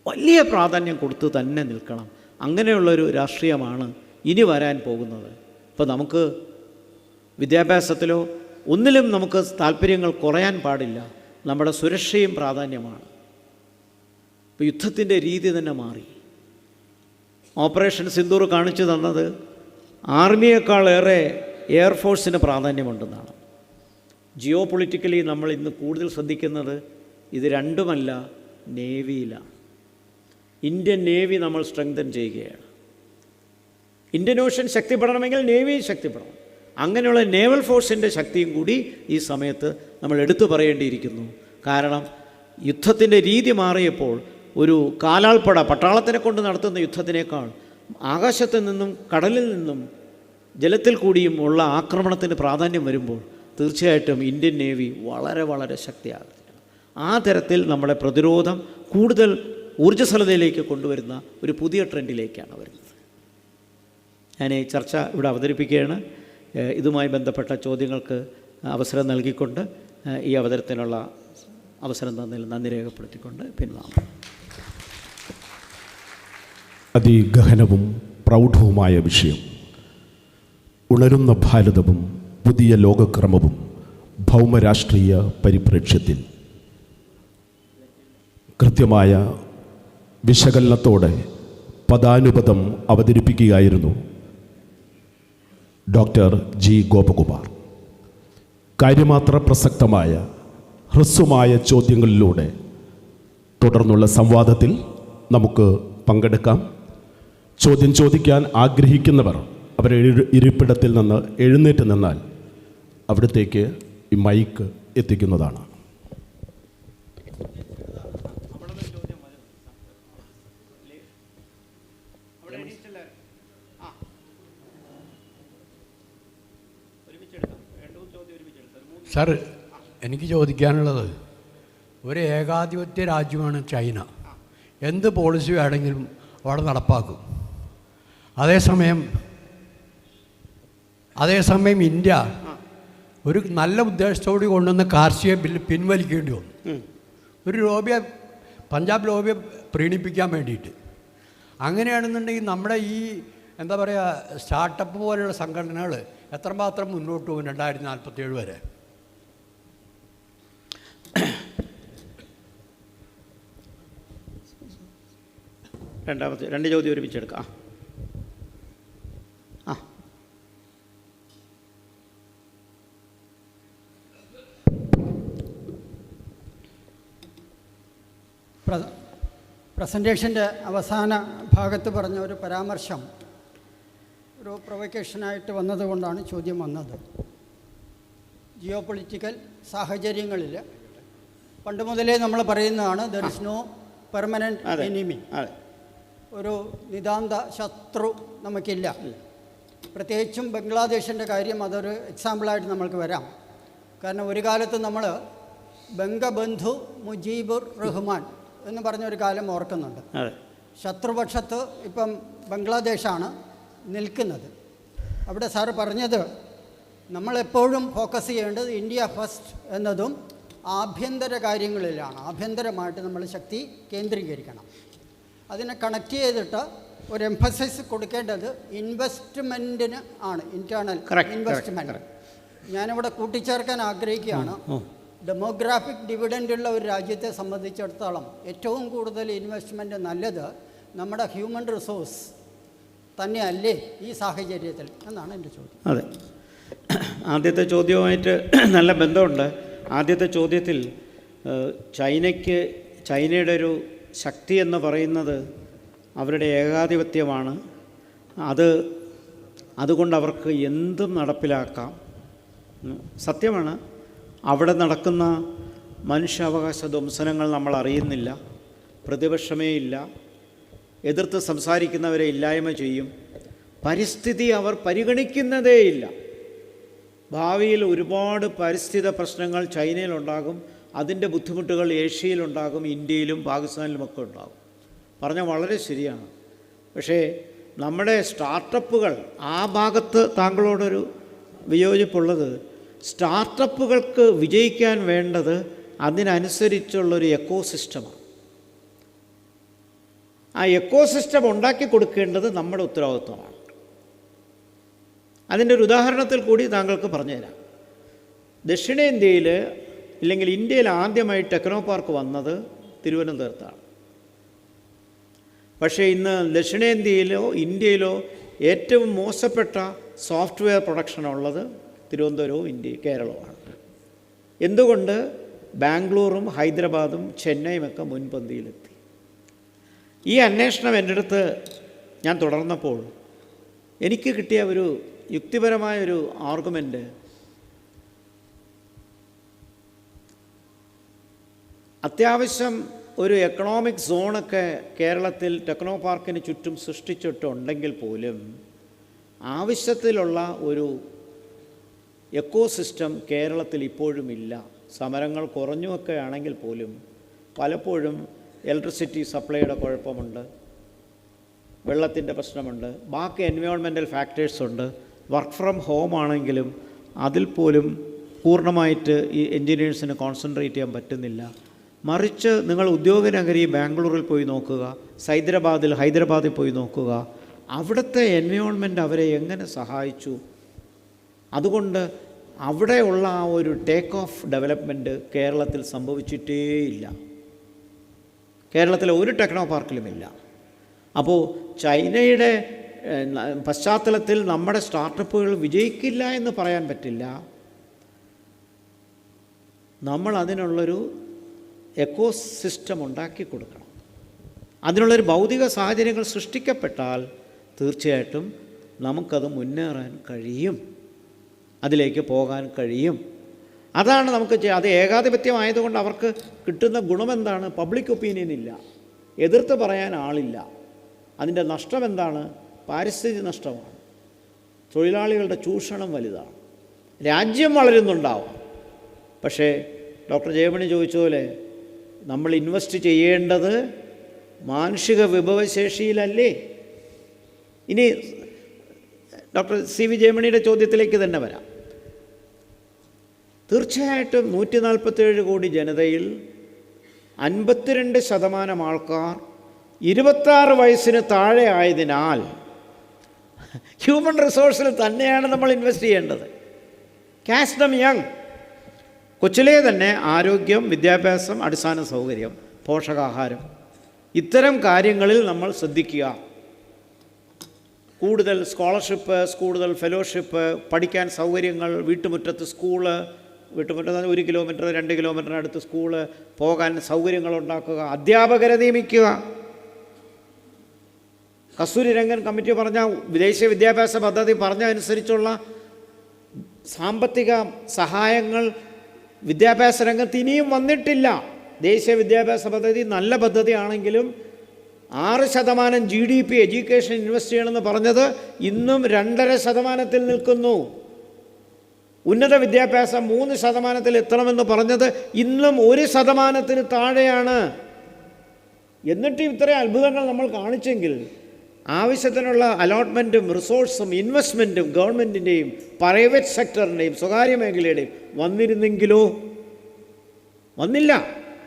വലിയ പ്രാധാന്യം കൊടുത്ത് തന്നെ നിൽക്കണം. അങ്ങനെയുള്ളൊരു രാഷ്ട്രീയമാണ് ഇനി വരാൻ പോകുന്നത്. ഇപ്പോൾ നമുക്ക് വിദ്യാഭ്യാസത്തിലോ ഒന്നിലും നമുക്ക് താല്പര്യങ്ങൾ കുറയാൻ പാടില്ല. നമ്മുടെ സുരക്ഷയും പ്രാധാന്യമാണ്. ഇപ്പോൾ യുദ്ധത്തിൻ്റെ രീതി തന്നെ മാറി. ഓപ്പറേഷൻ സിന്ദൂർ കാണിച്ചു തന്നത് ആർമിയേക്കാളേറെ എയർഫോഴ്സിന് പ്രാധാന്യമുണ്ടെന്നാണ്. ജിയോ പൊളിറ്റിക്കലി നമ്മൾ ഇന്ന് കൂടുതൽ ശ്രദ്ധിക്കുന്നത് ഇത് രണ്ടുമല്ല, നേവിയിലാണ്. ഇന്ത്യൻ നേവി നമ്മൾ സ്ട്രെങ്തൻ ചെയ്യുകയാണ്. ഇന്ത്യൻ ഓഷ്യൻ ശക്തിപ്പെടണമെങ്കിൽ നേവി ശക്തിപ്പെടണം. അങ്ങനെയുള്ള നേവൽ ഫോഴ്സിൻ്റെ ശക്തിയും കൂടി ഈ സമയത്ത് നമ്മൾ എടുത്തു പറയേണ്ടിയിരിക്കുന്നു. കാരണം യുദ്ധത്തിൻ്റെ രീതി മാറിയപ്പോൾ ഒരു കാലാൾപ്പട പട്ടാളത്തിനെ കൊണ്ട് നടത്തുന്ന യുദ്ധത്തിനേക്കാൾ ആകാശത്തു നിന്നും കടലിൽ നിന്നും ജലത്തിൽ കൂടിയും ഉള്ള ആക്രമണത്തിന് പ്രാധാന്യം വരുമ്പോൾ തീർച്ചയായിട്ടും ഇന്ത്യൻ നേവി വളരെ വളരെ ശക്തിയാകും. ആ തരത്തിൽ നമ്മുടെ പ്രതിരോധം കൂടുതൽ ഊർജ്ജസ്വലതയിലേക്ക് കൊണ്ടുവരുന്ന ഒരു പുതിയ ട്രെൻഡിലേക്കാണ് വരുന്നത്. ഞാൻ ഈ ചർച്ച ഇവിടെ അവതരിപ്പിക്കുകയാണ്. ഇതുമായി ബന്ധപ്പെട്ട ചോദ്യങ്ങൾക്ക് അവസരം നൽകിക്കൊണ്ട് ഈ അവതരത്തിനുള്ള അവസരം തന്നതിൽ നന്ദി രേഖപ്പെടുത്തിക്കൊണ്ട് പിൻവാങ്ങും. അതിഗഹനവും പ്രൗഢവുമായ വിഷയം. ഉണരുന്ന ഭാരതവും പുതിയ ലോകക്രമവും ഭൗമരാഷ്ട്രീയ പരിപ്രേക്ഷ്യത്തിൽ കൃത്യമായ വിശകലനത്തോടെ പദാനുപദം അവതരിപ്പിക്കുകയായിരുന്നു ഡോക്ടർ ജി ഗോപകുമാർ. കാര്യമാത്ര പ്രസക്തമായ ഹ്രസ്വമായ ചോദ്യങ്ങളിലൂടെ തുടർന്നുള്ള സംവാദത്തിൽ നമുക്ക് പങ്കെടുക്കാം. ചോദ്യം ചോദിക്കാൻ ആഗ്രഹിക്കുന്നവർ അവരുടെ ഇരിപ്പിടത്തിൽ നിന്ന് എഴുന്നേറ്റ് നിന്നാൽ അവിടത്തേക്ക് ഈ മൈക്ക് എത്തിക്കുന്നതാണ്. സാർ, എനിക്ക് ചോദിക്കാനുള്ളത്, ഒരു ഏകാധിപത്യ രാജ്യമാണ് ചൈന. എന്ത് പോളിസി വേണമെങ്കിലും അവിടെ നടപ്പാക്കും. അതേസമയം ഇന്ത്യ ഒരു നല്ല ഉദ്ദേശത്തോടെ കൊണ്ടുവന്ന കാർഷിക ബില്ല് പിൻവലിക്കേണ്ടി വന്നു. ഒരു ലോബിയെ, പഞ്ചാബ് ലോബിയെ പ്രീണിപ്പിക്കാൻ വേണ്ടിയിട്ട്. അങ്ങനെയാണെന്നുണ്ടെങ്കിൽ നമ്മുടെ ഈ എന്താ പറയുക, സ്റ്റാർട്ടപ്പ് പോലെയുള്ള സംഘടനകൾ എത്രമാത്രം മുന്നോട്ട് പോകും 2047 വരെ? രണ്ട് ചോദ്യം ഒരുമിച്ചെടുക്കാം. പ്രസൻറ്റേഷൻ്റെ അവസാന ഭാഗത്ത് പറഞ്ഞ ഒരു പരാമർശം ഒരു പ്രൊവക്കേഷനായിട്ട് വന്നതുകൊണ്ടാണ് ചോദ്യം വന്നത്. ജിയോ പൊളിറ്റിക്കൽ സാഹചര്യങ്ങളിൽ പണ്ട് മുതലേ നമ്മൾ പറയുന്നതാണ്, there is no permanent enemy. ഒരു നിതാന്ത ശത്രു നമുക്കില്ല. പ്രത്യേകിച്ചും ബംഗ്ലാദേശിൻ്റെ കാര്യം അതൊരു എക്സാമ്പിളായിട്ട് നമ്മൾക്ക് വരാം. കാരണം ഒരു കാലത്ത് നമ്മൾ ബംഗബന്ധു മുജീബുർ റഹ്മാൻ എന്ന് പറഞ്ഞൊരു കാലം ഓർക്കുന്നുണ്ട്. ശത്രുപക്ഷത്ത് ഇപ്പം ബംഗ്ലാദേശാണ് നിൽക്കുന്നത്. അവിടെ സാറ് പറഞ്ഞത് നമ്മളെപ്പോഴും ഫോക്കസ് ചെയ്യേണ്ടത് ഇന്ത്യ ഫസ്റ്റ് എന്നതും ആഭ്യന്തര കാര്യങ്ങളിലാണ്. ആഭ്യന്തരമായിട്ട് നമ്മൾ ശക്തി കേന്ദ്രീകരിക്കണം. അതിനെ കണക്ട് ചെയ്തിട്ട് ഒരു എംഫസൈസ് കൊടുക്കേണ്ടത് ഇൻവെസ്റ്റ്മെൻറ്റിന് ആണ്, ഇൻറ്റേർണൽ ഇൻവെസ്റ്റ്മെൻറ്റ്. ഞാനിവിടെ കൂട്ടിച്ചേർക്കാൻ ആഗ്രഹിക്കുകയാണ്, ഡെമോഗ്രാഫിക് ഡിവിഡൻ്റുള്ള ഒരു രാജ്യത്തെ സംബന്ധിച്ചിടത്തോളം ഏറ്റവും കൂടുതൽ ഇൻവെസ്റ്റ്മെൻറ്റ് നല്ലത് നമ്മുടെ ഹ്യൂമൻ റിസോഴ്സ് തന്നെയല്ലേ ഈ സാഹചര്യത്തിൽ എന്നാണ് എൻ്റെ ചോദ്യം. അതെ, ആദ്യത്തെ ചോദ്യവുമായിട്ട് നല്ല ബന്ധമുണ്ട്. ആദ്യത്തെ ചോദ്യത്തിൽ ചൈനയുടെ ഒരു ശക്തി എന്ന് പറയുന്നത് അവരുടെ ഏകാധിപത്യമാണ്. അതുകൊണ്ട് അവർക്ക് എന്തും നടപ്പിലാക്കാം. സത്യമാണ്, അവിടെ നടക്കുന്ന മനുഷ്യാവകാശ ധ്വംസനങ്ങൾ നമ്മൾ അറിയുന്നില്ല, പ്രതിപക്ഷമേ ഇല്ല, എതിർത്ത് സംസാരിക്കുന്നവരെ ഇല്ലായ്മ ചെയ്യും. പരിസ്ഥിതി അവർ പരിഗണിക്കുന്നതേയില്ല. ഭാവിയിൽ ഒരുപാട് പരിസ്ഥിതി പ്രശ്നങ്ങൾ ചൈനയിലുണ്ടാകും. അതിൻ്റെ ബുദ്ധിമുട്ടുകൾ ഏഷ്യയിലുണ്ടാകും, ഇന്ത്യയിലും പാകിസ്ഥാനിലുമൊക്കെ ഉണ്ടാകും. പറഞ്ഞാൽ വളരെ ശരിയാണ്. പക്ഷേ നമ്മുടെ സ്റ്റാർട്ടപ്പുകൾ, ആ ഭാഗത്ത് താങ്കളോടൊരു വിയോജിപ്പുള്ളത്, സ്റ്റാർട്ടപ്പുകൾക്ക് വിജയിക്കാൻ വേണ്ടത് അതിനനുസരിച്ചുള്ളൊരു എക്കോസിസ്റ്റമാണ്. ആ എക്കോസിസ്റ്റം ഉണ്ടാക്കി കൊടുക്കേണ്ടത് നമ്മുടെ ഉത്തരവാദിത്വമാണ്. അതിൻ്റെ ഒരു ഉദാഹരണത്തിൽ കൂടി താങ്കൾക്ക് പറഞ്ഞുതരാം. ദക്ഷിണേന്ത്യയിൽ ഇല്ലെങ്കിൽ ഇന്ത്യയിൽ ആദ്യമായി ടെക്നോ പാർക്ക് വന്നത് തിരുവനന്തപുരത്താണ്. പക്ഷേ ഇന്ന് ദക്ഷിണേന്ത്യയിലോ ഇന്ത്യയിലോ ഏറ്റവും മോശപ്പെട്ട സോഫ്റ്റ്വെയർ പ്രൊഡക്ഷൻ ഉള്ളത് തിരുവനന്തപുരവും കേരളവുമാണ്. എന്തുകൊണ്ട്? ബാംഗ്ലൂറും ഹൈദരാബാദും ചെന്നൈയുമൊക്കെ മുൻപന്തിയിലെത്തി. ഈ അന്വേഷണം എൻ്റെ അടുത്ത് ഞാൻ തുടർന്നപ്പോൾ എനിക്ക് കിട്ടിയ ഒരു യുക്തിപരമായൊരു ആർഗ്യുമെൻ്റ്, അത്യാവശ്യം ഒരു എക്കണോമിക് സോണൊക്കെ കേരളത്തിൽ ടെക്നോ പാർക്കിന് ചുറ്റും സൃഷ്ടിച്ചിട്ടുണ്ടെങ്കിൽ പോലും ആവശ്യത്തിലുള്ള ഒരു എക്കോസിസ്റ്റം കേരളത്തിൽ ഇപ്പോഴും ഇല്ല. സമരങ്ങൾ കുറഞ്ഞുമൊക്കെ ആണെങ്കിൽ പോലും പലപ്പോഴും ഇലക്ട്രിസിറ്റി സപ്ലൈയുടെ കുഴപ്പമുണ്ട്, വെള്ളത്തിൻ്റെ പ്രശ്നമുണ്ട്, ബാക്കി എൻവയോൺമെൻറ്റൽ ഫാക്ടേഴ്സുണ്ട്. വർക്ക് ഫ്രം ഹോം ആണെങ്കിലും അതിൽ പോലും പൂർണ്ണമായിട്ട് ഈ എൻജിനീയേഴ്സിന് കോൺസെൻട്രേറ്റ് ചെയ്യാൻ പറ്റുന്നില്ല. മറിച്ച് നിങ്ങൾ ഉദ്യോഗനഗരി ബാംഗ്ലൂരിൽ പോയി നോക്കുക, ഹൈദരാബാദിൽ പോയി നോക്കുക, അവിടുത്തെ എൻവയോൺമെൻറ്റ് അവരെ എങ്ങനെ സഹായിച്ചു. അതുകൊണ്ട് അവിടെയുള്ള ആ ഒരു ടേക്ക് ഓഫ് ഡെവലപ്മെൻറ്റ് കേരളത്തിൽ സംഭവിച്ചിട്ടേയില്ല. കേരളത്തിലെ ഒരു ടെക്നോ പാർക്കിലുമില്ല. അപ്പോൾ ചൈനയുടെ പശ്ചാത്തലത്തിൽ നമ്മുടെ സ്റ്റാർട്ടപ്പുകൾ വിജയിക്കില്ല എന്ന് പറയാൻ പറ്റില്ല. നമ്മൾ അതിനുള്ളൊരു എക്കോസിസ്റ്റം ഉണ്ടാക്കി കൊടുക്കണം. അതിനുള്ളൊരു ഭൗതിക സാഹചര്യങ്ങൾ സൃഷ്ടിക്കപ്പെട്ടാൽ തീർച്ചയായിട്ടും നമുക്കത് മുന്നേറാൻ കഴിയും, അതിലേക്ക് പോകാൻ കഴിയും. അതാണ് നമുക്ക് അത് ഏകാധിപത്യമായതുകൊണ്ട് അവർക്ക് കിട്ടുന്ന ഗുണമെന്താണ്? പബ്ലിക് ഒപ്പീനിയൻ ഇല്ല, എതിർത്ത് പറയാൻ ആളില്ല. അതിൻ്റെ നഷ്ടം എന്താണ്? പാരിസ്ഥിതിക നഷ്ടമാണ്, തൊഴിലാളികളുടെ ചൂഷണം വലുതാണ്, രാജ്യം വളരുന്നുണ്ടാവും. പക്ഷേ ഡോക്ടർ ജയമണി ചോദിച്ച പോലെ നമ്മൾ ഇൻവെസ്റ്റ് ചെയ്യേണ്ടത് മാനുഷിക വിഭവശേഷിയിലല്ലേ? ഇനി ഡോക്ടർ സി വി ജയമണിയുടെ ചോദ്യത്തിലേക്ക് തന്നെ വരാം. തീർച്ചയായിട്ടും 147 കോടി ജനതയിൽ 52% ആൾക്കാർ 26 വയസ്സിന് താഴെ ആയതിനാൽ ഹ്യൂമൻ റിസോഴ്സിൽ തന്നെയാണ് നമ്മൾ ഇൻവെസ്റ്റ് ചെയ്യേണ്ടത്. Catch dum young. കൊച്ചിലേ തന്നെ ആരോഗ്യം, വിദ്യാഭ്യാസം, അടിസ്ഥാന സൗകര്യം, പോഷകാഹാരം, ഇത്തരം കാര്യങ്ങളിൽ നമ്മൾ ശ്രദ്ധിക്കുക. കൂടുതൽ സ്കോളർഷിപ്പ്, കൂടുതൽ ഫെലോഷിപ്പ്, പഠിക്കാൻ സൗകര്യങ്ങൾ, വീട്ടുമുറ്റത്ത് സ്കൂള്, വീട്ടുമുറ്റത്ത് 1 കിലോമീറ്റർ 2 കിലോമീറ്ററിനടുത്ത് സ്കൂള്, പോകാൻ സൗകര്യങ്ങൾ ഉണ്ടാക്കുക, അധ്യാപകരെ നിയമിക്കുക. കസ്തൂരി രംഗൻ കമ്മിറ്റി പറഞ്ഞ ദേശീയ വിദ്യാഭ്യാസ പദ്ധതി പറഞ്ഞ അനുസരിച്ചുള്ള സാമ്പത്തിക സഹായങ്ങൾ വിദ്യാഭ്യാസ രംഗത്ത് ഇനിയും വന്നിട്ടില്ല. ദേശീയ വിദ്യാഭ്യാസ പദ്ധതി നല്ല പദ്ധതിയാണെങ്കിലും 6% GDP എഡ്യൂക്കേഷൻ ഇൻവെസ്റ്റ് ചെയ്യണമെന്ന് പറഞ്ഞത് ഇന്നും 2.5% നിൽക്കുന്നു. ഉന്നത വിദ്യാഭ്യാസം 3% എത്തണമെന്ന് പറഞ്ഞത് ഇന്നും 1% താഴെയാണ്. എന്നിട്ട് ഇത്രയും അത്ഭുതങ്ങൾ നമ്മൾ കാണിച്ചെങ്കിൽ ആവശ്യത്തിനുള്ള അലോട്ട്മെൻറ്റും റിസോഴ്സും ഇൻവെസ്റ്റ്മെൻറ്റും ഗവൺമെൻറ്റിൻ്റെയും പ്രൈവറ്റ് സെക്ടറിൻ്റെയും സ്വകാര്യ മേഖലയുടെയും വന്നിരുന്നെങ്കിലോ? വന്നില്ല.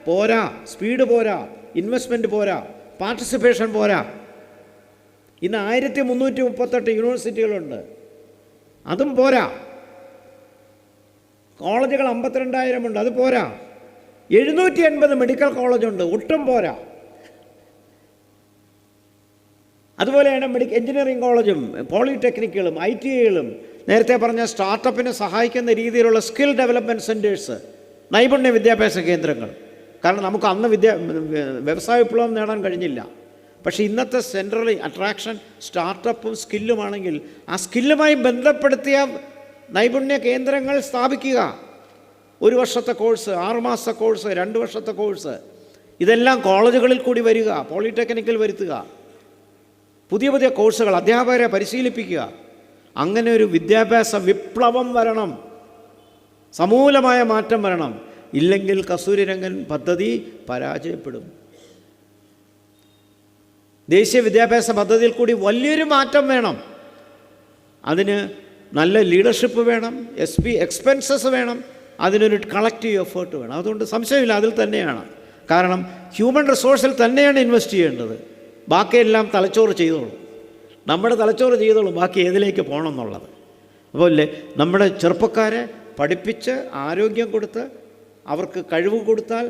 പോരാ, സ്പീഡ് പോരാ, ഇൻവെസ്റ്റ്മെൻറ്റ് പോരാ, പാർട്ടിസിപ്പേഷൻ പോരാ. ഇന്ന് 1338 യൂണിവേഴ്സിറ്റികളുണ്ട്, അതും പോരാ. കോളേജുകൾ 52,000 ഉണ്ട്, അത് പോരാ. 780 മെഡിക്കൽ കോളേജുണ്ട്, ഒട്ടും പോരാ. അതുപോലെയാണ് എഞ്ചിനീയറിംഗ് കോളേജും പോളിടെക്നിക്കുകളും ITIകളും നേരത്തെ പറഞ്ഞ സ്റ്റാർട്ടപ്പിനെ സഹായിക്കുന്ന രീതിയിലുള്ള സ്കിൽ ഡെവലപ്മെൻറ്റ് സെൻറ്റേഴ്സ്, നൈപുണ്യ വിദ്യാഭ്യാസ കേന്ദ്രങ്ങൾ. കാരണം നമുക്ക് അന്ന് വ്യവസായ വിപ്ലവം നേടാൻ കഴിഞ്ഞില്ല. പക്ഷേ ഇന്നത്തെ സെൻട്രൽ അട്രാക്ഷൻ സ്റ്റാർട്ടപ്പും സ്കില്ലുമാണെങ്കിൽ ആ സ്കില്ലുമായി ബന്ധപ്പെടുത്തിയ നൈപുണ്യ കേന്ദ്രങ്ങൾ സ്ഥാപിക്കുക. 1 വർഷത്തെ കോഴ്സ്, 6 മാസത്തെ കോഴ്സ്, 2 വർഷത്തെ കോഴ്സ്, ഇതെല്ലാം കോളേജുകളിൽ കൂടി വരിക, പോളിടെക്നിക്കിൽ വരുത്തുക. പുതിയ പുതിയ കോഴ്സുകൾ, അധ്യാപകരെ പരിശീലിപ്പിക്കുക. അങ്ങനെ ഒരു വിദ്യാഭ്യാസ വിപ്ലവം വരണം, സമൂലമായ മാറ്റം വരണം. ഇല്ലെങ്കിൽ കസ്തൂരി രംഗൻ പദ്ധതി പരാജയപ്പെടും. ദേശീയ വിദ്യാഭ്യാസ പദ്ധതിയിൽ കൂടി വലിയൊരു മാറ്റം വേണം. അതിന് നല്ല ലീഡർഷിപ്പ് വേണം, എക്സ്പെൻസസ് വേണം, അതിനൊരു കളക്റ്റീവ് എഫേർട്ട് വേണം. അതുകൊണ്ട് സംശയമില്ല, അതിൽ തന്നെയാണ്. കാരണം ഹ്യൂമൻ റിസോഴ്സിൽ തന്നെയാണ് ഇൻവെസ്റ്റ് ചെയ്യേണ്ടത്. ബാക്കിയെല്ലാം തലച്ചോറ് ചെയ്തോളും, നമ്മുടെ തലച്ചോറ് ചെയ്തോളും ബാക്കി ഏതിലേക്ക് പോകണം എന്നുള്ളത്. അപ്പോൾ നമ്മുടെ ചെറുപ്പക്കാരെ പഠിപ്പിച്ച് ആരോഗ്യം കൊടുത്ത് അവർക്ക് കഴിവ് കൊടുത്താൽ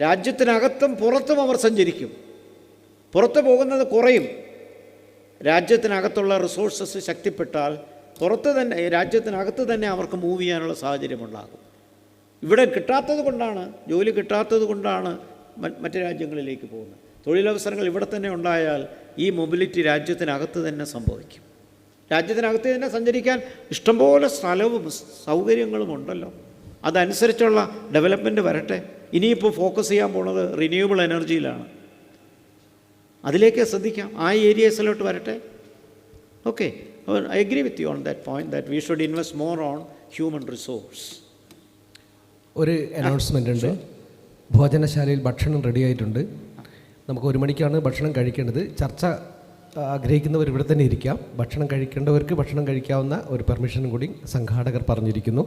രാജ്യത്തിനകത്തും പുറത്തും അവർ സഞ്ചരിക്കും. പുറത്ത് പോകുന്നത് കുറയും. രാജ്യത്തിനകത്തുള്ള റിസോഴ്സസ് ശക്തിപ്പെട്ടാൽ പുറത്ത് തന്നെ, രാജ്യത്തിനകത്ത് തന്നെ അവർക്ക് മൂവ് ചെയ്യാനുള്ള സാഹചര്യമുണ്ടാകും. ഇവിടെ കിട്ടാത്തത് കൊണ്ടാണ്, ജോലി കിട്ടാത്തത് കൊണ്ടാണ് മറ്റ് രാജ്യങ്ങളിലേക്ക് പോകുന്നത്. തൊഴിലവസരങ്ങൾ ഇവിടെ തന്നെ ഉണ്ടായാൽ ഈ മൊബിലിറ്റി രാജ്യത്തിനകത്ത് തന്നെ സംഭവിക്കും. രാജ്യത്തിനകത്ത് തന്നെ സഞ്ചരിക്കാൻ ഇഷ്ടംപോലെ സ്ഥലവും സൗകര്യങ്ങളും ഉണ്ടല്ലോ. അതനുസരിച്ചുള്ള ഡെവലപ്മെൻറ്റ് വരട്ടെ. ഇനിയിപ്പോൾ ഫോക്കസ് ചെയ്യാൻ പോകുന്നത് റിന്യൂവബിൾ എനർജിയിലാണ്. അതിലേക്ക് ശ്രദ്ധിക്കാം, ആ ഏരിയസിലോട്ട് വരട്ടെ. Okay, I agree with you on that point that we should invest more on human resource. ഒരു അനൗൺസ്മെൻ്റ് ഉണ്ട്. ഭോജനശാലയിൽ ഭക്ഷണം റെഡി ആയിട്ടുണ്ട്. നമുക്ക് 1 മണിക്കാണ് ഭക്ഷണം കഴിക്കേണ്ടത്. ചർച്ച ആഗ്രഹിക്കുന്നവർ ഇവിടെ തന്നെ ഇരിക്കാം. ഭക്ഷണം കഴിക്കേണ്ടവർക്ക് ഭക്ഷണം കഴിക്കാവുന്ന ഒരു പെർമിഷനും കൂടി സംഘാടകർ പറഞ്ഞിരിക്കുന്നു.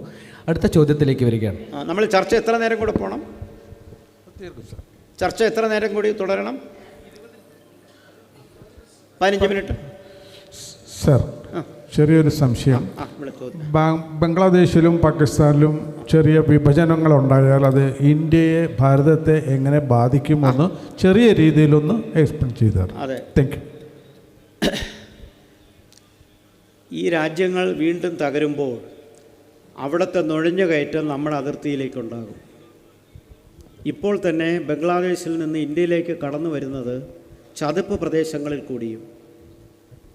അടുത്ത ചോദ്യത്തിലേക്ക് വരികയാണ്. നമ്മൾ ചർച്ച എത്ര നേരം കൂടെ പോകണം? ചർച്ച എത്ര നേരം കൂടി തുടരണം? 15 മിനിറ്റ്. സർ, ചെറിയൊരു സംശയം. ബംഗ്ലാദേശിലും പാകിസ്ഥാനിലും ചെറിയ വിഭജനങ്ങളുണ്ടായാൽ അത് ഇന്ത്യയെ, ഭാരതത്തെ എങ്ങനെ ബാധിക്കുമെന്ന് ചെറിയ രീതിയിലൊന്ന് എക്സ്പ്ലെയിൻ ചെയ്താൽ. അതെ, താങ്ക് യു. ഈ രാജ്യങ്ങൾ വീണ്ടും തകരുമ്പോൾ അവിടുത്തെ നുഴഞ്ഞുകയറ്റം നമ്മുടെ അതിർത്തിയിലേക്കുണ്ടാകും. ഇപ്പോൾ തന്നെ ബംഗ്ലാദേശിൽ നിന്ന് ഇന്ത്യയിലേക്ക് കടന്നു വരുന്നത് ചതുപ്പ് പ്രദേശങ്ങളിൽ കൂടിയും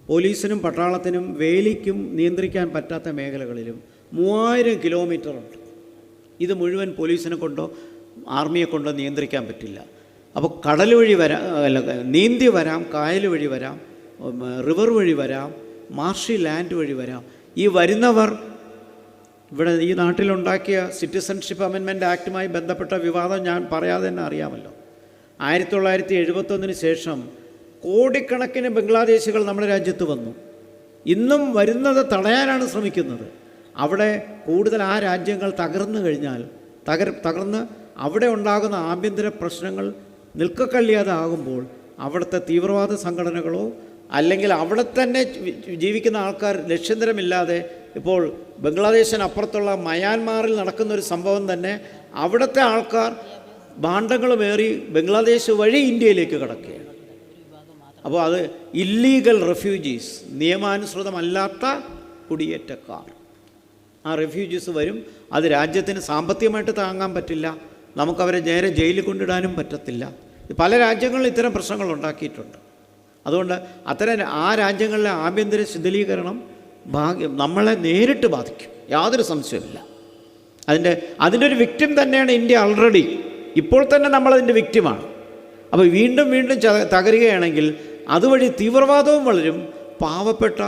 പോലീസിനും പട്ടാളത്തിനും വേലിക്കും നിയന്ത്രിക്കാൻ പറ്റാത്ത മേഖലകളിലും 3000 കിലോമീറ്ററുണ്ട്. ഇത് മുഴുവൻ പോലീസിനെ കൊണ്ടോ ആർമിയെ കൊണ്ടോ നിയന്ത്രിക്കാൻ പറ്റില്ല. അപ്പോൾ കടൽ വഴി വരാം, അല്ല നീന്തി വരാം, കായൽ വഴി വരാം, റിവർ വഴി വരാം, മാർഷി ലാൻഡ് വഴി വരാം. ഈ വരുന്നവർ ഇവിടെ ഈ നാട്ടിലുണ്ടാക്കിയ സിറ്റിസൺഷിപ്പ് അമെൻമെൻറ്റ് ആക്റ്റുമായി ബന്ധപ്പെട്ട വിവാദം ഞാൻ പറയാതെ തന്നെ അറിയാമല്ലോ. 1971 ശേഷം കോടിക്കണക്കിന് ബംഗ്ലാദേശികൾ നമ്മുടെ രാജ്യത്ത് വന്നു. ഇന്നും വരുന്നത് തടയാനാണ് ശ്രമിക്കുന്നത്. അവിടെ കൂടുതൽ ആ രാജ്യങ്ങൾ തകർന്നു കഴിഞ്ഞാൽ തകർന്ന് അവിടെ ഉണ്ടാകുന്ന ആഭ്യന്തര പ്രശ്നങ്ങൾ നിൽക്കക്കള്ളിയാതാകുമ്പോൾ അവിടുത്തെ തീവ്രവാദ സംഘടനകളോ അല്ലെങ്കിൽ അവിടെ തന്നെ ജീവിക്കുന്ന ആൾക്കാർ ലക്ഷ്യന്തരമില്ലാതെ ഇപ്പോൾ ബംഗ്ലാദേശിനപ്പുറത്തുള്ള മയാൻമാറിൽ നടക്കുന്നൊരു സംഭവം തന്നെ അവിടുത്തെ ആൾക്കാർ ഭാണ്ഡങ്ങളുമേറി ബംഗ്ലാദേശ് വഴി ഇന്ത്യയിലേക്ക് കടക്കുകയാണ്. അപ്പോൾ അത് ഇല്ലീഗൽ റെഫ്യൂജീസ്, നിയമാനുസൃതമല്ലാത്ത കുടിയേറ്റക്കാർ. ആ റെഫ്യൂജീസ് വരും. അത് രാജ്യത്തിന് സാമ്പത്തികമായിട്ട് താങ്ങാൻ പറ്റില്ല. നമുക്കവരെ നേരെ ജയിലിൽ കൊണ്ടിടാനും പറ്റത്തില്ല. പല രാജ്യങ്ങളിൽ ഇത്തരം പ്രശ്നങ്ങൾ ഉണ്ടാക്കിയിട്ടുണ്ട്. അതുകൊണ്ട് ആ രാജ്യങ്ങളിലെ ആഭ്യന്തര ശിഥിലീകരണം നമ്മളെ നേരിട്ട് ബാധിക്കും, യാതൊരു സംശയമില്ല. അതിൻ്റെ ഒരു വിക്ടിം തന്നെയാണ് ഇന്ത്യ ഓൾറെഡി. ഇപ്പോൾ തന്നെ നമ്മളതിൻ്റെ വിക്ടിമാണ്. അപ്പോൾ വീണ്ടും വീണ്ടും തകരുകയാണെങ്കിൽ അതുവഴി തീവ്രവാദവും വളരും, പാവപ്പെട്ട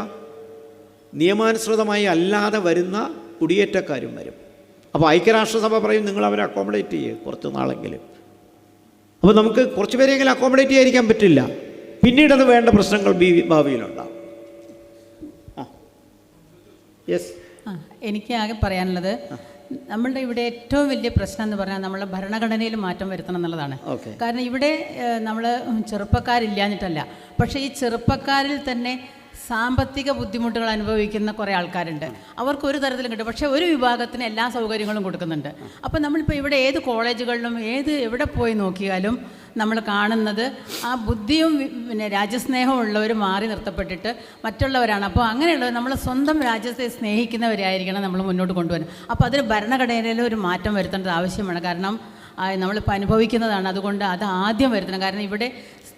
നിയമാനുസൃതമായി അല്ലാതെ വരുന്ന കുടിയേറ്റക്കാരും വരും. അപ്പോൾ ഐക്യരാഷ്ട്രസഭ പറയും നിങ്ങൾ അവരെ അക്കോമഡേറ്റ് ചെയ്യുക കുറച്ച് നാളെങ്കിലും. അപ്പോൾ നമുക്ക് കുറച്ച് പേരെങ്കിലും അക്കോമഡേറ്റ് ചെയ്യാതിരിക്കാൻ പറ്റില്ല. പിന്നീടത് വേണ്ട പ്രശ്നങ്ങൾ ഭാവിയിലുണ്ടാകും. യെസ്, എനിക്ക് ആകെ പറയാനുള്ളത്, നമ്മളുടെ ഇവിടെ ഏറ്റവും വലിയ പ്രശ്നം എന്ന് പറഞ്ഞാൽ നമ്മളെ ഭരണഘടനയിൽ മാറ്റം വരുത്തണം എന്നുള്ളതാണ്. കാരണം ഇവിടെ നമ്മൾ ചെറുപ്പക്കാരില്ലാഞ്ഞിട്ടല്ല, പക്ഷേ ഈ ചെറുപ്പക്കാരിൽ തന്നെ സാമ്പത്തിക ബുദ്ധിമുട്ടുകൾ അനുഭവിക്കുന്ന കുറേ ആൾക്കാരുണ്ട്. അവർക്ക് ഒരു തരത്തിലും കിട്ടും, പക്ഷേ ഒരു വിഭാഗത്തിന് എല്ലാ സൗകര്യങ്ങളും കൊടുക്കുന്നുണ്ട്. അപ്പോൾ നമ്മളിപ്പോൾ ഇവിടെ ഏത് കോളേജുകളിലും എവിടെ പോയി നോക്കിയാലും നമ്മൾ കാണുന്നത് ആ ബുദ്ധിയും പിന്നെ രാജ്യസ്നേഹവും ഉള്ളവർ മാറി നിർത്തപ്പെട്ടിട്ട് മറ്റുള്ളവരാണ്. അപ്പോൾ അങ്ങനെയുള്ളവർ നമ്മൾ സ്വന്തം രാജ്യത്തെ സ്നേഹിക്കുന്നവരായിരിക്കണം നമ്മൾ മുന്നോട്ട് കൊണ്ടുവരാൻ. അപ്പോൾ അതിന് ഭരണഘടനയിൽ ഒരു മാറ്റം വരുത്തേണ്ടത് ആവശ്യമാണ്. കാരണം നമ്മളിപ്പോൾ അനുഭവിക്കുന്നതാണ്. അതുകൊണ്ട് അത് ആദ്യം വരുത്തണം. കാരണം ഇവിടെ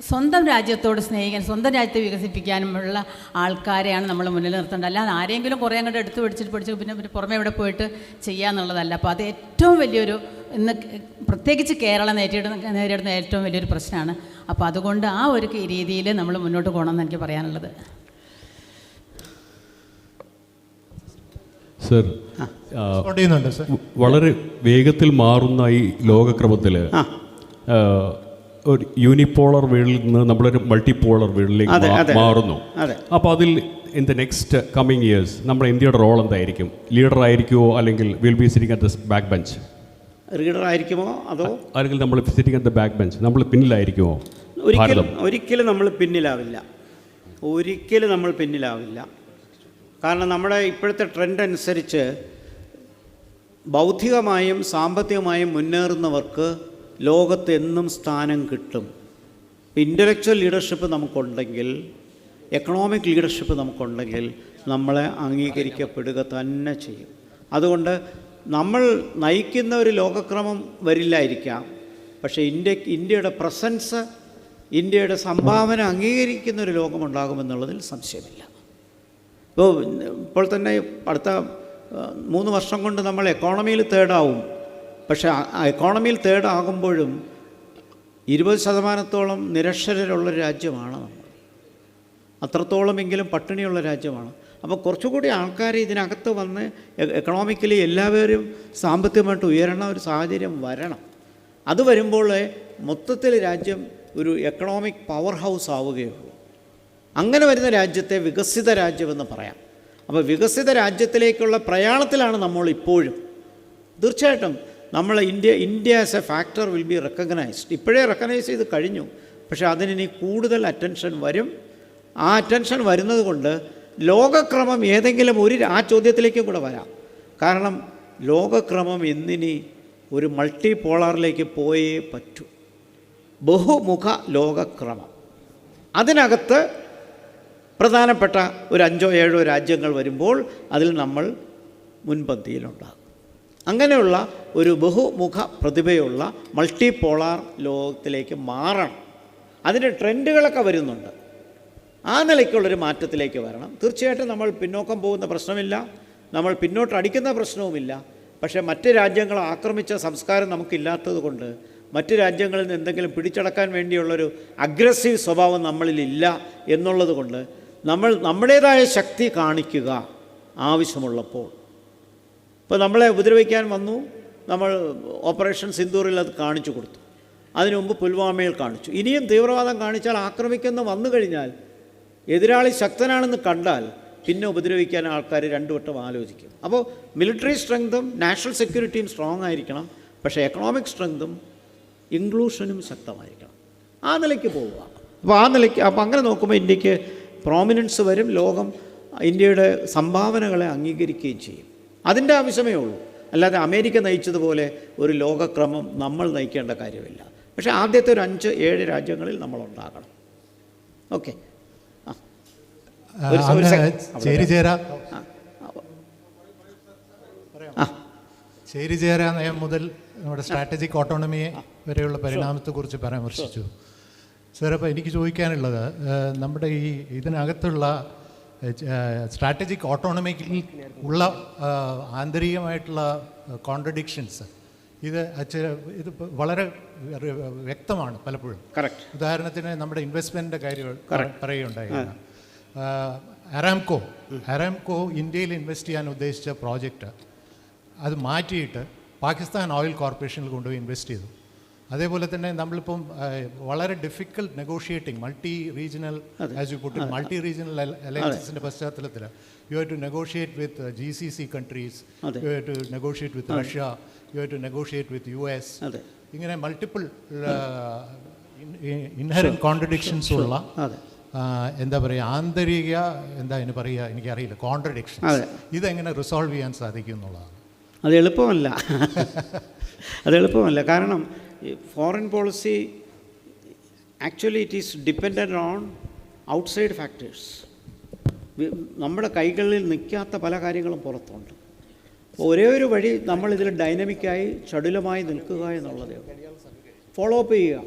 സ്വന്തം രാജ്യത്തോട് സ്നേഹിക്കാൻ, സ്വന്തം രാജ്യത്തെ വികസിപ്പിക്കാനുമുള്ള ആൾക്കാരെയാണ് നമ്മൾ മുന്നിൽ നിർത്തേണ്ടത്. അല്ലാതെ ആരെങ്കിലും കുറേ അങ്ങോട്ട് എടുത്ത് പഠിച്ച് പിന്നെ പുറമെ ഇവിടെ പോയിട്ട് ചെയ്യാന്നുള്ളതല്ല. അപ്പോൾ അത് ഏറ്റവും വലിയൊരു ഇന്ന് പ്രത്യേകിച്ച് കേരളം നേരിടുന്ന ഏറ്റവും വലിയൊരു പ്രശ്നമാണ്. അപ്പോൾ അതുകൊണ്ട് ആ ഒരു രീതിയിൽ നമ്മൾ മുന്നോട്ട് പോകണമെന്ന് എനിക്ക് പറയാനുള്ളത്. സർ, വളരെ വേഗത്തിൽ മാറുന്ന ഈ ലോകക്രമത്തിൽ ഒരു യൂണിപോളർ വേൾഡിൽ നിന്ന് നമ്മളൊരു മൾട്ടിപോളർ വേൾഡിലേക്ക് മാറുന്നു. അപ്പോൾ അതിൽ in the next coming years നമ്മുടെ ഇന്ത്യയുടെ റോൾ എന്തായിരിക്കും? ലീഡർ ആയിരിക്കുമോ, അല്ലെങ്കിൽ will be sitting at the back bench? Leader ആയിരിക്കുമോ അതോ അല്ലെങ്കിൽ നമ്മൾ sitting at the back bench, നമ്മൾ പിന്നിലായിരിക്കുമോ? ഒരിക്കലും നമ്മൾ പിന്നിലാവില്ല. ഒരിക്കലും നമ്മൾ പിന്നിലാവില്ല. കാരണം നമ്മുടെ ഇപ്പോഴത്തെ ട്രെൻഡ് അനുസരിച്ച് ബൗദ്ധികമായും സാമ്പത്തികമായും മുന്നേറുന്നവർക്ക് ലോകത്ത് എന്നും സ്ഥാനം കിട്ടും. ഇൻ്റലക്ച്വൽ ലീഡർഷിപ്പ് നമുക്കുണ്ടെങ്കിൽ, എക്കണോമിക് ലീഡർഷിപ്പ് നമുക്കുണ്ടെങ്കിൽ നമ്മളെ അംഗീകരിക്കപ്പെടുക തന്നെ ചെയ്യും. അതുകൊണ്ട് നമ്മൾ നയിക്കുന്ന ഒരു ലോകക്രമം വരില്ലായിരിക്കാം, പക്ഷേ ഇന്ത്യയുടെ പ്രസൻസ്, ഇന്ത്യയുടെ സംഭാവന അംഗീകരിക്കുന്ന ഒരു ലോകമുണ്ടാകുമെന്നുള്ളതിൽ സംശയമില്ല. ഇപ്പോൾ തന്നെ അടുത്ത 3 വർഷം കൊണ്ട് നമ്മൾ എക്കോണമിയിൽ തേർഡാവും. പക്ഷേ എക്കോണമിയിൽ തേർഡാകുമ്പോഴും 20% നിരക്ഷരരുള്ളൊരു രാജ്യമാണ് നമ്മൾ. അത്രത്തോളമെങ്കിലും പട്ടിണിയുള്ള രാജ്യമാണ്. അപ്പോൾ കുറച്ചുകൂടി ആൾക്കാർ ഇതിനകത്ത് വന്ന് എക്കണോമിക്കലി എല്ലാവരും സാമ്പത്തികമായിട്ട് ഉയരണ ഒരു സാഹചര്യം വരണം. അത് വരുമ്പോൾ മൊത്തത്തിൽ രാജ്യം ഒരു എക്കണോമിക് പവർ ഹൗസ് ആവുകയുള്ളൂ. അങ്ങനെ വരുന്ന രാജ്യത്തെ വികസിത രാജ്യമെന്ന് പറയാം. അപ്പോൾ വികസിത രാജ്യത്തിലേക്കുള്ള പ്രയാണത്തിലാണ് നമ്മൾ ഇപ്പോഴും. തീർച്ചയായിട്ടും നമ്മൾ India as A factor will be recognised. ഇപ്പോഴേ റെക്കഗ്നൈസ് ചെയ്ത് കഴിഞ്ഞു, പക്ഷേ അതിനി കൂടുതൽ അറ്റൻഷൻ വരും. ആ അറ്റൻഷൻ വരുന്നത് കൊണ്ട് ലോകക്രമം ഏതെങ്കിലും ആ ചോദ്യത്തിലേക്കും കൂടെ വരാം. കാരണം ലോകക്രമം ഇന്നിനി ഒരു മൾട്ടി പോളാറിലേക്ക് പോയേ പറ്റൂ. ബഹുമുഖ ലോകക്രമം. അതിനകത്ത് പ്രധാനപ്പെട്ട ഒരു 5-7 രാജ്യങ്ങൾ വരുമ്പോൾ അതിൽ നമ്മൾ മുൻപന്തിയിലുണ്ടാകും. അങ്ങനെയുള്ള ഒരു ബഹുമുഖ പ്രതിഭയുള്ള മൾട്ടി പോളാർ ലോകത്തിലേക്ക് മാറണം. അതിൻ്റെ ട്രെൻഡുകളൊക്കെ വരുന്നുണ്ട്. ആ നിലയ്ക്കുള്ളൊരു മാറ്റത്തിലേക്ക് വരണം. തീർച്ചയായിട്ടും നമ്മൾ പിന്നോക്കം പോകുന്ന പ്രശ്നമില്ല, നമ്മൾ പിന്നോട്ടടിക്കുന്ന പ്രശ്നവുമില്ല. പക്ഷേ മറ്റ് രാജ്യങ്ങൾ ആക്രമിച്ച സംസ്കാരം നമുക്കില്ലാത്തത് കൊണ്ട് മറ്റ് രാജ്യങ്ങളിൽ നിന്ന് എന്തെങ്കിലും പിടിച്ചടക്കാൻ വേണ്ടിയുള്ളൊരു അഗ്രസീവ് സ്വഭാവം നമ്മളിലില്ല എന്നുള്ളത് കൊണ്ട് നമ്മൾ നമ്മുടേതായ ശക്തി കാണിക്കുക ആവശ്യമുള്ളപ്പോൾ. ഇപ്പോൾ നമ്മളെ ഉപദ്രവിക്കാൻ വന്നു, നമ്മൾ ഓപ്പറേഷൻ സിന്ദൂറിൽ അത് കാണിച്ചു കൊടുത്തു. അതിനു മുമ്പ് പുൽവാമയിൽ കാണിച്ചു. ഇനിയും തീവ്രവാദം കാണിച്ചാൽ, ആക്രമിക്കുന്ന വന്നു കഴിഞ്ഞാൽ, എതിരാളി ശക്തനാണെന്ന് കണ്ടാൽ പിന്നെ ഉപദ്രവിക്കാൻ ആൾക്കാർ രണ്ടു വട്ടം ആലോചിക്കും. അപ്പോൾ മിലിറ്ററി സ്ട്രെങ്തും നാഷണൽ സെക്യൂരിറ്റിയും സ്ട്രോങ് ആയിരിക്കണം, പക്ഷേ എക്കണോമിക് സ്ട്രെങ്തും ഇൻക്ലൂഷനും ശക്തമായിരിക്കണം. ആ നിലയ്ക്ക് പോവുക. അപ്പോൾ അങ്ങനെ നോക്കുമ്പോൾ ഇന്ത്യക്ക് പ്രോമിനൻസ് വരും. ലോകം ഇന്ത്യയുടെ സംഭാവനകളെ അംഗീകരിക്കുകയും ചെയ്യും. അതിൻ്റെ ആവശ്യമേ ഉള്ളൂ. അല്ലാതെ അമേരിക്ക നയിച്ചതുപോലെ ഒരു ലോകക്രമം നമ്മൾ നയിക്കേണ്ട കാര്യമില്ല. പക്ഷേ ആദ്യത്തെ ഒരു 5-7 രാജ്യങ്ങളിൽ നമ്മളുണ്ടാകണം. ഓക്കെ. ചേരിചേരാ നയം മുതൽ നമ്മുടെ സ്ട്രാറ്റജിക് ഓട്ടോണമിയെ വരെയുള്ള പരിണാമത്തെക്കുറിച്ച് പരാമർശിച്ചു സാർ. അപ്പോൾ എനിക്ക് ചോദിക്കാനുള്ളത്, നമ്മുടെ ഇതിനകത്തുള്ള സ്ട്രാറ്റജിക് ഓട്ടോണമിക്കിൽ ഉള്ള ആന്തരികമായിട്ടുള്ള കോൺട്രഡിക്ഷൻസ് ഇത് വളരെ വ്യക്തമാണ് പലപ്പോഴും. കറക്റ്റ്. ഉദാഹരണത്തിന് നമ്മുടെ ഇൻവെസ്റ്റ്മെൻറ്റിൻ്റെ കാര്യം പറയുകയുണ്ടായിരുന്നു. അരാംകോ ഇന്ത്യയിൽ ഇൻവെസ്റ്റ് ചെയ്യാൻ ഉദ്ദേശിച്ച പ്രോജക്റ്റ് അത് മാറ്റിയിട്ട് പാകിസ്ഥാൻ ഓയിൽ കോർപ്പറേഷനിൽ കൊണ്ടുപോയി ഇൻവെസ്റ്റ് ചെയ്തു. അതേപോലെ തന്നെ നമ്മളിപ്പം വളരെ difficult negotiating multi regional as you put multi regional അലയൻസസിൻ്റെ പശ്ചാത്തലത്തിൽ you have to negotiate with GCC countries, you have to negotiate with Russia, you have to negotiate with US. ഇങ്ങനെ മൾട്ടിപ്പിൾ ഇൻഹെറൻറ്റ് കോൺട്രഡിക്ഷൻസ് ഉള്ള എന്താ പറയുക ആന്തരിക എന്താ അതിന് പറയുക എനിക്കറിയില്ല കോൺട്രഡിക്ഷൻസ്. ഇതെങ്ങനെ റിസോൾവ് ചെയ്യാൻ സാധിക്കും എന്നുള്ളതാണ്. അത് എളുപ്പമല്ല. കാരണം foreign policy actually it is dependent on outside factors. നമ്മുടെ കൈകളിൽ നിൽക്കാത്ത പല കാര്യങ്ങളും പുറത്തുണ്ട്. ഒരേ ഒരു വഴി നമ്മളിതിൽ ഡൈനമിക്കായി ചടുലമായി നിൽക്കുക എന്നുള്ളതേ ഫോളോ അപ്പ് ചെയ്യുക,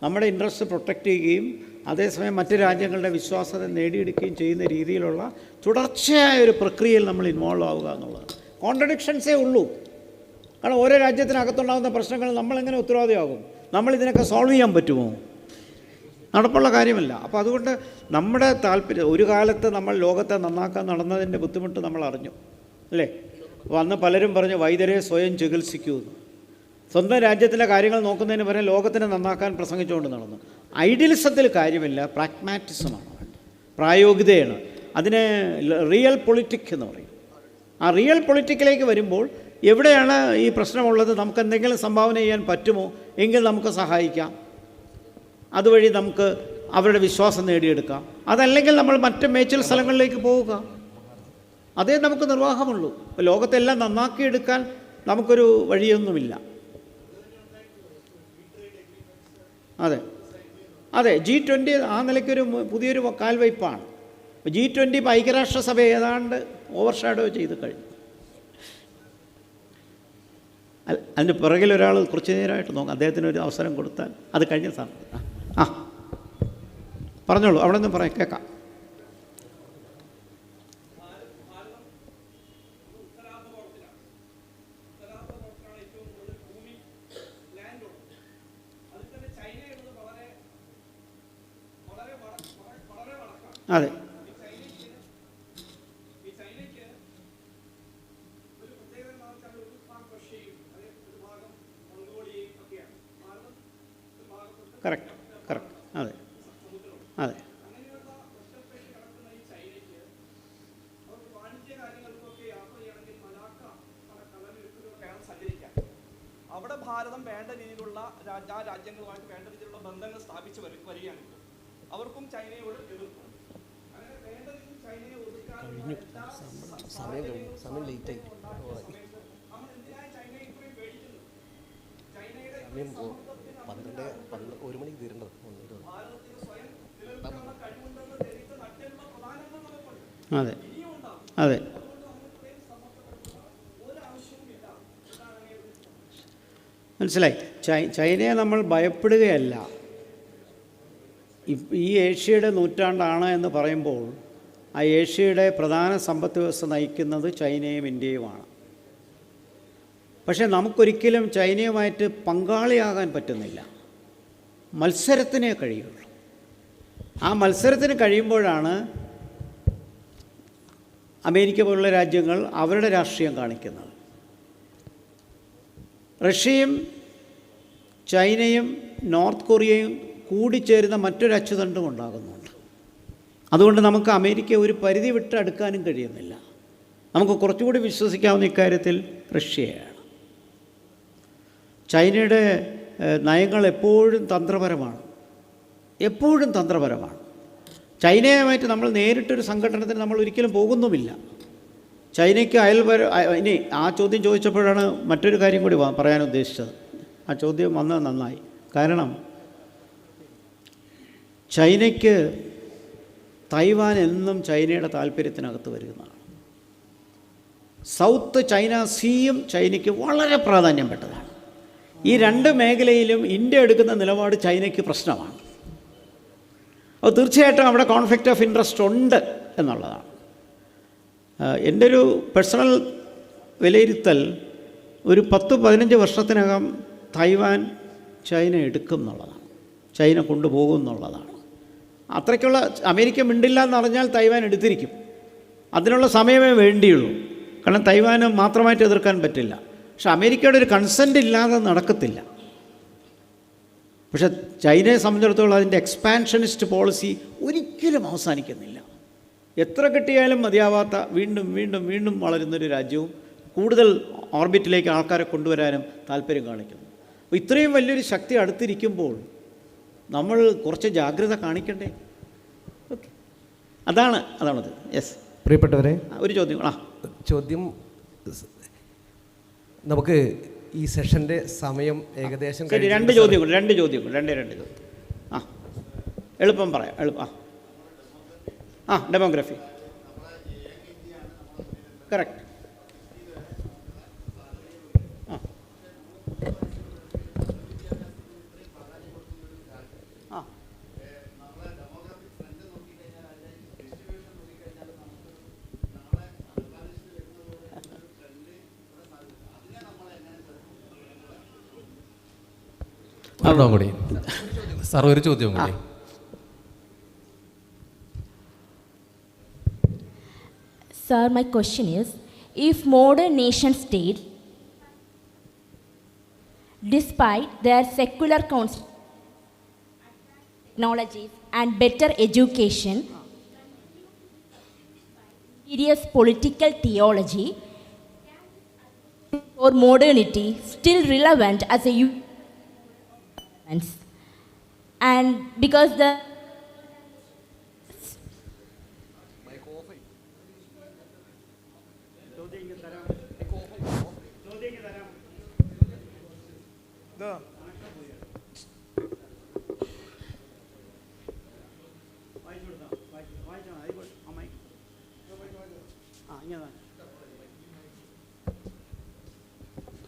നമ്മുടെ ഇൻട്രസ്റ്റ് പ്രൊട്ടക്റ്റ് ചെയ്യുകയും അതേസമയം മറ്റ് രാജ്യങ്ങളുടെ വിശ്വാസത നേടിയെടുക്കുകയും ചെയ്യുന്ന രീതിയിലുള്ള തുടർച്ചയായ ഒരു പ്രക്രിയയിൽ നമ്മൾ ഇൻവോൾവ് ആവുക എന്നുള്ളത്. കോൺട്രഡിക്ഷൻസേ ഉള്ളൂ. കാരണം ഓരോ രാജ്യത്തിനകത്തുണ്ടാകുന്ന പ്രശ്നങ്ങൾ നമ്മളെങ്ങനെ ഉത്തരവാദിയാകും? നമ്മളിതിനൊക്കെ സോൾവ് ചെയ്യാൻ പറ്റുമോ? നടപ്പുള്ള കാര്യമല്ല. അപ്പോൾ അതുകൊണ്ട് നമ്മുടെ താല്പര്യം, ഒരു കാലത്ത് നമ്മൾ ലോകത്തെ നന്നാക്കാൻ നടന്നതിൻ്റെ ബുദ്ധിമുട്ട് നമ്മൾ അറിഞ്ഞു അല്ലേ? അപ്പോൾ അന്ന് പലരും പറഞ്ഞു വൈദ്യരെ സ്വയം ചികിത്സിക്കൂ എന്ന്. സ്വന്തം രാജ്യത്തിലെ കാര്യങ്ങൾ നോക്കുന്നതിന് പകരം ലോകത്തിനെ നന്നാക്കാൻ പ്രസംഗിച്ചുകൊണ്ട് നടന്നു. ഐഡിയലിസത്തിൽ കാര്യമില്ല, പ്രാഗ്മാറ്റിസമാണ്, പ്രായോഗികതയാണ്. അതിനെ റിയൽ പൊളിറ്റിക് എന്ന് പറയും. ആ റിയൽ പൊളിറ്റിക്കിലേക്ക് വരുമ്പോൾ എവിടെയാണ് ഈ പ്രശ്നമുള്ളത്, നമുക്ക് എന്തെങ്കിലും സംഭാവന ചെയ്യാൻ പറ്റുമോ എങ്കിൽ നമുക്ക് സഹായിക്കാം, അതുവഴി നമുക്ക് അവരുടെ വിശ്വാസം നേടിയെടുക്കാം. അതല്ലെങ്കിൽ നമ്മൾ മറ്റ് മേച്ചിൽ സ്ഥലങ്ങളിലേക്ക് പോവുക. അതേ നമുക്ക് നിർവാഹമുള്ളൂ. ഇപ്പോൾ ലോകത്തെല്ലാം നന്നാക്കിയെടുക്കാൻ നമുക്കൊരു വഴിയൊന്നുമില്ല. അതെ G20 ആ നിലയ്ക്കൊരു പുതിയൊരു കാൽവയ്പ്പാണ്. G20 ഇപ്പോൾ ഐക്യരാഷ്ട്രസഭ ഏതാണ്ട് ഓവർഷാഡോ ചെയ്ത് കഴിഞ്ഞു. അതിൻ്റെ പിറകിൽ ഒരാൾ കുറച്ച് നേരമായിട്ട് നോക്കാം, അദ്ദേഹത്തിനൊരു അവസരം കൊടുത്താൽ അത് കഴിഞ്ഞ സാധനം. പറഞ്ഞോളൂ, അവിടെ നിന്ന് പറയാം, കേൾക്കാം. അതെ, കറക്റ്റ്. അതെ. അവിടെ ഭാരതം വേണ്ട രീതിയിലുള്ള ആ രാജ്യങ്ങളുമായിട്ട് വേണ്ട രീതിയിലുള്ള ബന്ധങ്ങൾ സ്ഥാപിച്ച് വരികയാണ്. അവർക്കും ചൈനയോട് എതിർക്കും. അങ്ങനെ വേണ്ട രീതിയിൽ ചൈനയെ ഒതുക്കാൻ സമയം ലേറ്റായി. നമ്മൾ എന്തിനാണ് ചൈനയെ ഇത്രയും പേടിക്കുന്നത്? ചൈനയുടെ 1 മണിക്ക് തീരേണ്ടത്. ഭാരതത്തിന് സ്വയം നിലനിൽക്കാനുള്ള കഴിവുണ്ടെന്ന് ധരിച്ച നട്ടിലുള്ള പ്രധാനങ്ങൾ നമുക്കുണ്ട്. അതെ. മനസ്സിലായി. ചൈനയെ നമ്മൾ ഭയപ്പെടുകയല്ല. ഈ ഏഷ്യയുടെ നൂറ്റാണ്ടാണ് എന്ന് പറയുമ്പോൾ ആ ഏഷ്യയുടെ പ്രധാന സമ്പദ് വ്യവസ്ഥ നയിക്കുന്നത് ചൈനയും ഇന്ത്യയുമാണ്. പക്ഷേ നമുക്കൊരിക്കലും ചൈനയുമായിട്ട് പങ്കാളിയാകാൻ പറ്റുന്നില്ല. മത്സരത്തിനേ കഴിയുള്ളൂ. ആ മത്സരത്തിന് കഴിയുമ്പോഴാണ് അമേരിക്ക പോലുള്ള രാജ്യങ്ങൾ അവരുടെ രാഷ്ട്രീയം കാണിക്കുന്നത്. റഷ്യയും ചൈനയും നോർത്ത് കൊറിയയും കൂടിച്ചേരുന്ന മറ്റൊരു അച്ചുതണ്ടും ഉണ്ടാകുന്നുണ്ട്. അതുകൊണ്ട് നമുക്ക് അമേരിക്ക ഒരു പരിധി വിട്ട് അടുക്കാനും കഴിയുന്നില്ല. നമുക്ക് കുറച്ചുകൂടി വിശ്വസിക്കാവുന്ന ഇക്കാര്യത്തിൽ റഷ്യയാണ്. ചൈനയുടെ നയങ്ങൾ എപ്പോഴും തന്ത്രപരമാണ്, എപ്പോഴും തന്ത്രപരമാണ്. ചൈനയുമായിട്ട് നമ്മൾ നേരിട്ടൊരു സംഘടനത്തിന് നമ്മൾ ഒരിക്കലും പോകുന്നുമില്ല. ചൈനയ്ക്ക് ഇനി ആ ചോദ്യം ചോദിച്ചപ്പോഴാണ് മറ്റൊരു കാര്യം കൂടി പറയാൻ ഉദ്ദേശിച്ചത്. ആ ചോദ്യം വന്നത് നന്നായി. കാരണം ചൈനയ്ക്ക് തൈവാൻ എന്നും ചൈനയുടെ താല്പര്യത്തിനകത്ത് വരുന്നതാണ്. സൗത്ത് ചൈന സീയും ചൈനയ്ക്ക് വളരെ പ്രാധാന്യപ്പെട്ടതാണ്. ഈ രണ്ട് മേഖലയിലും ഇന്ത്യ എടുക്കുന്ന നിലപാട് ചൈനയ്ക്ക് പ്രശ്നമാണ്. അപ്പോൾ തീർച്ചയായിട്ടും അവിടെ കോൺഫ്ലിക്റ്റ് ഓഫ് ഇൻട്രസ്റ്റ് ഉണ്ട് എന്നുള്ളതാണ്. എൻ്റെ ഒരു പേഴ്സണൽ വിലയിരുത്തൽ, ഒരു 10-15 വർഷത്തിനകം തൈവാൻ ചൈന എടുക്കും എന്നുള്ളതാണ്, ചൈന കൊണ്ടുപോകും എന്നുള്ളതാണ്. അത്രയ്ക്കുള്ള അമേരിക്ക മിണ്ടില്ല എന്നറിഞ്ഞാൽ തൈവാൻ എടുത്തിരിക്കും. അതിനുള്ള സമയമേ വേണ്ടിയുള്ളൂ. കാരണം തൈവാന് മാത്രമായിട്ട് എതിർക്കാൻ പറ്റില്ല. പക്ഷെ അമേരിക്കയുടെ ഒരു കൺസെൻ്റ് ഇല്ലാതെ നടക്കത്തില്ല. പക്ഷെ ചൈനയെ സംബന്ധിച്ചിടത്തോളം അതിൻ്റെ എക്സ്പാൻഷനിസ്റ്റ് പോളിസി ഒരിക്കലും അവസാനിക്കുന്നില്ല. എത്ര കിട്ടിയാലും മതിയാവാത്ത വീണ്ടും വീണ്ടും വീണ്ടും വളരുന്നൊരു രാജ്യവും കൂടുതൽ ഓർബിറ്റിലേക്ക് ആൾക്കാരെ കൊണ്ടുവരാനും താല്പര്യം കാണിക്കുന്നു. അപ്പോൾ ഇത്രയും വലിയൊരു ശക്തി അടുത്തിരിക്കുമ്പോൾ നമ്മൾ കുറച്ച് ജാഗ്രത കാണിക്കണ്ടേ? ഓക്കെ, അതാണത്. യെസ്, പ്രിയപ്പെട്ടവരെ, ഒരു ചോദ്യം. ചോദ്യം നമുക്ക് ഈ സെഷൻ്റെ സമയം ഏകദേശം രണ്ട് ചോദ്യം. എളുപ്പം പറയാം. Demography correct. കൂടി സാർ, ഒരു ചോദ്യം കൂടി. Sir, my question is, if modern nation states, despite their secular technologies and better education, serious political theology, or modernity still relevant as a and because the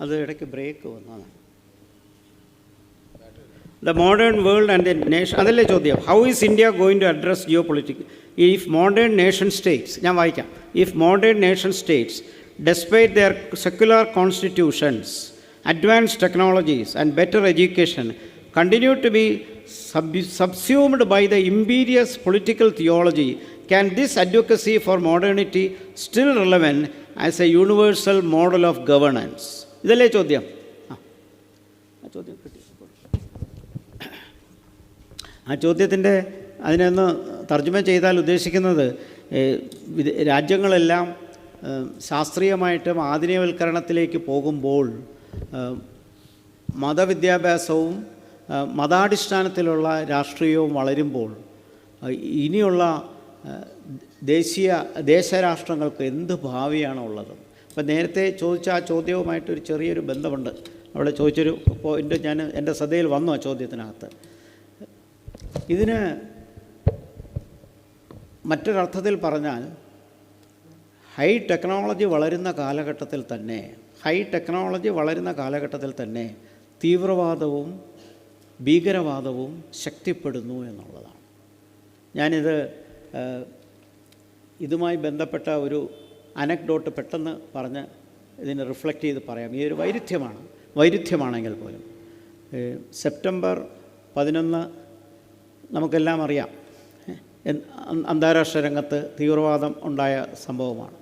അത് ഇടയ്ക്ക് ബ്രേക്ക് വന്നതാണ്. The modern world and the nation, അതല്ലേ ചോദ്യം. How is India going to address geopolitics if modern nation states, ഞാൻ വായിക്കാം, if modern nation states, despite their secular constitutions, advanced technologies and better education, continue to be subsumed by the imperious political theology, can this advocacy for modernity still relevant as a universal model of governance? ഇതല്ലേ ചോദ്യം. ചോദ്യം കിട്ടി. ആ ചോദ്യത്തിൻ്റെ അതിനൊന്ന് തർജ്ജമ ചെയ്താൽ ഉദ്ദേശിക്കുന്നത്, രാജ്യങ്ങളെല്ലാം ശാസ്ത്രീയമായിട്ടും ആധുനികവൽക്കരണത്തിലേക്ക് പോകുമ്പോൾ മതവിദ്യാഭ്യാസവും മതാടിസ്ഥാനത്തിലുള്ള രാഷ്ട്രീയവും വളരുമ്പോൾ ഇനിയുള്ള ദേശരാഷ്ട്രങ്ങൾക്ക് എന്ത് ഭാവിയാണുള്ളത്? അപ്പം നേരത്തെ ചോദിച്ച ആ ചോദ്യവുമായിട്ടൊരു ചെറിയൊരു ബന്ധമുണ്ട്. അവിടെ ചോദിച്ചൊരു പോയിൻ്റ് ഞാൻ എൻ്റെ ശ്രദ്ധയിൽ വന്നു ആ ചോദ്യത്തിനകത്ത്. ഇതിന് മറ്റൊരർത്ഥത്തിൽ പറഞ്ഞാൽ ഹൈ ടെക്നോളജി വളരുന്ന കാലഘട്ടത്തിൽ തന്നെ തീവ്രവാദവും ഭീകരവാദവും ശക്തിപ്പെടുന്നു എന്നുള്ളതാണ്. ഇതുമായി ബന്ധപ്പെട്ട ഒരു അനക്ഡോട്ട് പെട്ടെന്ന് പറഞ്ഞ് ഇതിനെ റിഫ്ലക്റ്റ് ചെയ്ത് പറയാം. ഈ ഒരു വൈരുദ്ധ്യമാണെങ്കിൽ പോലും സെപ്റ്റംബർ 11 നമുക്കെല്ലാം അറിയാം, അന്താരാഷ്ട്ര രംഗത്ത് തീവ്രവാദം ഉണ്ടായ സംഭവമാണ്.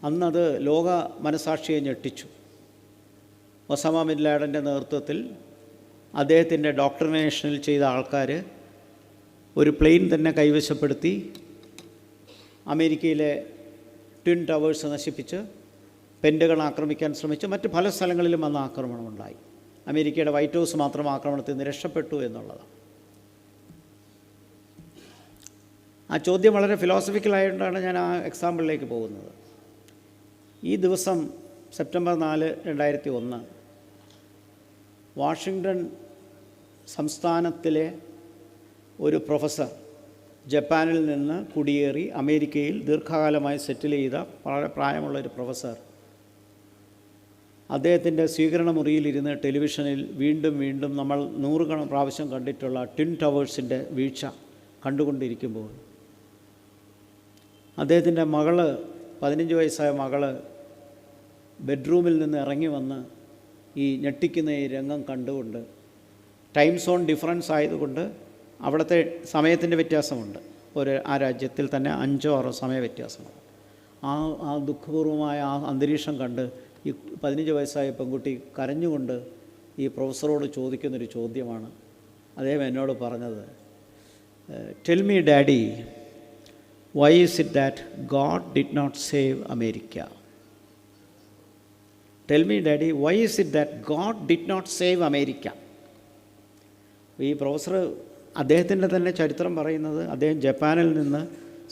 അന്നത് ലോക മനസാക്ഷിയെ ഞെട്ടിച്ചു. ഒസാമ ബിൻ ലാഡൻ്റെ നേതൃത്വത്തിൽ അദ്ദേഹത്തിൻ്റെ ഡോക്ടറിനേഷനിൽ ചെയ്ത ആൾക്കാർ ഒരു പ്ലെയിൻ തന്നെ കൈവശപ്പെടുത്തി അമേരിക്കയിലെ ട്വിൻ ടവേഴ്സ് നശിപ്പിച്ച് പെൻറ്റഗൺ ആക്രമിക്കാൻ ശ്രമിച്ചു. മറ്റ് പല സ്ഥലങ്ങളിലും അന്ന് ആക്രമണമുണ്ടായി. അമേരിക്കയുടെ വൈറ്റ് ഹൗസ് മാത്രം ആക്രമണത്തിൽ നിന്ന് രക്ഷപ്പെട്ടു എന്നുള്ളതാണ്. ആ ചോദ്യം വളരെ ഫിലോസഫിക്കലായതുകൊണ്ടാണ് ഞാൻ ആ എക്സാമ്പിളിലേക്ക് പോകുന്നത്. ഈ ദിവസം സെപ്റ്റംബർ 4, 2001 വാഷിങ്ടൺ സംസ്ഥാനത്തിലെ ഒരു പ്രൊഫസർ ജപ്പാനിൽ നിന്ന് കുടിയേറി അമേരിക്കയിൽ ദീർഘകാലമായി സെറ്റിൽ ചെയ്ത വളരെ പ്രായമുള്ളൊരു പ്രൊഫസർ അദ്ദേഹത്തിൻ്റെ സ്വീകരണ മുറിയിലിരുന്ന് ടെലിവിഷനിൽ വീണ്ടും വീണ്ടും നമ്മൾ 100 പ്രാവശ്യം കണ്ടിട്ടുള്ള ട്വിൻ ടവേഴ്സിൻ്റെ വീഴ്ച കണ്ടുകൊണ്ടിരിക്കുമ്പോൾ അദ്ദേഹത്തിൻ്റെ മകള്, 15 വയസ്സായ മകള് ബെഡ്റൂമിൽ നിന്ന് ഇറങ്ങി വന്ന് ഈ ഞെട്ടിക്കുന്ന ഈ രംഗം കണ്ടുകൊണ്ട്, ടൈം സോൺ ഡിഫറൻസ് ആയതുകൊണ്ട് അവിടുത്തെ സമയത്തിൻ്റെ വ്യത്യാസമുണ്ട്. ആ രാജ്യത്തിൽ തന്നെ 5-6 സമയ വ്യത്യാസമാണ്. ആ ദുഃഖപൂർവമായ ആ അന്തരീക്ഷം കണ്ട് ഈ 15 വയസ്സായ പെൺകുട്ടി കരഞ്ഞുകൊണ്ട് ഈ പ്രൊഫസറോട് ചോദിക്കുന്നൊരു ചോദ്യമാണ്. അദ്ദേഹം എന്നോട് പറഞ്ഞത്, tell me daddy, why is it that God did not save America? Tell me daddy, why is it that God did not save America? ഈ പ്രൊഫസർ അദ്ദേഹത്തിൻ്റെ തന്നെ ചരിത്രം പറയുന്നത്, അദ്ദേഹം ജപ്പാനിൽ നിന്ന്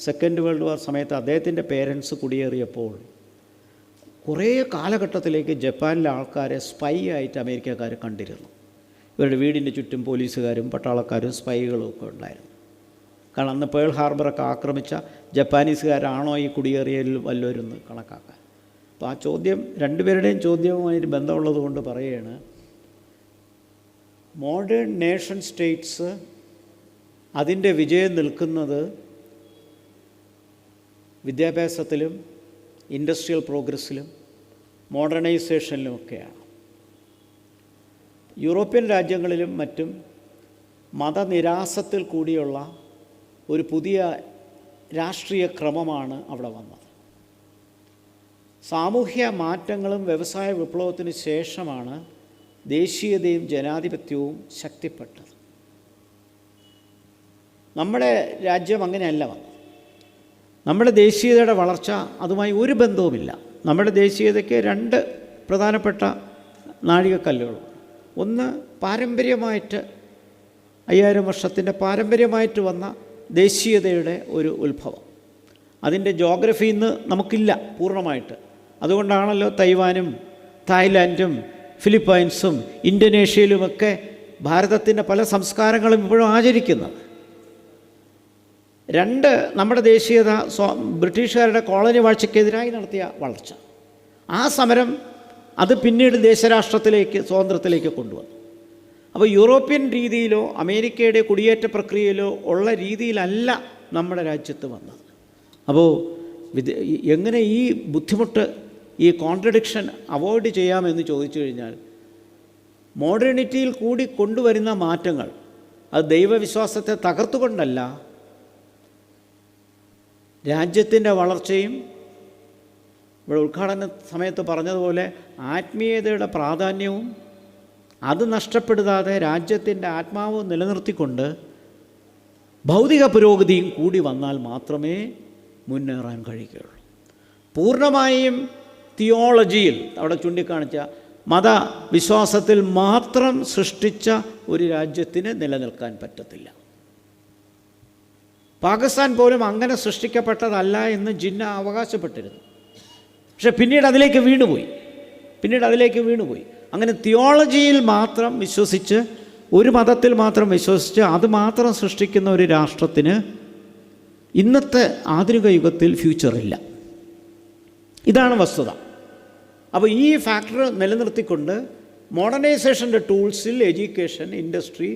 സെക്കൻഡ് വേൾഡ് വാർ സമയത്ത് അദ്ദേഹത്തിൻ്റെ പേരൻസ് കുടിയേറിയപ്പോൾ കുറേ കാലഘട്ടത്തിലേക്ക് ജപ്പാനിലെ ആൾക്കാരെ സ്പൈ ആയിട്ട് അമേരിക്കക്കാർ കണ്ടിരുന്നു. ഇവരുടെ വീടിൻ്റെ ചുറ്റും പോലീസുകാരും പട്ടാളക്കാരും സ്പൈകളും ഒക്കെ ഉണ്ടായിരുന്നു. കാരണം അന്ന് പേൾ ഹാർബറൊക്കെ ആക്രമിച്ച ജപ്പാനീസുകാരാണോ ഈ കുടിയേറിയതിൽ വല്ലവരും കണക്കാക്കാൻ. അപ്പോൾ ആ ചോദ്യം രണ്ടുപേരുടെയും ചോദ്യവുമായിട്ട് ബന്ധമുള്ളത് കൊണ്ട് പറയുകയാണ്, മോഡേൺ നേഷൻ സ്റ്റേറ്റ്സ് അതിൻ്റെ വിജയം നിൽക്കുന്നത് വിദ്യാഭ്യാസത്തിലും ഇൻഡസ്ട്രിയൽ പ്രോഗ്രസ്സിലും മോഡേണൈസേഷനിലുമൊക്കെയാണ്. യൂറോപ്യൻ രാജ്യങ്ങളിലും മറ്റും മതനിരാസത്തിൽ കൂടിയുള്ള ഒരു പുതിയ രാഷ്ട്രീയ ക്രമമാണ് അവിടെ വന്നത്. സാമൂഹ്യ മാറ്റങ്ങളും വ്യവസായ വിപ്ലവത്തിന് ശേഷമാണ് ദേശീയതയും ജനാധിപത്യവും ശക്തിപ്പെട്ടത്. നമ്മുടെ രാജ്യം അങ്ങനെയല്ല വന്നത്. നമ്മുടെ ദേശീയതയുടെ വളർച്ച അതുമായി ഒരു ബന്ധവുമില്ല. നമ്മുടെ ദേശീയതയ്ക്ക് 2 പ്രധാനപ്പെട്ട നാഴികക്കല്ലുകളുണ്ട്. ഒന്ന്, പാരമ്പര്യമായിട്ട് 5000 വർഷത്തിൻ്റെ പാരമ്പര്യമായിട്ട് വന്ന ദേശീയതയുടെ ഒരു ഉത്ഭവം. അതിൻ്റെ ജോഗ്രഫി ഇന്ന് നമുക്കില്ല പൂർണ്ണമായിട്ട്. അതുകൊണ്ടാണല്ലോ തൈവാനും തായ്ലാൻഡും ഫിലിപ്പൈൻസും ഇന്തോനേഷ്യയിലുമൊക്കെ ഭാരതത്തിൻ്റെ പല സംസ്കാരങ്ങളും ഇപ്പോഴും ആചരിക്കുന്നത്. 2, നമ്മുടെ ദേശീയത ബ്രിട്ടീഷുകാരുടെ കോളനി വാഴ്ചയ്ക്കെതിരായി നടത്തിയ വളർച്ച. ആ സമരം അത് പിന്നീട് ദേശരാഷ്ട്രത്തിലേക്ക്, സ്വാതന്ത്ര്യത്തിലേക്ക് കൊണ്ടുവന്നു. അപ്പോൾ യൂറോപ്യൻ രീതിയിലോ അമേരിക്കയുടെ കുടിയേറ്റ പ്രക്രിയയിലോ ഉള്ള രീതിയിലല്ല നമ്മുടെ രാജ്യത്ത് വന്നത്. അപ്പോൾ എങ്ങനെ ഈ ബുദ്ധിമുട്ട്, ഈ കോൺട്രഡിക്ഷൻ അവോയ്ഡ് ചെയ്യാമെന്ന് ചോദിച്ചു കഴിഞ്ഞാൽ, മോഡേണിറ്റിയിൽ കൂടി കൊണ്ടുവരുന്ന മാറ്റങ്ങൾ അത് ദൈവവിശ്വാസത്തെ തകർത്തുകൊണ്ടല്ല, രാജ്യത്തിൻ്റെ വളർച്ചയും ഇവിടെ ഉദ്ഘാടന സമയത്ത് പറഞ്ഞതുപോലെ ആത്മീയതയുടെ പ്രാധാന്യവും അത് നഷ്ടപ്പെടുത്താതെ രാജ്യത്തിൻ്റെ ആത്മാവ് നിലനിർത്തിക്കൊണ്ട് ഭൗതിക പുരോഗതിയും കൂടി വന്നാൽ മാത്രമേ മുന്നേറാൻ കഴിയുകയുള്ളൂ. പൂർണ്ണമായും തിയോളജിയിൽ അവിടെ ചൂണ്ടിക്കാണിച്ച മതവിശ്വാസത്തിൽ മാത്രം സൃഷ്ടിച്ച ഒരു രാജ്യത്തിന് നിലനിൽക്കാൻ പറ്റത്തില്ല. പാകിസ്ഥാൻ പോലും അങ്ങനെ സൃഷ്ടിക്കപ്പെട്ടതല്ല എന്ന് ജിന്ന അവകാശപ്പെട്ടിരുന്നു. പക്ഷെ പിന്നീട് അതിലേക്ക് വീണുപോയി. അങ്ങനെ തിയോളജിയിൽ മാത്രം വിശ്വസിച്ച്, ഒരു മതത്തിൽ മാത്രം വിശ്വസിച്ച് അത് മാത്രം സൃഷ്ടിക്കുന്ന ഒരു രാഷ്ട്രത്തിന് ഇന്നത്തെ ആധുനിക യുഗത്തിൽ ഫ്യൂച്ചറില്ല. ഇതാണ് വസ്തുത. അപ്പോൾ ഈ ഫാക്ടർ നിലനിർത്തിക്കൊണ്ട് മോഡേണൈസേഷൻ്റെ ടൂൾസിൽ എഡ്യൂക്കേഷൻ, ഇൻഡസ്ട്രി,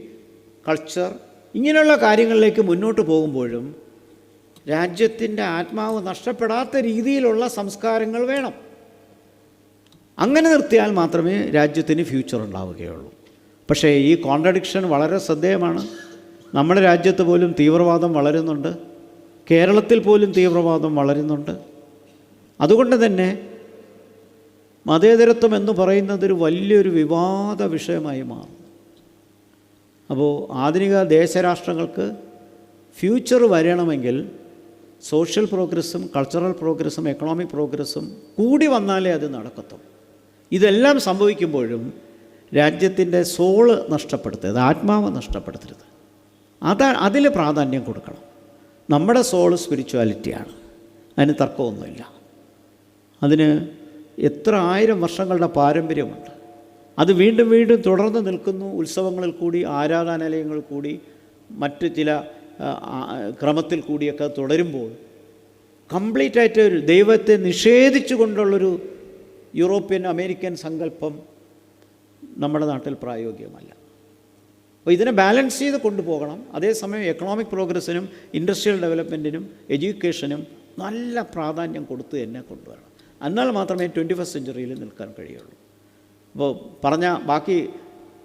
കൾച്ചർ ഇങ്ങനെയുള്ള കാര്യങ്ങളിലേക്ക് മുന്നോട്ട് പോകുമ്പോഴും രാജ്യത്തിൻ്റെ ആത്മാവ് നഷ്ടപ്പെടാത്ത രീതിയിലുള്ള സംസ്കാരങ്ങൾ വേണം. അങ്ങനെ നിർത്തിയാൽ മാത്രമേ രാജ്യത്തിന് ഫ്യൂച്ചർ ഉണ്ടാവുകയുള്ളൂ. പക്ഷേ ഈ കോൺട്രഡിക്ഷൻ വളരെ ശ്രദ്ധേയമാണ്. നമ്മുടെ രാജ്യത്ത് പോലും തീവ്രവാദം വളരുന്നുണ്ട്, കേരളത്തിൽ പോലും തീവ്രവാദം വളരുന്നുണ്ട്. അതുകൊണ്ട് തന്നെ മതേതരത്വം എന്ന് പറയുന്നതൊരു വലിയൊരു വിവാദ വിഷയമായി മാറും. അപ്പോൾ ആധുനിക ദേശരാഷ്ട്രങ്ങൾക്ക് ഫ്യൂച്ചർ വരണമെങ്കിൽ സോഷ്യൽ പ്രോഗ്രസ്സും കൾച്ചറൽ പ്രോഗ്രസ്സും എക്കണോമിക് പ്രോഗ്രസ്സും കൂടി വന്നാലേ അത് നടക്കത്തുള്ളൂ. ഇതെല്ലാം സംഭവിക്കുമ്പോഴും രാജ്യത്തിൻ്റെ സോള് നഷ്ടപ്പെടുത്തരുത്, ആത്മാവ് നഷ്ടപ്പെടുത്തരുത്. അതിൽ പ്രാധാന്യം കൊടുക്കണം. നമ്മുടെ സോള് സ്പിരിച്വാലിറ്റിയാണ്, അതിന് തർക്കമൊന്നുമില്ല. അതിന് എത്ര ആയിരം വർഷങ്ങളുടെ പാരമ്പര്യമുണ്ട്. അത് വീണ്ടും വീണ്ടും തുടർന്ന് നിൽക്കുന്നു. ഉത്സവങ്ങളിൽ കൂടി, ആരാധനാലയങ്ങളിൽ കൂടി, മറ്റ് ചില ക്രമത്തിൽ കൂടിയൊക്കെ തുടരുമ്പോൾ കംപ്ലീറ്റായിട്ട് ഒരു ദൈവത്തെ നിഷേധിച്ചു കൊണ്ടുള്ളൊരു യൂറോപ്യൻ അമേരിക്കൻ സങ്കല്പം നമ്മുടെ നാട്ടിൽ പ്രായോഗികമല്ല. അപ്പോൾ ഇതിനെ ബാലൻസ് ചെയ്ത് കൊണ്ടുപോകണം. അതേസമയം എക്കണോമിക് പ്രോഗ്രസ്സിനും ഇൻഡസ്ട്രിയൽ ഡെവലപ്മെൻറ്റിനും എഡ്യൂക്കേഷനും നല്ല പ്രാധാന്യം കൊടുത്ത് തന്നെ കൊണ്ടുവരണം. എന്നാൽ മാത്രമേ 21st സെഞ്ച്വറിയിൽ നിൽക്കാൻ കഴിയുള്ളൂ. അപ്പോൾ പറഞ്ഞ ബാക്കി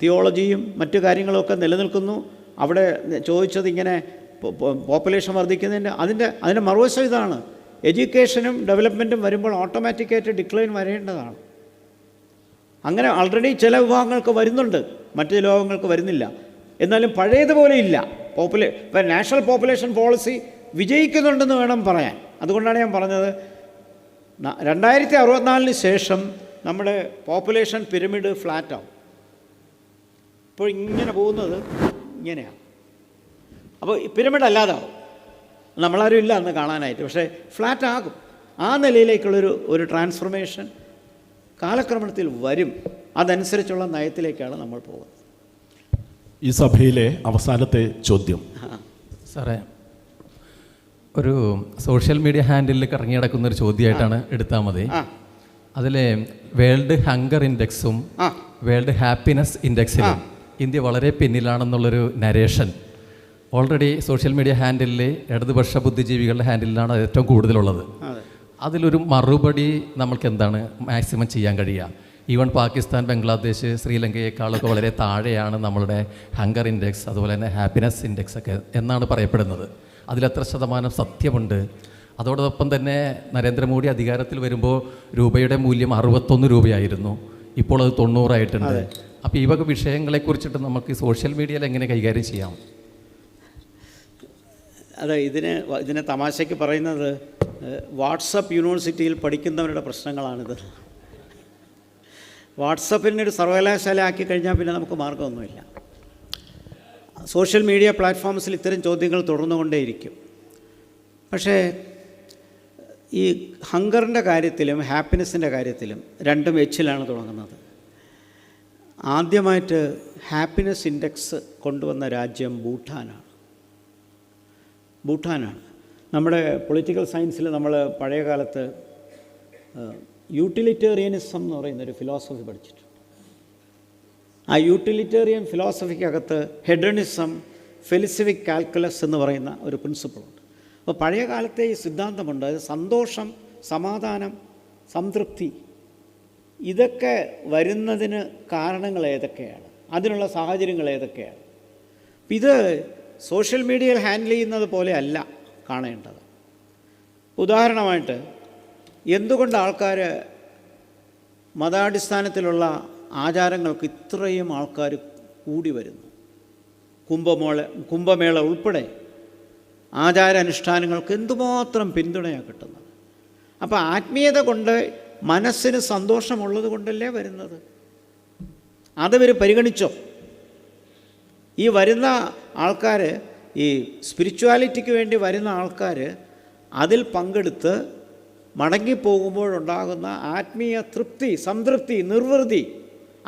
തിയോളജിയും മറ്റു കാര്യങ്ങളൊക്കെ നിലനിൽക്കുന്നു. അവിടെ ചോദിച്ചത് ഇങ്ങനെ പോപ്പുലേഷൻ വർദ്ധിക്കുന്നതിൻ്റെ അതിൻ്റെ മറുവശം ഇതാണ്. എഡ്യൂക്കേഷനും ഡെവലപ്മെൻറ്റും വരുമ്പോൾ ഓട്ടോമാറ്റിക്കായിട്ട് ഡിക്ലൈൻ വരേണ്ടതാണ്. അങ്ങനെ ആൾറെഡി ചില വിഭാഗങ്ങൾക്ക് വരുന്നുണ്ട്, മറ്റു ലോകങ്ങൾക്ക് വരുന്നില്ല. എന്നാലും പഴയതുപോലെ ഇല്ല. ഇപ്പം നാഷണൽ പോപ്പുലേഷൻ പോളിസി വിജയിക്കുന്നുണ്ടെന്ന് വേണം പറയാൻ. അതുകൊണ്ടാണ് ഞാൻ പറഞ്ഞത് 2064 ശേഷം നമ്മുടെ പോപ്പുലേഷൻ പിരമിഡ് ഫ്ലാറ്റാവും. ഇപ്പോൾ ഇങ്ങനെ പോകുന്നത് ഇങ്ങനെയാണ്. അപ്പോൾ പിരമിഡ് അല്ലാതാവും. നമ്മളാരും ഇല്ല അന്ന് കാണാനായിട്ട്, പക്ഷേ ഫ്ലാറ്റ് ആകും. ആ നിലയിലേക്കുള്ളൊരു ട്രാൻസ്ഫർമേഷൻ കാലക്രമണത്തിൽ വരും. അതനുസരിച്ചുള്ള നയത്തിലേക്കാണ് നമ്മൾ പോകുന്നത്. ഈ സഭയിലെ അവസാനത്തെ ചോദ്യം. സാറേ, ഒരു സോഷ്യൽ മീഡിയ ഹാൻഡിലിൽ കറങ്ങി നടക്കുന്നൊരു ചോദ്യമായിട്ടാണ് എടുത്താൽ മതി. അതിലെ വേൾഡ് ഹങ്കർ ഇൻഡെക്സും വേൾഡ് ഹാപ്പിനെസ് ഇൻഡെക്സിലും ഇന്ത്യ വളരെ പിന്നിലാണെന്നുള്ളൊരു നരേഷൻ ഓൾറെഡി സോഷ്യൽ മീഡിയ ഹാൻഡിലിൽ ഇടതുപക്ഷ ബുദ്ധിജീവികളുടെ ഹാൻഡിലാണ് ഏറ്റവും കൂടുതലുള്ളത്. അതിലൊരു മറുപടി നമ്മൾക്ക് എന്താണ് മാക്സിമം ചെയ്യാൻ കഴിയുക? ഈവൻ പാകിസ്ഥാൻ, ബംഗ്ലാദേശ്, ശ്രീലങ്കയേക്കാളൊക്കെ വളരെ താഴെയാണ് നമ്മളുടെ ഹങ്കർ ഇൻഡെക്സ്, അതുപോലെ തന്നെ ഹാപ്പിനെസ് ഇൻഡെക്സ് ഒക്കെ എന്നാണ് പറയപ്പെടുന്നത്. അതിലെത്ര ശതമാനം സത്യമുണ്ട്? അതോടൊപ്പം തന്നെ നരേന്ദ്രമോദി അധികാരത്തിൽ വരുമ്പോൾ രൂപയുടെ മൂല്യം 61 രൂപയായിരുന്നു, ഇപ്പോൾ അത് 90 ആയിട്ടുണ്ട്. അപ്പോൾ ഈ വക വിഷയങ്ങളെക്കുറിച്ചിട്ട് നമുക്ക് സോഷ്യൽ മീഡിയയിൽ എങ്ങനെ കൈകാര്യം ചെയ്യാം? അതെ, ഇതിനെ തമാശയ്ക്ക് പറയുന്നത് വാട്സപ്പ് യൂണിവേഴ്സിറ്റിയിൽ പഠിക്കുന്നവരുടെ പ്രശ്നങ്ങളാണിത്. വാട്സപ്പിനൊരു സർവകലാശാല ആക്കി കഴിഞ്ഞാൽ പിന്നെ നമുക്ക് മാർഗമൊന്നുമില്ല. സോഷ്യൽ മീഡിയ പ്ലാറ്റ്ഫോംസിൽ ഇത്തരം ചോദ്യങ്ങൾ തുടർന്നുകൊണ്ടേയിരിക്കും. പക്ഷേ ഈ ഹങ്കറിൻ്റെ കാര്യത്തിലും ഹാപ്പിനെസ്സിൻ്റെ കാര്യത്തിലും രണ്ടും എച്ചിലാണ് തുടങ്ങുന്നത്. ആദ്യമായിട്ട് ഹാപ്പിനെസ് ഇൻഡെക്സ് കൊണ്ടുവന്ന രാജ്യം ഭൂട്ടാനാണ്. നമ്മുടെ പൊളിറ്റിക്കൽ സയൻസിൽ നമ്മൾ പഴയ കാലത്ത് യൂട്ടിലിറ്റേറിയനിസം എന്ന് പറയുന്നൊരു ഫിലോസഫി പഠിച്ചിട്ടുണ്ട്. ആ യൂട്ടിലിറ്റേറിയൻ ഫിലോസഫിക്കകത്ത് ഹെഡണിസം, ഫെലിസിഫിക് കാൽക്കുലസ് എന്ന് പറയുന്ന ഒരു പ്രിൻസിപ്പിളുണ്ട്. അപ്പോൾ പഴയ കാലത്തെ ഈ സിദ്ധാന്തമുണ്ട്. അത് സന്തോഷം, സമാധാനം, സംതൃപ്തി, ഇതൊക്കെ വരുന്നതിന് കാരണങ്ങൾ ഏതൊക്കെയാണ്, അതിനുള്ള സാഹചര്യങ്ങൾ ഏതൊക്കെയാണ്. ഇത് സോഷ്യൽ മീഡിയയിൽ ഹാൻഡിൽ ചെയ്യുന്നത് പോലെ അല്ല കാണേണ്ടത്. ഉദാഹരണമായിട്ട് എന്തുകൊണ്ട് ആൾക്കാർ മതാടിസ്ഥാനത്തിലുള്ള ആചാരങ്ങൾക്ക് ഇത്രയും ആൾക്കാർ കൂടി വരുന്നു? കുംഭമേള ഉൾപ്പെടെ ആചാരാനുഷ്ഠാനങ്ങൾക്ക് എന്തുമാത്രം പിന്തുണയാണ് കിട്ടുന്നത്. അപ്പോൾ ആത്മീയത കൊണ്ട് മനസ്സിന് സന്തോഷമുള്ളത് കൊണ്ടല്ലേ വരുന്നത്. അതവർ പരിഗണിച്ചോ? ഈ വരുന്ന ആൾക്കാർ, ഈ സ്പിരിച്വാലിറ്റിക്ക് വേണ്ടി വരുന്ന ആൾക്കാർ അതിൽ പങ്കെടുത്ത് മടങ്ങിപ്പോകുമ്പോഴുണ്ടാകുന്ന ആത്മീയ തൃപ്തി, സംതൃപ്തി, നിർവൃതി,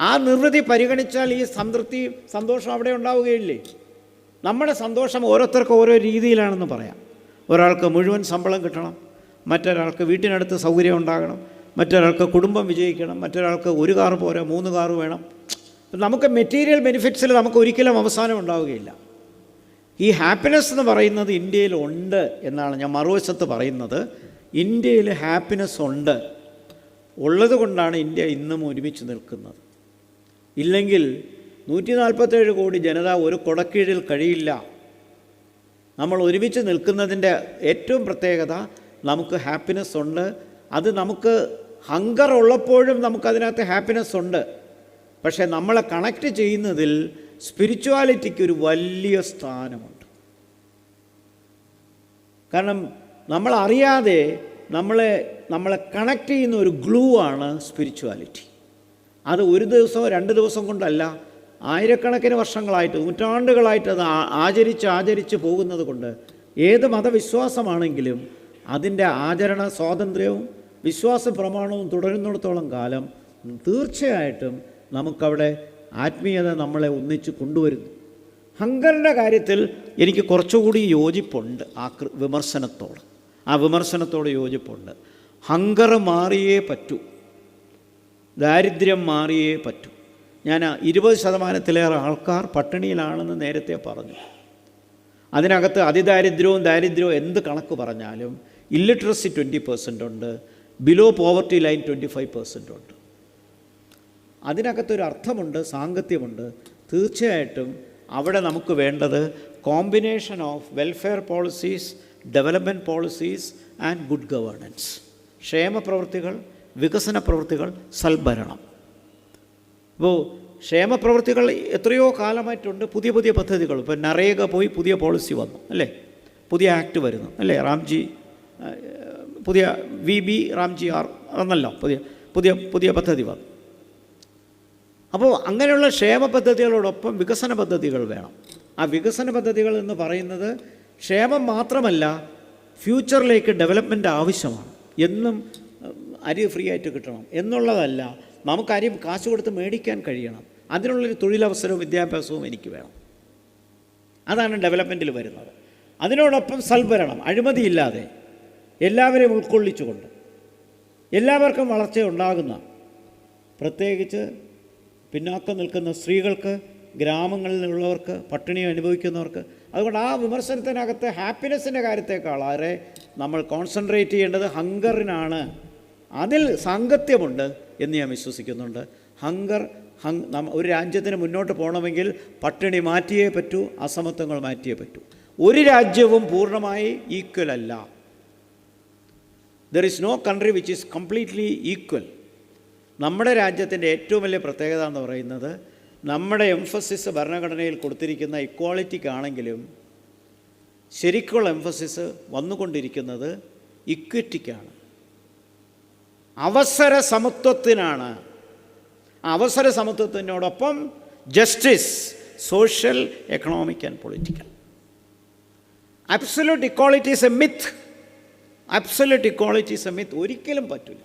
ആ നിർവൃതി പരിഗണിച്ചാൽ ഈ സംതൃപ്തി, സന്തോഷം അവിടെ ഉണ്ടാവുകയില്ലേ? നമ്മുടെ സന്തോഷം ഓരോരുത്തർക്കും ഓരോ രീതിയിലാണെന്ന് പറയാം. ഒരാൾക്ക് മുഴുവൻ ശമ്പളം കിട്ടണം, മറ്റൊരാൾക്ക് വീട്ടിനടുത്ത് സൗകര്യം ഉണ്ടാകണം, മറ്റൊരാൾക്ക് കുടുംബം വിജയിക്കണം, മറ്റൊരാൾക്ക് 1 കാർ പോരാ 3 കാർ വേണം. നമുക്ക് മെറ്റീരിയൽ ബെനിഫിറ്റ്സിൽ നമുക്ക് ഒരിക്കലും അവസാനം ഉണ്ടാവുകയില്ല. ഈ ഹാപ്പിനെസ് എന്ന് പറയുന്നത് ഇന്ത്യയിലുണ്ട് എന്നാണ് ഞാൻ മറുവശത്ത് പറയുന്നത്. ഇന്ത്യയിൽ ഹാപ്പിനെസ് ഉണ്ട്, ഉള്ളത് കൊണ്ടാണ് ഇന്ത്യ ഇന്നും ഒരുമിച്ച് നിൽക്കുന്നത്. ഇല്ലെങ്കിൽ 147 കോടി ജനത ഒരു കുടക്കീഴിൽ കഴിയില്ല. നമ്മൾ ഒരുമിച്ച് നിൽക്കുന്നതിൻ്റെ ഏറ്റവും പ്രത്യേകത നമുക്ക് ഹാപ്പിനെസ് ഉണ്ട്. അത് നമുക്ക് ഹങ്കർ ഉള്ളപ്പോഴും നമുക്കതിനകത്ത് ഹാപ്പിനെസ് ഉണ്ട്. പക്ഷേ നമ്മളെ കണക്റ്റ് ചെയ്യുന്നതിൽ സ്പിരിച്വാലിറ്റിക്ക് ഒരു വലിയ സ്ഥാനമുണ്ട്. കാരണം നമ്മളറിയാതെ നമ്മളെ കണക്റ്റ് ചെയ്യുന്ന ഒരു ഗ്ലൂ ആണ് സ്പിരിച്വാലിറ്റി. അത് ഒരു ദിവസമോ 2 ദിവസം കൊണ്ടല്ല, ആയിരക്കണക്കിന് വർഷങ്ങളായിട്ട്, നൂറ്റാണ്ടുകളായിട്ട് അത് ആചരിച്ച് പോകുന്നത് കൊണ്ട് ഏത് മതവിശ്വാസമാണെങ്കിലും അതിൻ്റെ ആചരണ സ്വാതന്ത്ര്യവും വിശ്വാസ പ്രമാണവും തുടരുന്നിടത്തോളം കാലം തീർച്ചയായിട്ടും നമുക്കവിടെ ആത്മീയത നമ്മളെ ഒന്നിച്ച് കൊണ്ടുവരുന്നു. ഹങ്കറിൻ്റെ കാര്യത്തിൽ എനിക്ക് കുറച്ചുകൂടി യോജിപ്പുണ്ട്. ആ വിമർശനത്തോട് യോജിപ്പുണ്ട്. ഹങ്കർ മാറിയേ പറ്റൂ, ദാരിദ്ര്യം മാറിയേ പറ്റൂ. ഞാൻ 20% ആൾക്കാർ പട്ടിണിയിലാണെന്ന് നേരത്തെ പറഞ്ഞു. അതിനകത്ത് അതിദാരിദ്ര്യവും ദാരിദ്ര്യവും എന്ത് കണക്ക് പറഞ്ഞാലും ഇല്ലിറ്ററസി 20% ഉണ്ട്, ബിലോ പോവർട്ടി ലൈൻ 25% ഉണ്ട്. അതിനകത്തൊരു അർത്ഥമുണ്ട്, സാങ്കത്യമുണ്ട്. തീർച്ചയായിട്ടും അവിടെ നമുക്ക് വേണ്ടത് combination of welfare policies, development policies and good governance. ക്ഷേമ പ്രവൃത്തികൾ, വികസന പ്രവൃത്തികൾ, സൽഭരണം. അപ്പോൾ ക്ഷേമ പ്രവൃത്തികൾ എത്രയോ കാലമായിട്ടുണ്ട്. പുതിയ പദ്ധതികൾ, ഇപ്പോൾ നരേഗ പോയി പുതിയ പോളിസി വന്നു അല്ലേ, പുതിയ ആക്ട് വരുന്നു അല്ലേ, പുതിയ VB റാംജി ആർ എന്നല്ലോ പുതിയ പദ്ധതി വന്നു. അപ്പോൾ അങ്ങനെയുള്ള ക്ഷേമ പദ്ധതികളോടൊപ്പം വികസന പദ്ധതികൾ വേണം. ആ വികസന പദ്ധതികൾ എന്ന് പറയുന്നത് ക്ഷേമം മാത്രമല്ല, ഫ്യൂച്ചറിലേക്ക് ഡെവലപ്മെൻറ്റ് ആവശ്യമാണ്. എന്നും അരി ഫ്രീ ആയിട്ട് കിട്ടണം എന്നുള്ളതല്ല, നമുക്ക് അരി കാശ് കൊടുത്ത് മേടിക്കാൻ കഴിയണം. അതിനുള്ളൊരു തൊഴിലവസരവും വിദ്യാഭ്യാസവും എനിക്ക് വേണം. അതാണ് ഡെവലപ്മെൻറ്റിൽ വരുന്നത്. അതിനോടൊപ്പം സൽഭരണം, അഴിമതിയില്ലാതെ എല്ലാവരെയും ഉൾക്കൊള്ളിച്ചുകൊണ്ട് എല്ലാവർക്കും വളർച്ച ഉണ്ടാകുന്ന, പ്രത്യേകിച്ച് പിന്നാക്കം നിൽക്കുന്ന സ്ത്രീകൾക്ക്, ഗ്രാമങ്ങളിൽ നിന്നുള്ളവർക്ക്, പട്ടിണി അനുഭവിക്കുന്നവർക്ക്. അതുകൊണ്ട് ആ വിമർശനത്തിനകത്ത് ഹാപ്പിനെസ്സിൻ്റെ കാര്യത്തെക്കാളേറെ നമ്മൾ കോൺസെൻട്രേറ്റ് ചെയ്യേണ്ടത് ഹങ്കറിനാണ്. അതിൽ സാങ്കത്യമുണ്ട് എന്ന് ഞാൻ വിശ്വസിക്കുന്നുണ്ട്. ഒരു രാജ്യത്തിന് മുന്നോട്ട് പോകണമെങ്കിൽ പട്ടിണി മാറ്റിയേ പറ്റൂ, അസമത്വങ്ങൾ മാറ്റിയേ പറ്റൂ. ഒരു രാജ്യവും പൂർണ്ണമായി ഈക്വൽ അല്ല. There is no country which is completely equal. നമ്മുടെ രാജ്യത്തിൻ്റെ ഏറ്റവും വലിയ പ്രത്യേകത എന്ന് പറയുന്നത് നമ്മുടെ എംഫസിസ് ഭരണഘടനയിൽ കൊടുത്തിരിക്കുന്ന ഇക്വാളിറ്റിക്കാണെങ്കിലും ശരിക്കുള്ള എംഫസിസ് വന്നുകൊണ്ടിരിക്കുന്നത് ഇക്വിറ്റിക്കാണ്, അവസര സമത്വത്തിനാണ്. അവസര സമത്വത്തിനോടൊപ്പം justice, social, economic and political. Absolute equality is a myth. Absolute equality is a myth. ഒരിക്കലും പറ്റില്ല.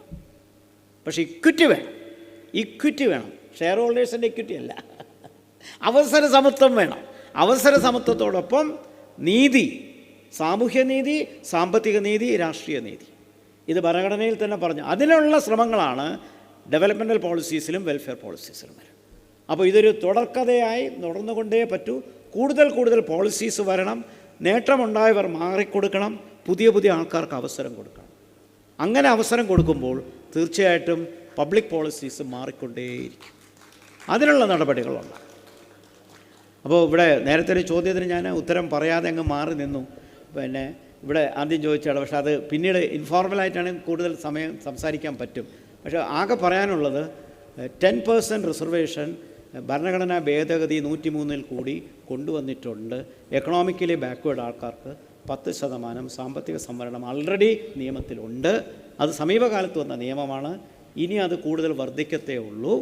പക്ഷേ ഇക്വിറ്റി വേണം. ഷെയർ ഹോൾഡേഴ്സിൻ്റെ ഇക്വിറ്റി അല്ല, അവസര സമത്വം വേണം. അവസര സമത്വത്തോടൊപ്പം നീതി, സാമൂഹ്യനീതി, സാമ്പത്തിക നീതി, രാഷ്ട്രീയ നീതി. ഇത് ഭരണഘടനയിൽ തന്നെ പറഞ്ഞു. അതിനുള്ള ശ്രമങ്ങളാണ് ഡെവലപ്മെൻറ്റൽ പോളിസീസിലും വെൽഫെയർ പോളിസീസിലും വരും. അപ്പോൾ ഇതൊരു തുടർക്കഥയായി തുടർന്നുകൊണ്ടേ പറ്റൂ. കൂടുതൽ പോളിസീസ് വരണം. നേട്ടമുണ്ടായവർ മാറിക്കൊടുക്കണം, പുതിയ ആൾക്കാർക്ക് അവസരം കൊടുക്കണം. അങ്ങനെ അവസരം കൊടുക്കുമ്പോൾ തീർച്ചയായിട്ടും പബ്ലിക് പോളിസീസ് മാറിക്കൊണ്ടേയിരിക്കും. അതിനുള്ള നടപടികളുണ്ട്. അപ്പോൾ ഇവിടെ നേരത്തെ ഒരു ചോദ്യത്തിന് ഞാൻ ഉത്തരം പറയാതെ അങ്ങ് മാറി നിന്നു. പിന്നെ ഇവിടെ ആദ്യം ചോദിച്ചാണ്, പക്ഷേ അത് പിന്നീട് ഇൻഫോർമലായിട്ടാണെങ്കിൽ കൂടുതൽ സമയം സംസാരിക്കാൻ പറ്റും. പക്ഷേ ആകെ പറയാനുള്ളത് 10% റിസർവേഷൻ ഭരണഘടനാ ഭേദഗതി 103 കൂടി കൊണ്ടുവന്നിട്ടുണ്ട്. എക്കണോമിക്കലി ബാക്ക്വേർഡ് ആൾക്കാർക്ക് 10% സാമ്പത്തിക സംവരണം ആൾറെഡി നിയമത്തിലുണ്ട്. അത് സമീപകാലത്ത് വന്ന നിയമമാണ്. ഇനി അത് കൂടുതൽ വർദ്ധിക്കത്തേ ഉള്ളൂ.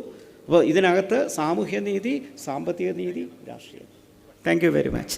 അപ്പോൾ ഇതിനകത്ത് സാമൂഹ്യനീതി, സാമ്പത്തിക നീതി, രാഷ്ട്രീയ. Thank you very much.